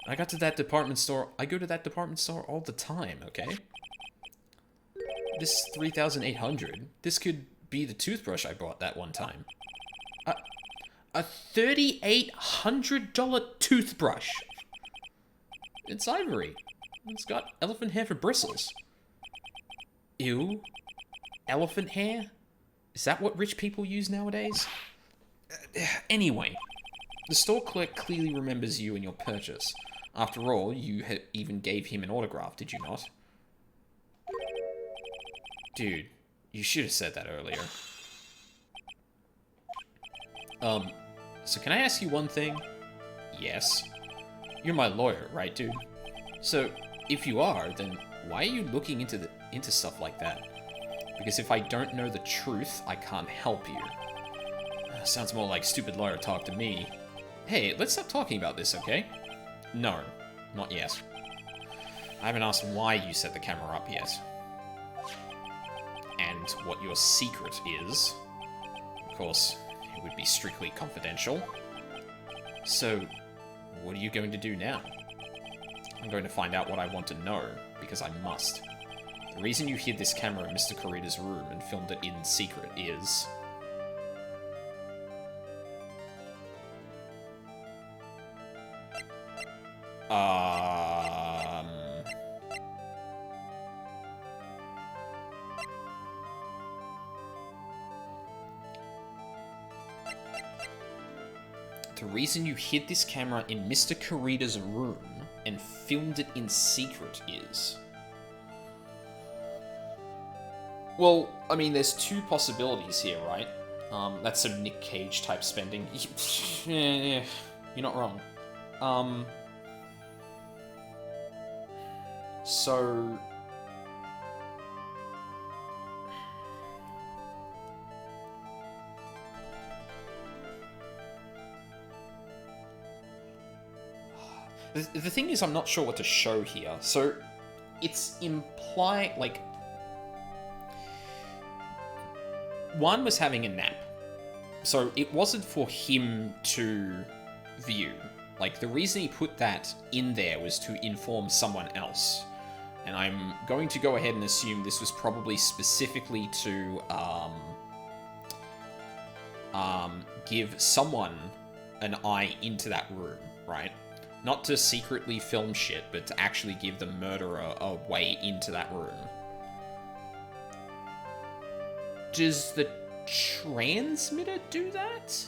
I go to that department store all the time, okay? This 3,800, this could be the toothbrush I bought that one time. A $3,800 toothbrush. It's ivory. It's got elephant hair for bristles. Ew. Elephant hair? Is that what rich people use nowadays? Anyway, the store clerk clearly remembers you and your purchase. After all, you even gave him an autograph, did you not? Dude, you should have said that earlier. So can I ask you one thing? Yes. You're my lawyer, right, dude? So, if you are, then why are you looking into stuff like that? Because if I don't know the truth, I can't help you. Sounds more like stupid lawyer talk to me. Hey, let's stop talking about this, okay? No, not yet. I haven't asked why you set the camera up yet. And what your secret is. Of course, it would be strictly confidential. So, what are you going to do now? I'm going to find out what I want to know, because I must. The reason you hid this camera in Mr. Kurita's room and filmed it in secret is... The reason you hid this camera in Mr. Kurita's room and filmed it in secret is... Well, I mean, there's two possibilities here, right? That's some Nick Cage type spending. Yeah, you're not wrong. So... The thing is, I'm not sure what to show here. So, it's implied, like... One was having a nap. So, it wasn't for him to view. Like, the reason he put that in there was to inform someone else. And I'm going to go ahead and assume this was probably specifically to, give someone an eye into that room, right? Not to secretly film shit, but to actually give the murderer a way into that room. Does the transmitter do that?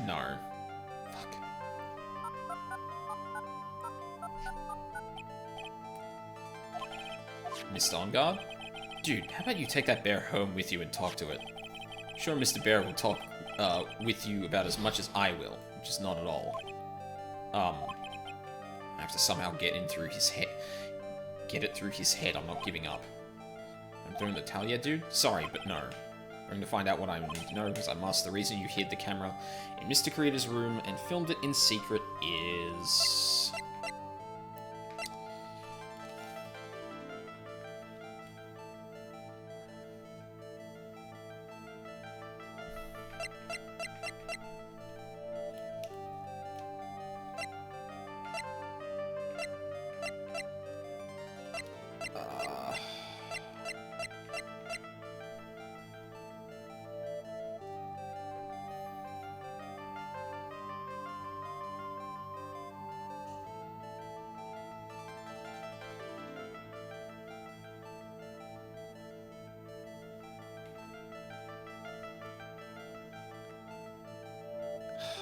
No. Fuck. Mr. On Guard? Dude, how about you take that bear home with you and talk to it? Sure, Mr. Bear will talk with you about as much as I will, which is not at all. I have to somehow get in through his head. Get it through his head. I'm not giving up. I'm doing the tally yet, dude? Sorry, but no. I'm going to find out what I need to know, because I must. The reason you hid the camera in Mr. Creator's room and filmed it in secret is...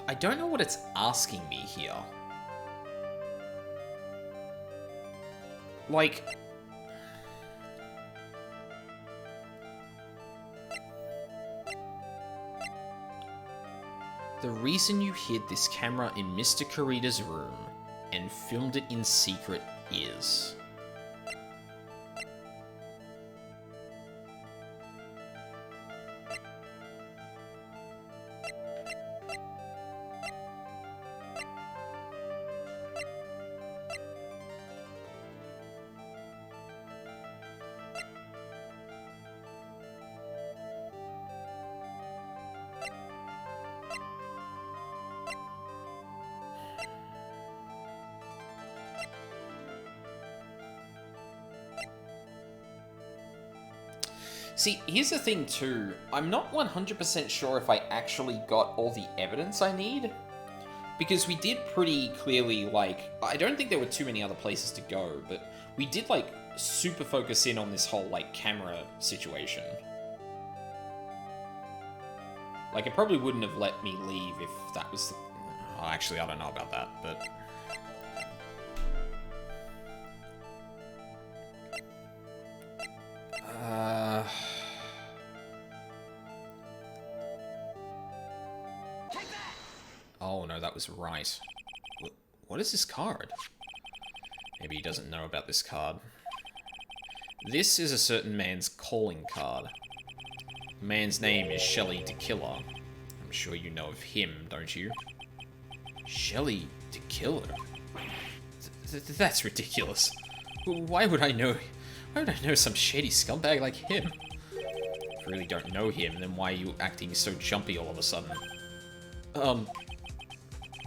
I don't know what it's asking me here. Like... The reason you hid this camera in Mr. Kurita's room and filmed it in secret is... See, here's the thing too, I'm not 100% sure if I actually got all the evidence I need, because we did pretty clearly, like, I don't think there were too many other places to go, but we did, like, super focus in on this whole, like, camera situation. Like, it probably wouldn't have let me leave if that was the... Oh, actually, I don't know about that, but... Oh no, that was right. What is this card? Maybe he doesn't know about this card. This is a certain man's calling card. The man's name is Shelly DeKiller. I'm sure you know of him, don't you? Shelly DeKiller? That's ridiculous. Why would I know? Why would I know some shady scumbag like him? If you really don't know him, then why are you acting so jumpy all of a sudden?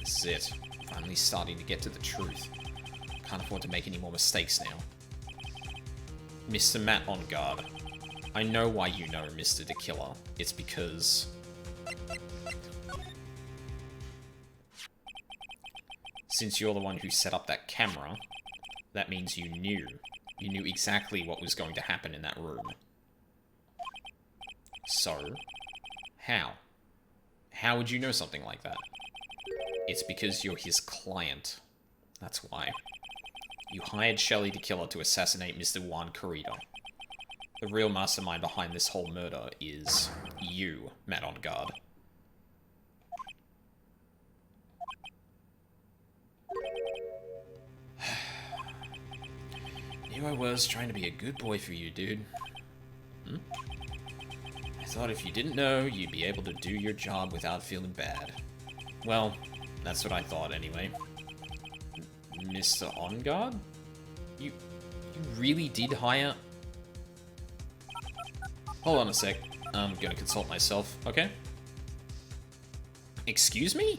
This is it. Finally starting to get to the truth. Can't afford to make any more mistakes now. Mr. Matt On Guard. I know why you know Mr. DeKiller. It's because... Since you're the one who set up that camera, that means you knew. You knew exactly what was going to happen in that room. So, how? How would you know something like that? It's because you're his client. That's why. You hired Shelly DeKiller to assassinate Mr. Juan Kurita. The real mastermind behind this whole murder is you, Matt On Guard. Here I was, trying to be a good boy for you, dude. Hmm? I thought if you didn't know, you'd be able to do your job without feeling bad. Well, that's what I thought, anyway. Mr. On Guard? You really did hire... Hold on a sec. I'm gonna consult myself, okay? Excuse me?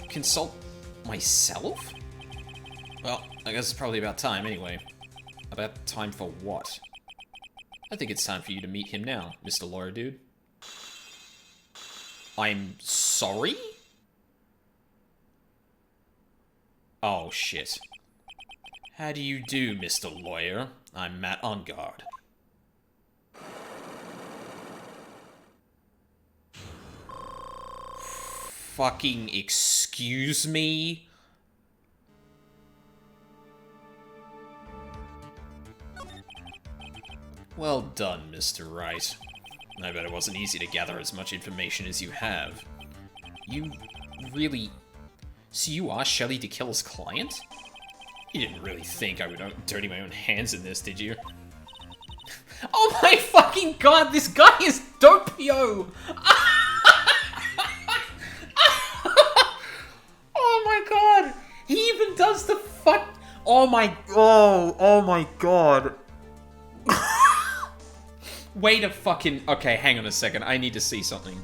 Consult myself? Well, I guess it's probably about time anyway. About time for what? I think it's time for you to meet him now, Mr. Lawyer Dude. I'm sorry? Oh, shit. How do you do, Mr. Lawyer? I'm Matt On Guard. Fucking excuse me? Well done, Mr. Wright. I bet it wasn't easy to gather as much information as you have. You really... So you are Shelly DeKiller's client? You didn't really think I would dirty my own hands in this, did you? Oh my fucking god, this guy is Doppio! Oh my god! He even does the fuck... Oh my god. Wait a fucking... Okay, hang on a second. I need to see something.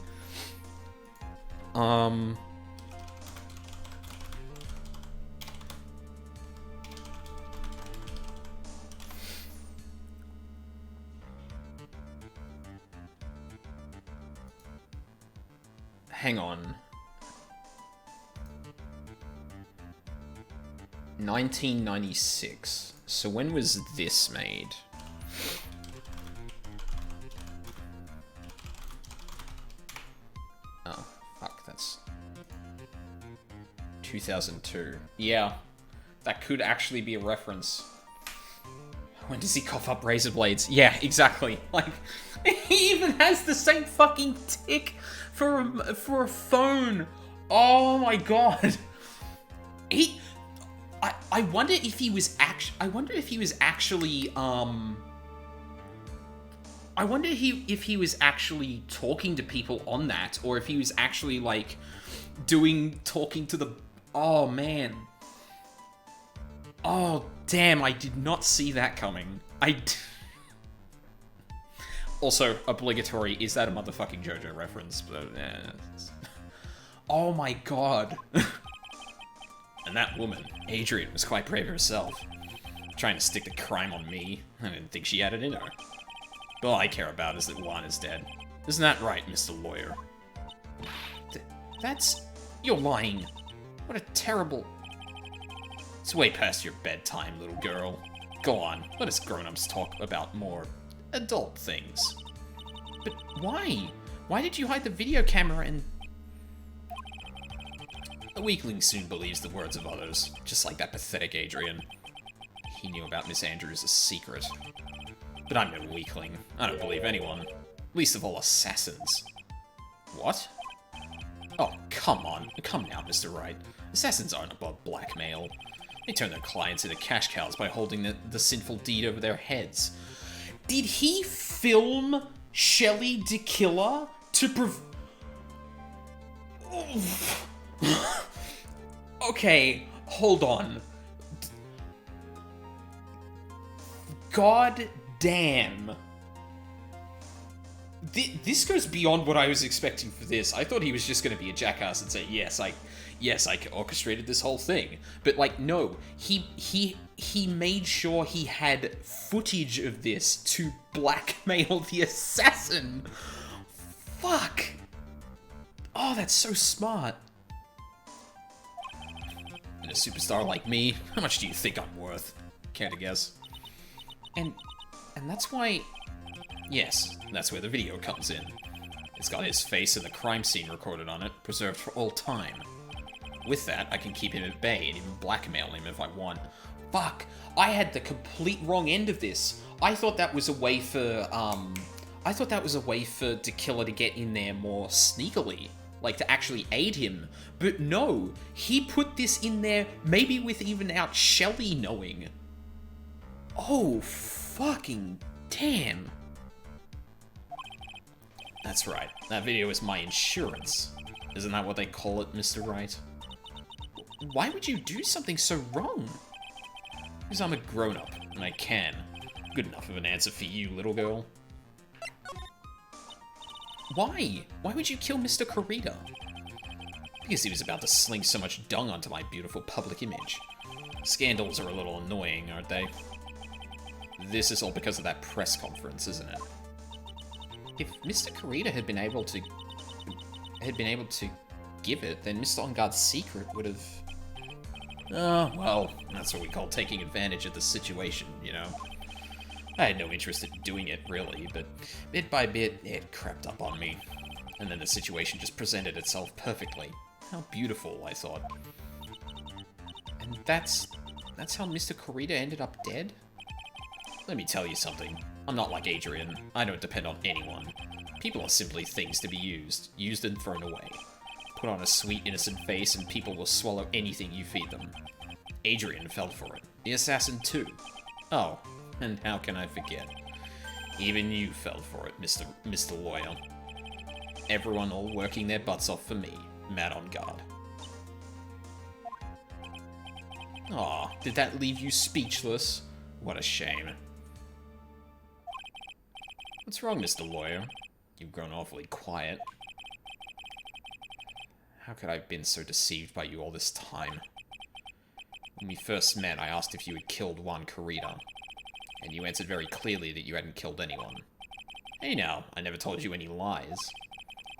Hang on. 1996. So when was this made? Oh, fuck, that's... 2002. Yeah, that could actually be a reference. When does he cough up razor blades? Yeah, exactly. Like, he even has the same fucking tick for a phone. Oh my god. I wonder if he was actually. I wonder if he was actually talking to people on that, or if he was actually like talking to the. Oh man. Oh damn! I did not see that coming. Also, obligatory, is that a motherfucking JoJo reference? But, oh my god. And that woman, Adrian, was quite brave herself. Trying to stick the crime on me. I didn't think she had it in her. But all I care about is that Juan is dead. Isn't that right, Mr. Lawyer? That's... You're lying. What a terrible... It's way past your bedtime, little girl. Go on, let us grown-ups talk about more adult things. But why? Why did you hide the video camera and... A weakling soon believes the words of others, just like that pathetic Adrian. He knew about Miss Andrews' secret. But I'm no weakling. I don't believe anyone. Least of all assassins. What? Oh, come on. Come now, Mr. Wright. Assassins aren't above blackmail. They turn their clients into cash cows by holding the sinful deed over their heads. Did he film Shelly DeKiller to Okay, hold on. God damn. This goes beyond what I was expecting for this. I thought he was just going to be a jackass and say, yes, I orchestrated this whole thing. But, like, no. He made sure he had footage of this to blackmail the assassin. Fuck. Oh, that's so smart. And a superstar like me, how much do you think I'm worth? Care to guess? And that's why... Yes, that's where the video comes in. It's got his face and the crime scene recorded on it, preserved for all time. With that, I can keep him at bay and even blackmail him if I want. Fuck! I had the complete wrong end of this. I thought that was a way for, DeKiller to get in there more sneakily. Like, to actually aid him. But no, he put this in there, maybe with even out Shelly knowing. Oh, fucking damn. That's right. That video is my insurance. Isn't that what they call it, Mr. Wright? Why would you do something so wrong? Because I'm a grown-up, and I can. Good enough of an answer for you, little girl. Why? Why would you kill Mr. Kurita? Because he was about to sling so much dung onto my beautiful public image. Scandals are a little annoying, aren't they? This is all because of that press conference, isn't it? If Mr. Kurita had been able to give it, then Mr. On Guard's secret would have... Oh, well, that's what we call taking advantage of the situation, you know? I had no interest in doing it, really, but bit by bit, it crept up on me. And then the situation just presented itself perfectly. How beautiful, I thought. And that's how Mr. Kurita ended up dead? Let me tell you something. I'm not like Adrian. I don't depend on anyone. People are simply things to be used and thrown away. Put on a sweet, innocent face and people will swallow anything you feed them. Adrian fell for it. The assassin too. Oh, and how can I forget? Even you fell for it, Mr. Lawyer. Everyone all working their butts off for me. Mad on guard. Aw, did that leave you speechless? What a shame. What's wrong, Mr. Lawyer? You've grown awfully quiet. How could I have been so deceived by you all this time? When we first met, I asked if you had killed Juan Corrida, and you answered very clearly that you hadn't killed anyone. Hey now, I never told you any lies.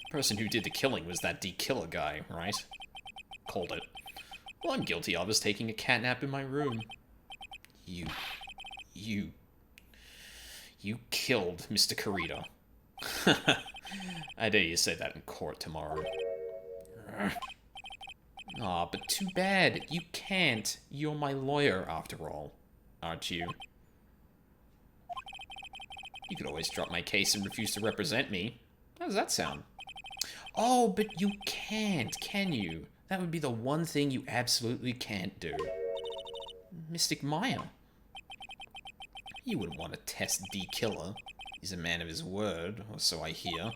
The person who did the killing was that D-Killer guy, right? Called it. All I'm guilty of is taking a catnap in my room. You killed Mr. Corrida. I dare you say that in court tomorrow. Aw, but too bad. You can't. You're my lawyer, after all. Aren't you? You could always drop my case and refuse to represent me. How does that sound? Oh, but you can't, can you? That would be the one thing you absolutely can't do. Mystic Maya. You wouldn't want to test D-Killer. He's a man of his word, or so I hear.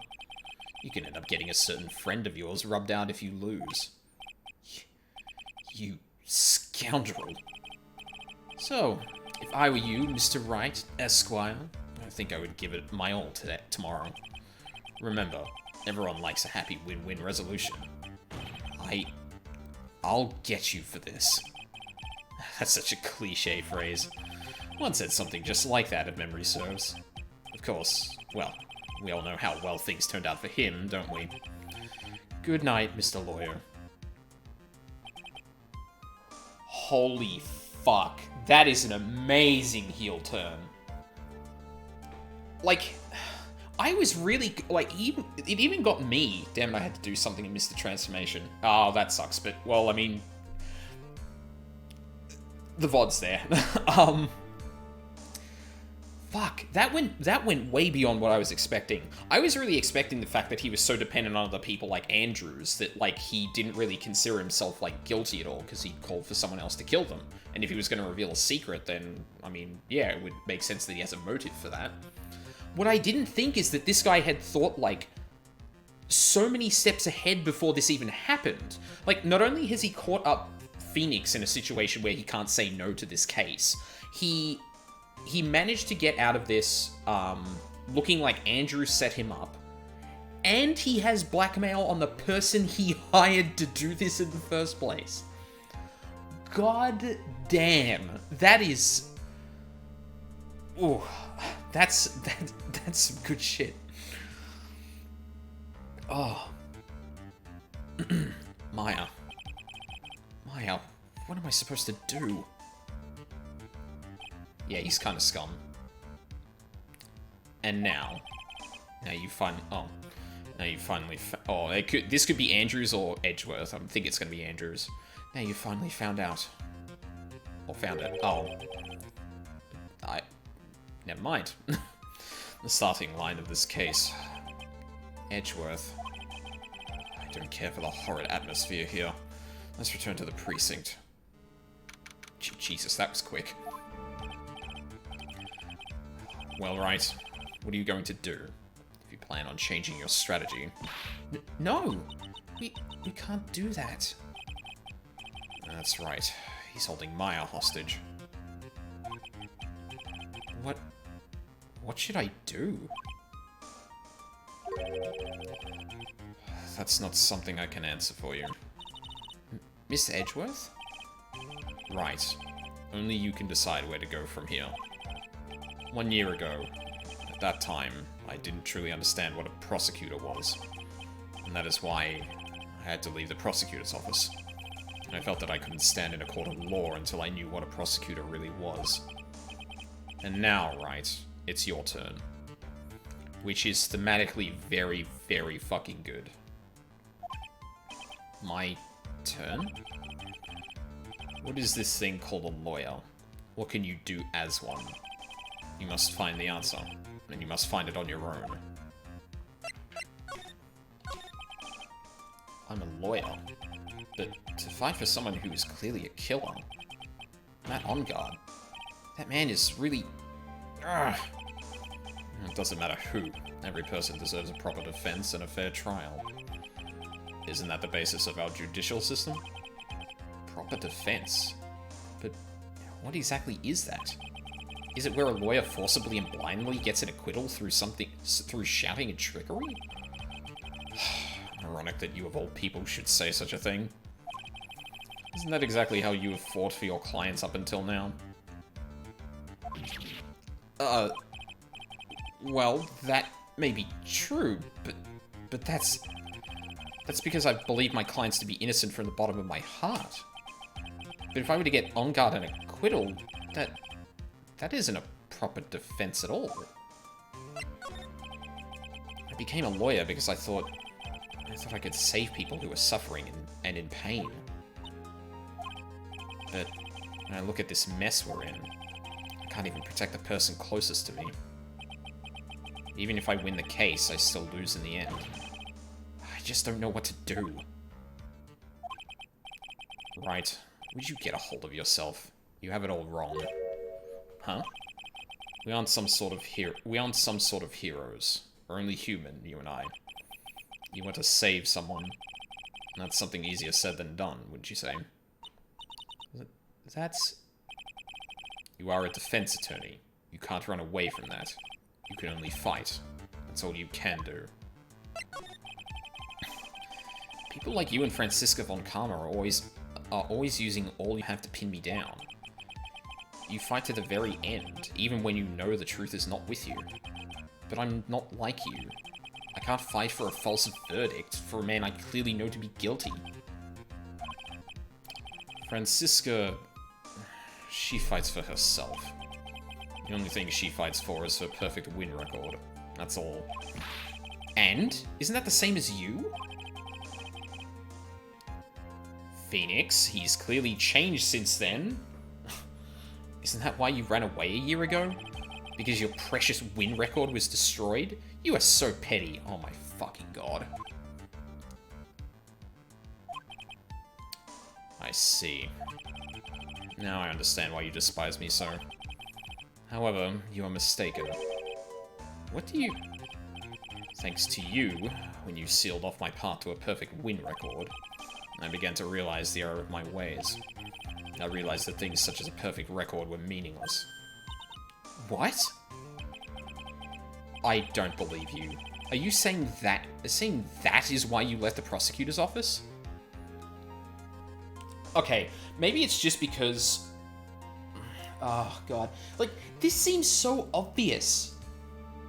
You can end up getting a certain friend of yours rubbed out if you lose. You scoundrel. So, if I were you, Mr. Wright, Esquire, I think I would give it my all tomorrow. Remember, everyone likes a happy win-win resolution. I'll get you for this. That's such a cliche phrase. One said something just like that, if memory serves. Of course, well, we all know how well things turned out for him, don't we? Good night, Mr. Lawyer. Holy fuck. That is an amazing heel turn. Like, I was really, like, it even got me. Damn it, I had to do something and miss the transformation. Oh, that sucks, but, well, I mean, the VOD's there. Fuck, that went way beyond what I was expecting. I was really expecting the fact that he was so dependent on other people like Andrews that, like, he didn't really consider himself, like, guilty at all because he called for someone else to kill them. And if he was going to reveal a secret, then, I mean, yeah, it would make sense that he has a motive for that. What I didn't think is that this guy had thought, like, so many steps ahead before this even happened. Like, not only has he caught up Phoenix in a situation where he can't say no to this case, he managed to get out of this looking like Andrew set him up, and he has blackmail on the person he hired to do this in the first place. God damn, that is... Ooh, that's some good shit. Oh. Maya, what am I supposed to do? Yeah, he's kind of scum. And now you finally, this could be Andrews or Edgeworth. I think it's gonna be Andrews. Now you finally found out. Or found it. Oh. Never mind. The starting line of this case. Edgeworth. I don't care for the horrid atmosphere here. Let's return to the precinct. Jesus, that was quick. Well, right. What are you going to do? If you plan on changing your strategy. No! We can't do that. That's right. He's holding Maya hostage. What should I do? That's not something I can answer for you. Miss Edgeworth? Right. Only you can decide where to go from here. 1 year ago, at that time, I didn't truly understand what a prosecutor was. And that is why I had to leave the prosecutor's office. And I felt that I couldn't stand in a court of law until I knew what a prosecutor really was. And now, right, it's your turn. Which is thematically very, very fucking good. My turn? What is this thing called a lawyer? What can you do as one? You must find the answer, and you must find it on your own. I'm a lawyer, but to fight for someone who is clearly a killer, Matt Engarde, that man is really... Ugh. It doesn't matter who. Every person deserves a proper defense and a fair trial. Isn't that the basis of our judicial system? Proper defense? But what exactly is that? Is it where a lawyer forcibly and blindly gets an acquittal through shouting and trickery? Ironic that you of all people should say such a thing. Isn't that exactly how you have fought for your clients up until now? Well, that may be true, but that's because I believe my clients to be innocent from the bottom of my heart. But if I were to get Engarde an acquittal, that isn't a proper defense at all. I became a lawyer because I thought I could save people who were suffering and in pain. But when I look at this mess we're in, I can't even protect the person closest to me. Even if I win the case, I still lose in the end. I just don't know what to do. Right. Would you get a hold of yourself? You have it all wrong. Huh? We aren't some sort of heroes. We're only human, you and I. You want to save someone. That's something easier said than done, wouldn't you say? That's... You are a defense attorney. You can't run away from that. You can only fight. That's all you can do. People like you and Franziska von Karma are always using all you have to pin me down. You fight to the very end, even when you know the truth is not with you. But I'm not like you. I can't fight for a false verdict for a man I clearly know to be guilty. Franziska... she fights for herself. The only thing she fights for is her perfect win record. That's all. And? Isn't that the same as you? Phoenix, he's clearly changed since then. Isn't that why you ran away a year ago? Because your precious win record was destroyed? You are so petty. Oh my fucking god. I see. Now I understand why you despise me so. However, you are mistaken. What do you... Thanks to you, when you sealed off my path to a perfect win record, I began to realize the error of my ways. I realized that things such as a perfect record were meaningless. What? I don't believe you. Are you saying that is why you left the prosecutor's office? Okay, maybe it's just because... Oh, God. Like, this seems so obvious.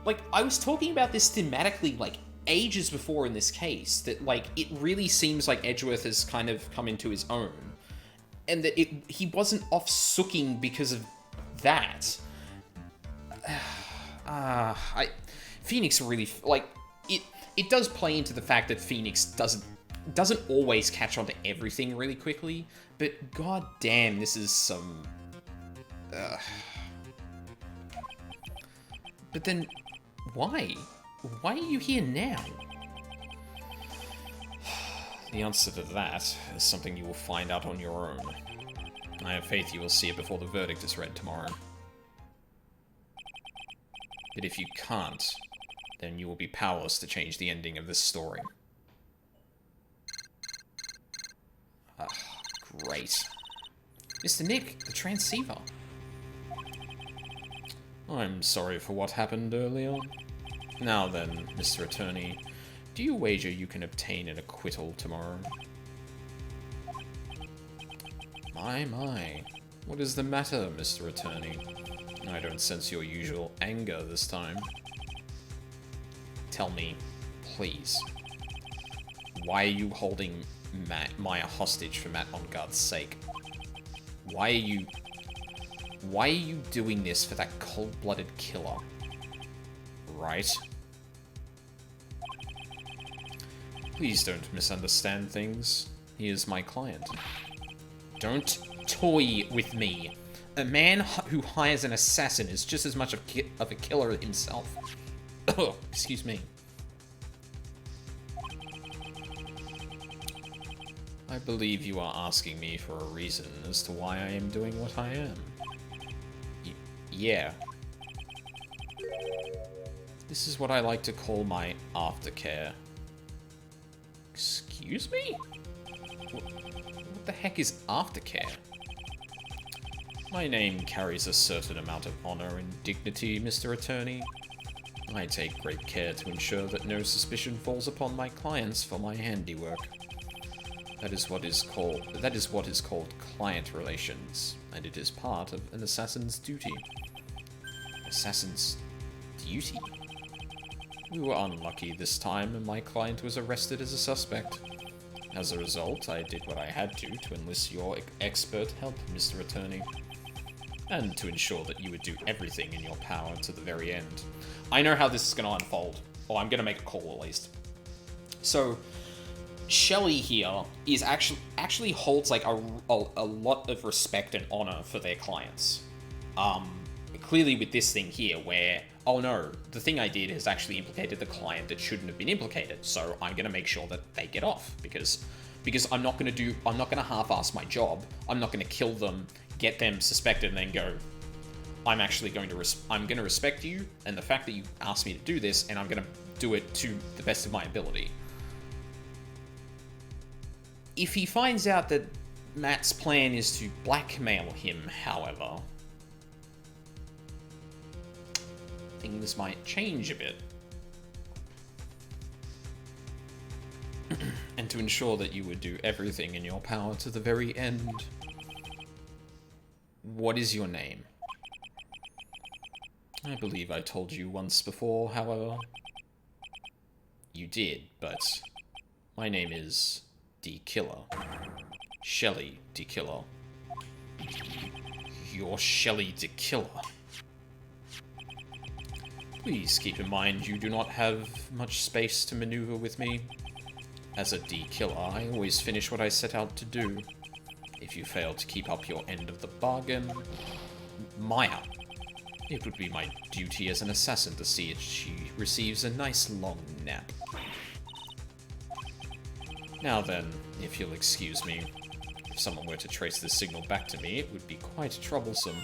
Like, I was talking about this thematically, like, ages before in this case, that, like, it really seems like Edgeworth has kind of come into his own. And that he wasn't off sooking because of that. Phoenix really, like, it does play into the fact that Phoenix doesn't always catch on to everything really quickly, but god damn, this is some... But then, why? Why are you here now? The answer to that is something you will find out on your own. I have faith you will see it before the verdict is read tomorrow. But if you can't, then you will be powerless to change the ending of this story. Great. Mr. Nick, the transceiver. I'm sorry for what happened earlier. Now then, Mr. Attorney, do you wager you can obtain an acquittal tomorrow? My. What is the matter, Mr. Attorney? I don't sense your usual anger this time. Tell me, please. Why are you holding Maya hostage for Matt Engarde's sake? Why are you doing this for that cold-blooded killer? Right? Please don't misunderstand things. He is my client. Don't toy with me. A man who hires an assassin is just as much of a killer himself. Oh, excuse me. I believe you are asking me for a reason as to why I am doing what I am. Yeah. This is what I like to call my aftercare. Excuse me? What the heck is aftercare? My name carries a certain amount of honor and dignity, Mr. Attorney. I take great care to ensure that no suspicion falls upon my clients for my handiwork. That is what is called client relations, and it is part of an assassin's duty. Assassin's duty? We were unlucky this time, and my client was arrested as a suspect. As a result, I did what I had to enlist your expert help, Mr. Attorney. And to ensure that you would do everything in your power to the very end. I know how this is going to unfold. Or I'm going to make a call, at least. So, Shelly here is actually holds, like, a lot of respect and honor for their clients. Clearly with this thing here, where, oh no, the thing I did has actually implicated the client that shouldn't have been implicated, so I'm going to make sure that they get off, because I'm not going to half-ass my job. I'm not going to kill them, get them suspected, and then go, I'm going to respect you, and the fact that you asked me to do this, and I'm going to do it to the best of my ability. If he finds out that Matt's plan is to blackmail him, however, things might change a bit. And to ensure that you would do everything in your power to the very end. What is your name? I believe I told you once before, however. You did, but my name is D-Killer. Shelly D-Killer. You're Shelly D-Killer. Please keep in mind you do not have much space to maneuver with me. As a D-Killer, I always finish what I set out to do. If you fail to keep up your end of the bargain... Maya. It would be my duty as an assassin to see if she receives a nice long nap. Now then, if you'll excuse me, if someone were to trace this signal back to me, it would be quite troublesome.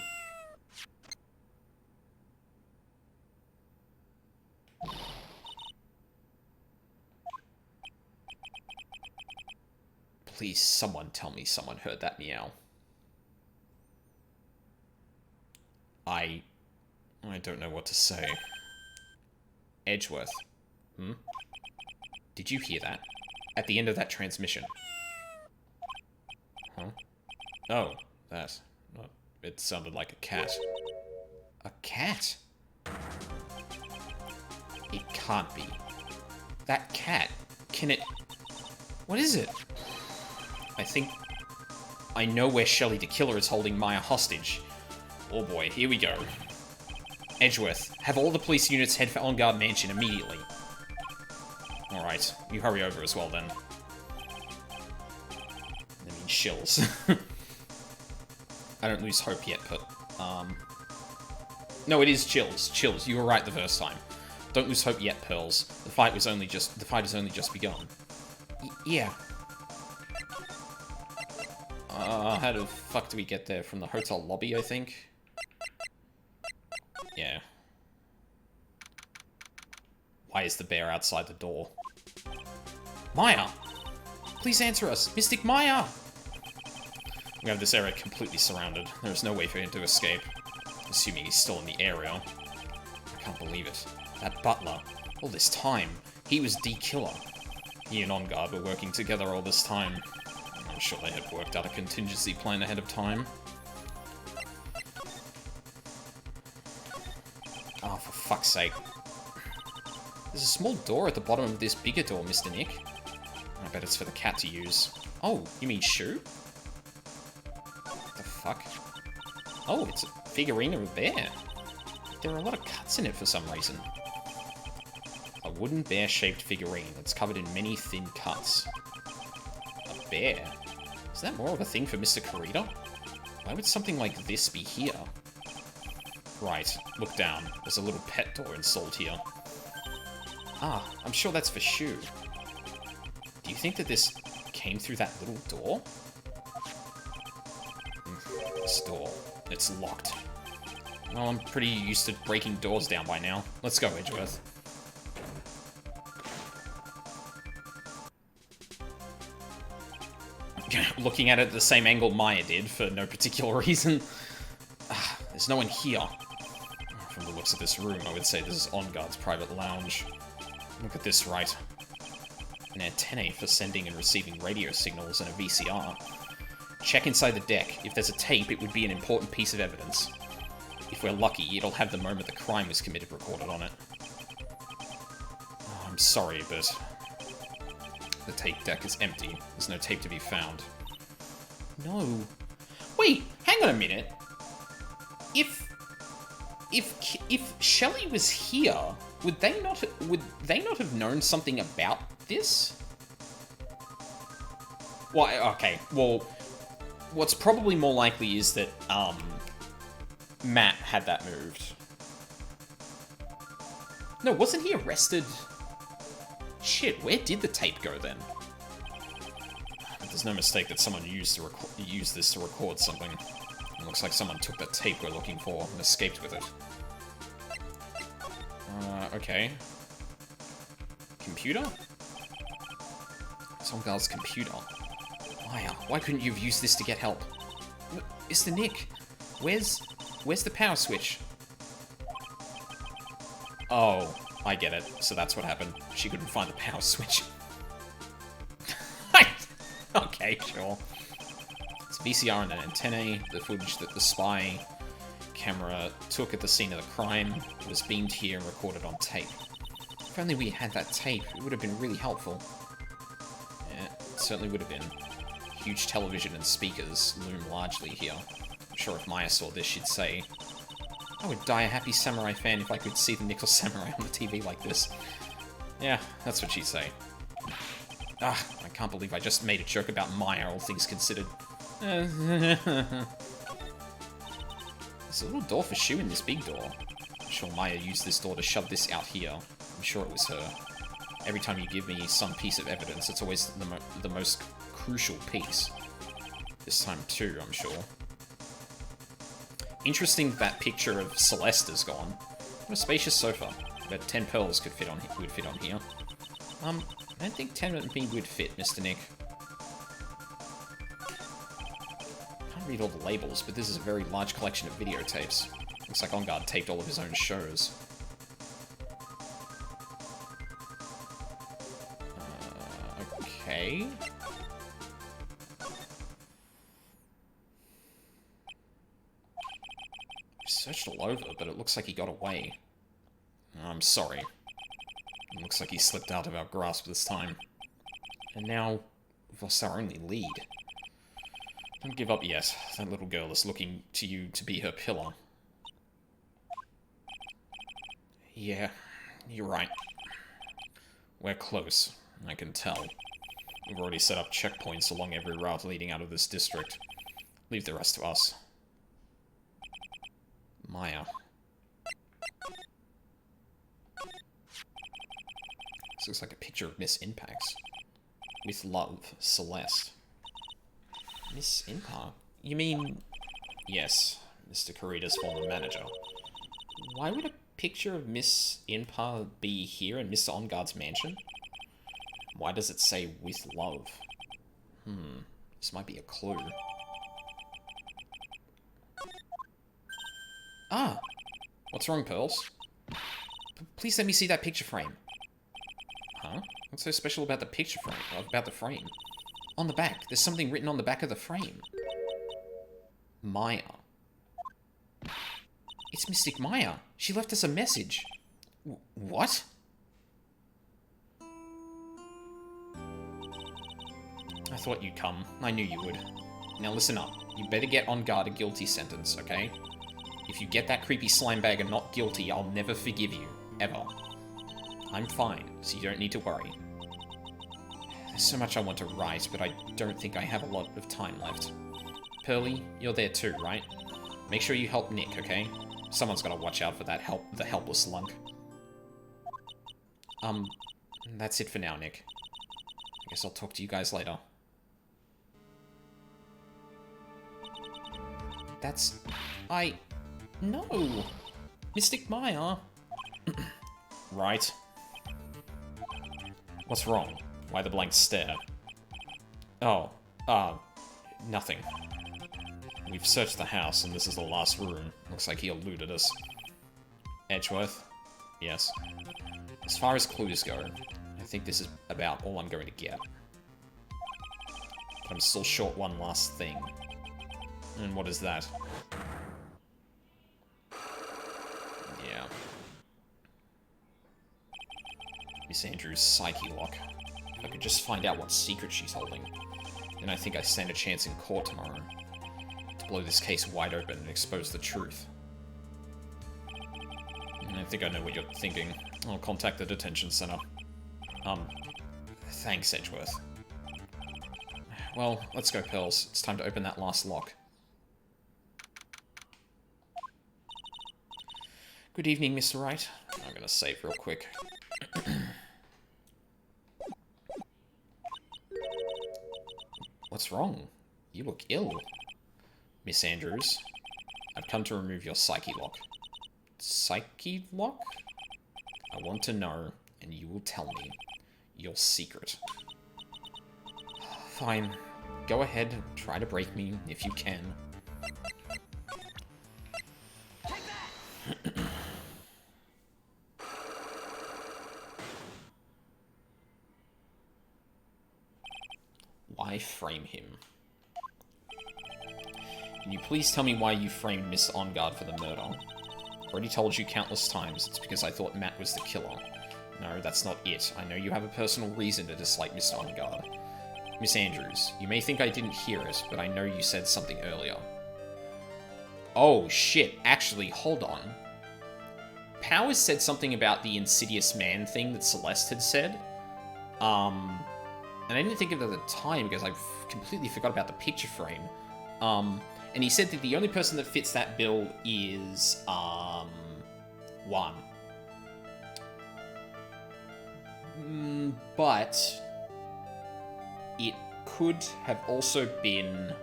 Please, someone tell me someone heard that meow. I don't know what to say. Edgeworth. Did you hear that? At the end of that transmission. Huh? Oh, that. It sounded like a cat. A cat? It can't be. That cat. Can it... What is it? I think... I know where Shelly D-Killer is holding Maya hostage. Oh boy, here we go. Edgeworth, have all the police units head for On Guard Mansion immediately. Alright, you hurry over as well then. I mean, shills. I don't lose hope yet, but, No, it is Chills. Chills, you were right the first time. Don't lose hope yet, Pearls. The fight has only just begun. Yeah. How the fuck do we get there? From the hotel lobby, I think? Yeah. Why is the bear outside the door? Maya! Please answer us! Mystic Maya! We have this area completely surrounded. There is no way for him to escape. Assuming he's still in the area. I can't believe it. That butler. All this time. He was D-Killer. He and On Guard were working together all this time. I'm sure they had worked out a contingency plan ahead of time. Oh, for fuck's sake. There's a small door at the bottom of this bigger door, Mr. Nick. I bet it's for the cat to use. Oh, you mean shoe? What the fuck? Oh, it's a figurine of a bear. There are a lot of cuts in it for some reason. A wooden bear-shaped figurine that's covered in many thin cuts. A bear? Is that more of a thing for Mr. Kurita? Why would something like this be here? Right, look down. There's a little pet door installed here. Ah, I'm sure that's for Shu. Do you think that this came through that little door? This door. It's locked. Well, I'm pretty used to breaking doors down by now. Let's go, Edgeworth. Looking at it the same angle Maya did, for no particular reason. There's no one here. From the looks of this room, I would say this is On Guard's private lounge. Look at this, right. An antennae for sending and receiving radio signals and a VCR. Check inside the deck. If there's a tape, it would be an important piece of evidence. If we're lucky, it'll have the moment the crime was committed recorded on it. Oh, I'm sorry, but the tape deck is empty. There's no tape to be found. No. Wait, hang on a minute. If Shelley was here, would they not have known something about this? Well, okay. Well, what's probably more likely is that Matt had that moved. No, wasn't he arrested? Shit, where did the tape go then? There's no mistake that someone used this to record something. It looks like someone took the tape we're looking for and escaped with it. Okay. Computer? Some girl's computer. Why couldn't you have used this to get help? Mr. Nick, where's the power switch? Oh, I get it. So that's what happened. She couldn't find the power switch. Okay, sure. It's VCR and an antennae, the footage that the spy camera took at the scene of the crime was beamed here and recorded on tape. If only we had that tape, it would have been really helpful. Yeah, it certainly would have been. Huge television and speakers loom largely here. I'm sure if Maya saw this, she'd say, I would die a happy samurai fan if I could see the Nickel Samurai on the TV like this. Yeah, that's what she'd say. Ah, I can't believe I just made a joke about Maya, all things considered. There's a little door for Shu in this big door. I'm sure Maya used this door to shove this out here. I'm sure it was her. Every time you give me some piece of evidence, it's always the most crucial piece. This time too, I'm sure. Interesting that picture of Celeste is gone. What a spacious sofa. About 10 pearls would fit on here. I don't think 10 of me would fit, Mr. Nick. Can't read all the labels, but this is a very large collection of videotapes. Looks like On Guard taped all of his own shows. Okay. Searched all over, but it looks like he got away. I'm sorry. It looks like he slipped out of our grasp this time. And now, we've lost our only lead. Don't give up yet. That little girl is looking to you to be her pillar. Yeah, you're right. We're close, I can tell. We've already set up checkpoints along every route leading out of this district. Leave the rest to us. Maya. This looks like a picture of Miss Inpax. With love, Celeste. Miss Inpa? You mean... Yes, Mr. Kurita's former manager. Why would a picture of Miss Inpa be here in Mr. On Guard's mansion? Why does it say, with love? This might be a clue. Ah! What's wrong, Pearls? Please let me see that picture frame. Huh? What's so special about the picture frame? About the frame? On the back. There's something written on the back of the frame. Maya. It's Mystic Maya. She left us a message. What? I thought you'd come. I knew you would. Now listen up. You better get On Guard a guilty sentence, okay? If you get that creepy slime bagger not guilty, I'll never forgive you. Ever. I'm fine, so you don't need to worry. There's so much I want to write, but I don't think I have a lot of time left. Pearly, you're there too, right? Make sure you help Nick, okay? Someone's gotta watch out for that the helpless lunk. That's it for now, Nick. I guess I'll talk to you guys later. No! Mystic Maya! Right. What's wrong? Why the blank stare? Oh, nothing. We've searched the house, and this is the last room. Looks like he eluded us. Edgeworth? Yes. As far as clues go, I think this is about all I'm going to get. But I'm still short one last thing. And what is that? Yeah. Miss Andrews' psyche lock. If I could just find out what secret she's holding, then I think I stand a chance in court tomorrow. To blow this case wide open and expose the truth. I think I know what you're thinking. I'll contact the detention center. Thanks, Edgeworth. Well, let's go, Pearls. It's time to open that last lock. Good evening, Mr. Wright. I'm gonna save real quick. What's wrong? You look ill. Miss Andrews, I've come to remove your psyche lock. Psyche lock? I want to know, and you will tell me, your secret. Fine. Go ahead and try to break me if you can. Why frame him? Can you please tell me why you framed Miss Engarde for the murder? I've already told you countless times, it's because I thought Matt was the killer. No, that's not it. I know you have a personal reason to dislike Miss Engarde. Miss Andrews, you may think I didn't hear it, but I know you said something earlier. Oh, shit. Actually, hold on. Powers said something about the insidious man thing that Celeste had said. And I didn't think of it at the time because I completely forgot about the picture frame. And he said that the only person that fits that bill is, Juan. But it could have also been,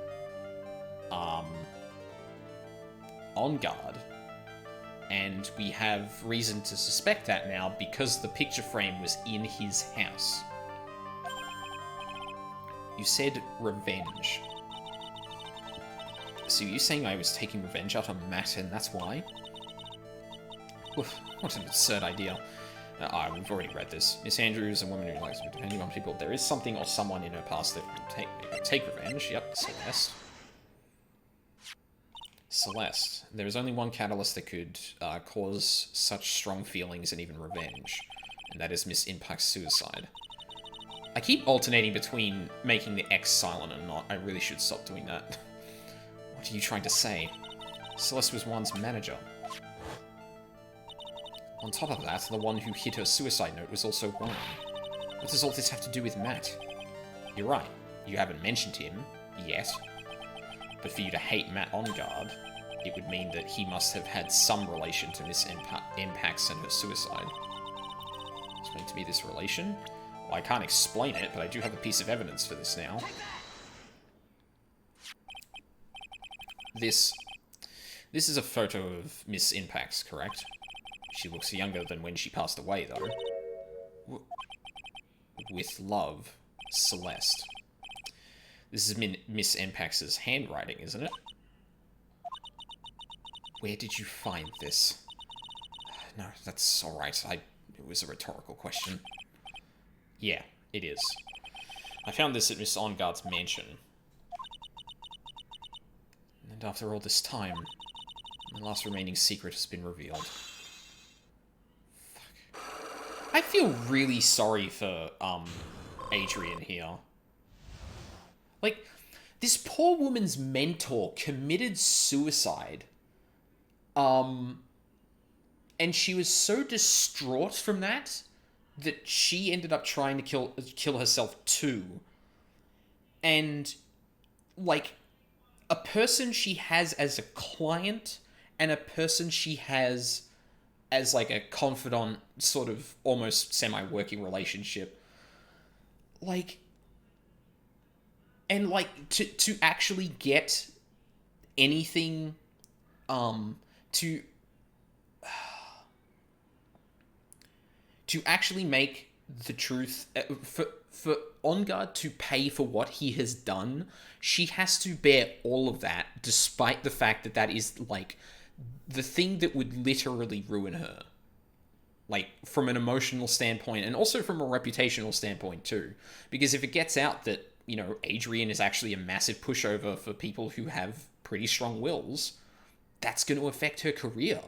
Engarde. And we have reason to suspect that now because the picture frame was in his house. You said revenge. So you're saying I was taking revenge out on Matt and that's why? Oof, what an absurd idea. We've already read this. Miss Andrews, a woman who likes to be depending on people. There is something or someone in her past that would take revenge. Yep, Celeste. Celeste. There is only one catalyst that could cause such strong feelings and even revenge. And that is Miss Impact's suicide. I keep alternating between making the X silent and not. I really should stop doing that. What are you trying to say? Celeste was Juan's manager. On top of that, the one who hid her suicide note was also Juan. What does all this have to do with Matt? You're right. You haven't mentioned him, yet. But for you to hate Matt Engarde, it would mean that he must have had some relation to Miss Impacts and her suicide. Explain to me this relation? Well, I can't explain it, but I do have a piece of evidence for this now. This is a photo of Miss Impacts, correct? She looks younger than when she passed away, though. With love, Celeste. This is Miss Impacts' handwriting, isn't it? Where did you find this? No, that's alright. It was a rhetorical question. Yeah, it is. I found this at Miss Engarde's mansion. And after all this time, the last remaining secret has been revealed. Fuck. I feel really sorry for, Adrian here. Like, this poor woman's mentor committed suicide. And she was so distraught from that she ended up trying to kill herself too. And, like, a person she has as a client and a person she has as like a confidant, sort of almost semi-working relationship. Like, and like to actually get anything, to actually make the truth, for On Guard to pay for what he has done, she has to bear all of that, despite the fact that that is like the thing that would literally ruin her, like from an emotional standpoint and also from a reputational standpoint too. Because if it gets out that, you know, Adrian is actually a massive pushover for people who have pretty strong wills, that's going to affect her career.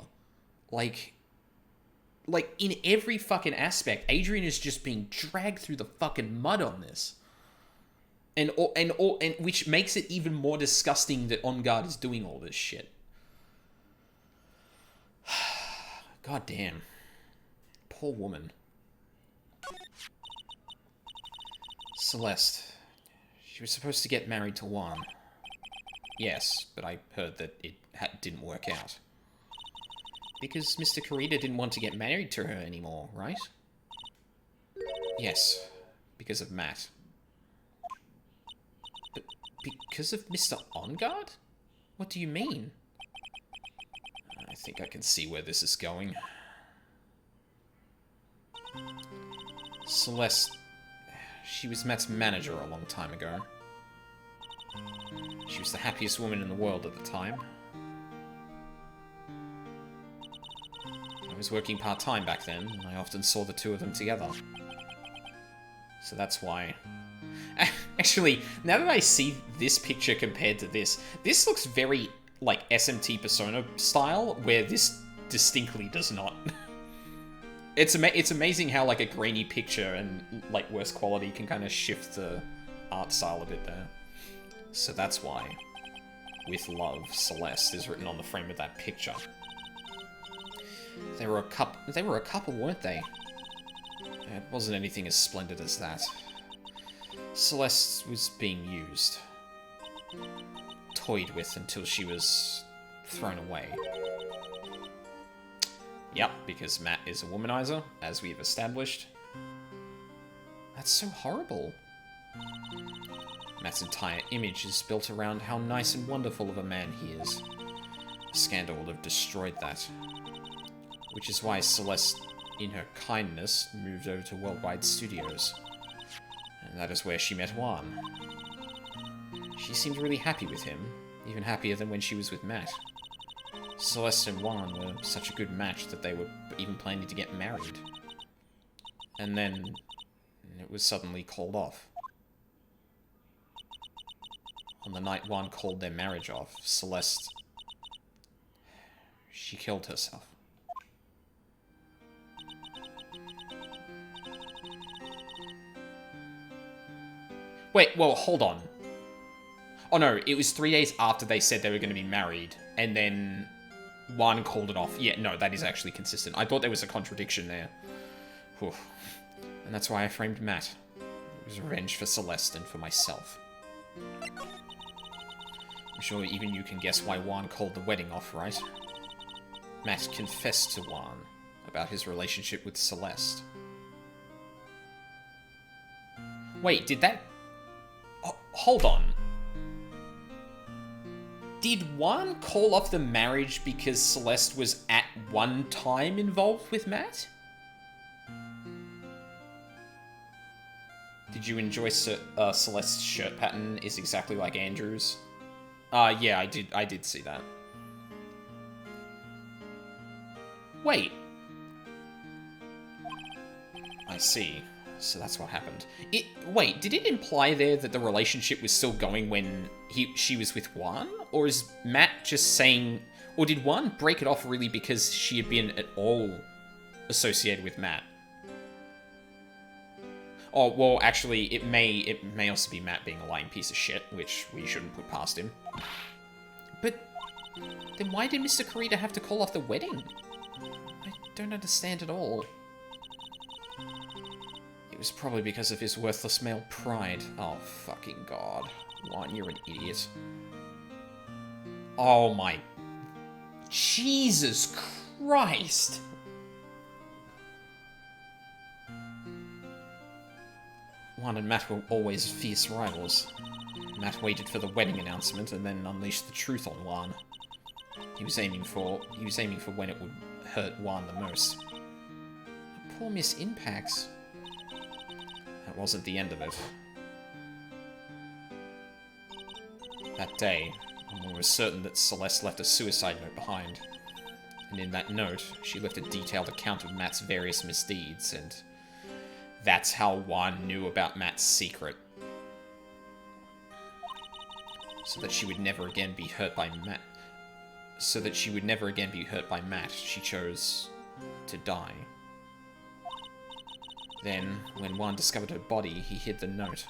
Like, in every fucking aspect, Adrian is just being dragged through the fucking mud on this. And which makes it even more disgusting that On Guard is doing all this shit. God damn. Poor woman. Celeste. She was supposed to get married to Juan. Yes, but I heard that it didn't work out. Because Mr. Kurita didn't want to get married to her anymore, right? Yes, because of Matt. But because of Mr. On Guard? What do you mean? I think I can see where this is going. Celeste, she was Matt's manager a long time ago. She was the happiest woman in the world at the time. I was working part-time back then, and I often saw the two of them together. So that's why. Actually, now that I see this picture compared to this looks very, like, SMT Persona style, where this distinctly does not. It's amazing how, like, a grainy picture and, like, worse quality can kind of shift the art style a bit there. So that's why, with love, Celeste is written on the frame of that picture. They were a couple, weren't they? It wasn't anything as splendid as that. Celeste was being used. Toyed with until she was thrown away. Yep, because Matt is a womanizer, as we've established. That's so horrible. Matt's entire image is built around how nice and wonderful of a man he is. A scandal would have destroyed that. Which is why Celeste, in her kindness, moved over to Worldwide Studios. And that is where she met Juan. She seemed really happy with him, even happier than when she was with Matt. Celeste and Juan were such a good match that they were even planning to get married. And then it was suddenly called off. On the night Juan called their marriage off, Celeste... she killed herself. Wait, well, hold on. Oh no, it was 3 days after they said they were going to be married, and then Juan called it off. Yeah, no, that is actually consistent. I thought there was a contradiction there. Whew. And that's why I framed Matt. It was revenge for Celeste and for myself. I'm sure even you can guess why Juan called the wedding off, right? Matt confessed to Juan about his relationship with Celeste. Wait, did that... Oh, hold on. Did Juan call off the marriage because Celeste was at one time involved with Matt? Did you enjoy Celeste's shirt pattern is exactly like Andrew's? Yeah, I did see that. Wait. I see. So that's what happened. Wait, did it imply there that the relationship was still going when she was with Juan? Or is Matt just saying... Or did Juan break it off really because she had been at all associated with Matt? Oh, well, actually, it may also be Matt being a lying piece of shit, which we shouldn't put past him. But then why did Mr. Kurita have to call off the wedding? I don't understand at all. It was probably because of his worthless male pride. Oh, fucking god. Juan, you're an idiot. Oh my... Jesus Christ! Juan and Matt were always fierce rivals. Matt waited for the wedding announcement and then unleashed the truth on Juan. He was aiming for when it would hurt Juan the most. Poor Miss Impax. That wasn't the end of it. That day, we were certain that Celeste left a suicide note behind. And in that note, she left a detailed account of Matt's various misdeeds, and that's how Juan knew about Matt's secret. So that she would never again be hurt by Matt. She chose to die. Then, when Juan discovered her body, he hid the note.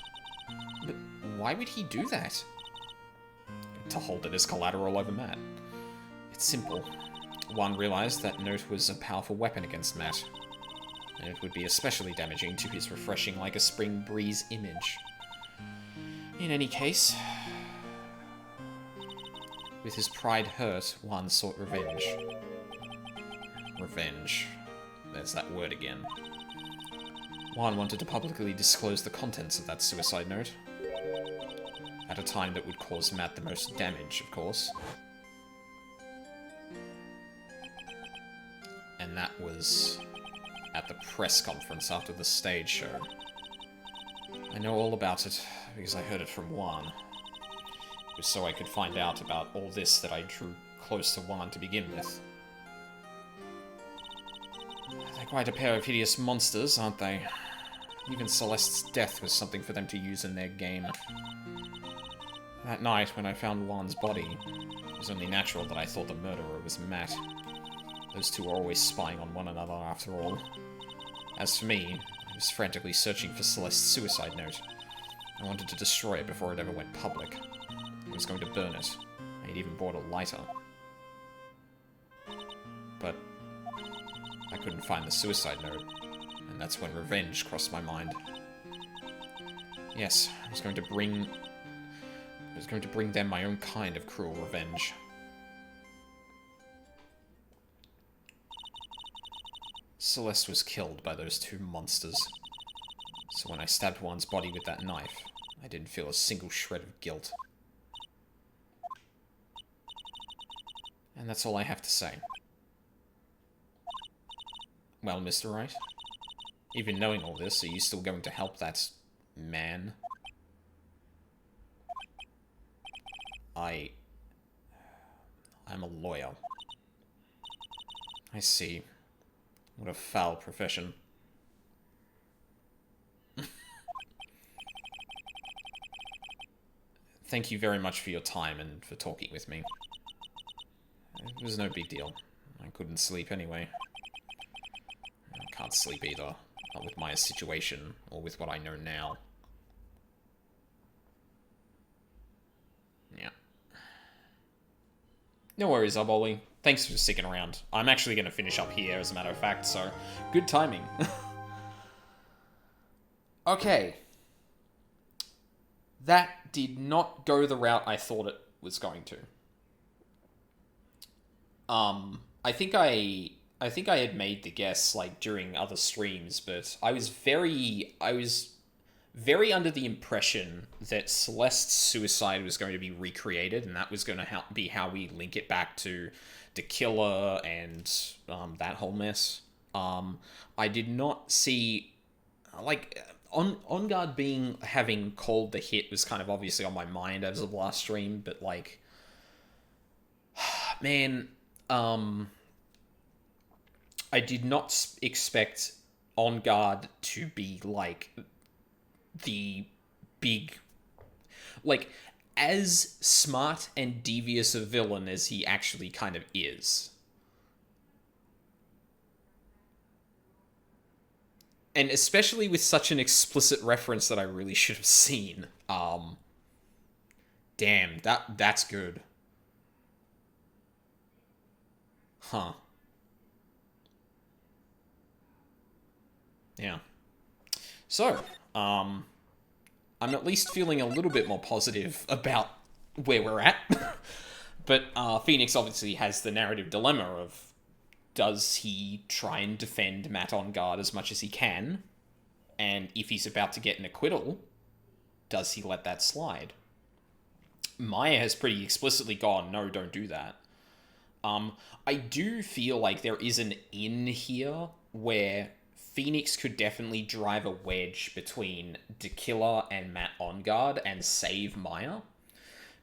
But why would he do that? To hold it as collateral over Matt. It's simple. Juan realized that note was a powerful weapon against Matt, and it would be especially damaging to his refreshing like a spring breeze image. In any case, with his pride hurt, Juan sought revenge. Revenge. There's that word again. Juan wanted to publicly disclose the contents of that suicide note. At a time that would cause Matt the most damage, of course. And that was at the press conference after the stage show. I know all about it because I heard it from Juan. It was so I could find out about all this that I drew close to Juan to begin with. They're quite a pair of hideous monsters, aren't they? Even Celeste's death was something for them to use in their game. That night, when I found Juan's body, it was only natural that I thought the murderer was Matt. Those two were always spying on one another, after all. As for me, I was frantically searching for Celeste's suicide note. I wanted to destroy it before it ever went public. I was going to burn it. I had even bought a lighter. But I couldn't find the suicide note, and that's when revenge crossed my mind. Yes, I was going to bring them my own kind of cruel revenge. Celeste was killed by those two monsters. So when I stabbed Juan's body with that knife, I didn't feel a single shred of guilt. And that's all I have to say. Well, Mr. Wright, even knowing all this, are you still going to help that man? I'm a lawyer. I see. What a foul profession. Thank you very much for your time and for talking with me. It was no big deal. I couldn't sleep anyway. I can't sleep either. Not with my situation, or with what I know now. Yeah. No worries, Aboli. Thanks for sticking around. I'm actually going to finish up here, as a matter of fact, so good timing. Okay. That did not go the route I thought it was going to. I think I had made the guess, like, during other streams, but I was very under the impression that Celeste's suicide was going to be recreated, and that was going to be how we link it back to the killer and that whole mess. I did not see, like, On Guard having called the hit was kind of obviously on my mind as of last stream, but, like, man, I did not expect On Guard to be, like, the big, like, as smart and devious a villain as he actually kind of is. And especially with such an explicit reference that I really should have seen. Damn, that's good. Huh. Yeah. So, I'm at least feeling a little bit more positive about where we're at. But Phoenix obviously has the narrative dilemma of, does he try and defend Matt Engarde as much as he can? And if he's about to get an acquittal, does he let that slide? Maya has pretty explicitly gone, no, don't do that. I do feel like there is an in here where Phoenix could definitely drive a wedge between Dakilla and Matt Engarde and save Maya.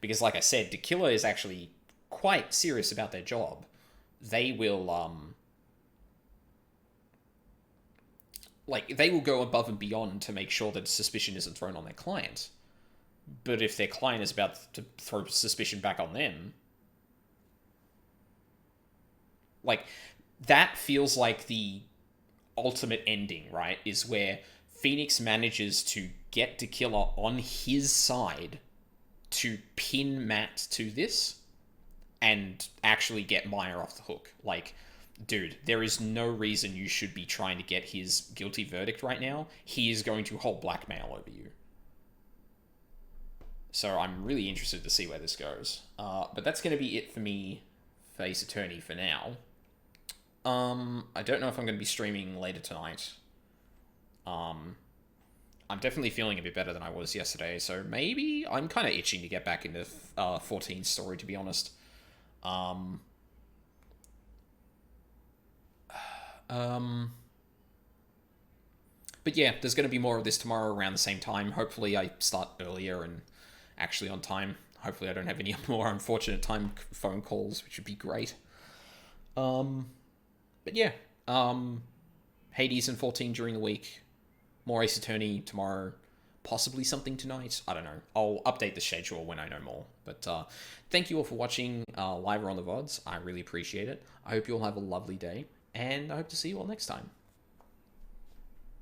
Because, like I said, Dakilla is actually quite serious about their job. They will, they will go above and beyond to make sure that suspicion isn't thrown on their client. But if their client is about to throw suspicion back on them, that feels like the ultimate ending, right? Is where Phoenix manages to get Dakilla on his side to pin Matt to this and actually get Maya off the hook. Dude, there is no reason you should be trying to get his guilty verdict right now. He is going to hold blackmail over you. So I'm really interested to see where this goes. But that's going to be it for me for Ace Attorney for now. I don't know if I'm going to be streaming later tonight. I'm definitely feeling a bit better than I was yesterday, so maybe I'm kind of itching to get back into 14's story, to be honest. But yeah, there's going to be more of this tomorrow around the same time. Hopefully I start earlier and actually on time. Hopefully I don't have any more unfortunate time phone calls, which would be great. But yeah, Hades and 14 during the week. More Ace Attorney tomorrow. Possibly something tonight. I don't know. I'll update the schedule when I know more. But thank you all for watching live or on the VODs. I really appreciate it. I hope you all have a lovely day. And I hope to see you all next time.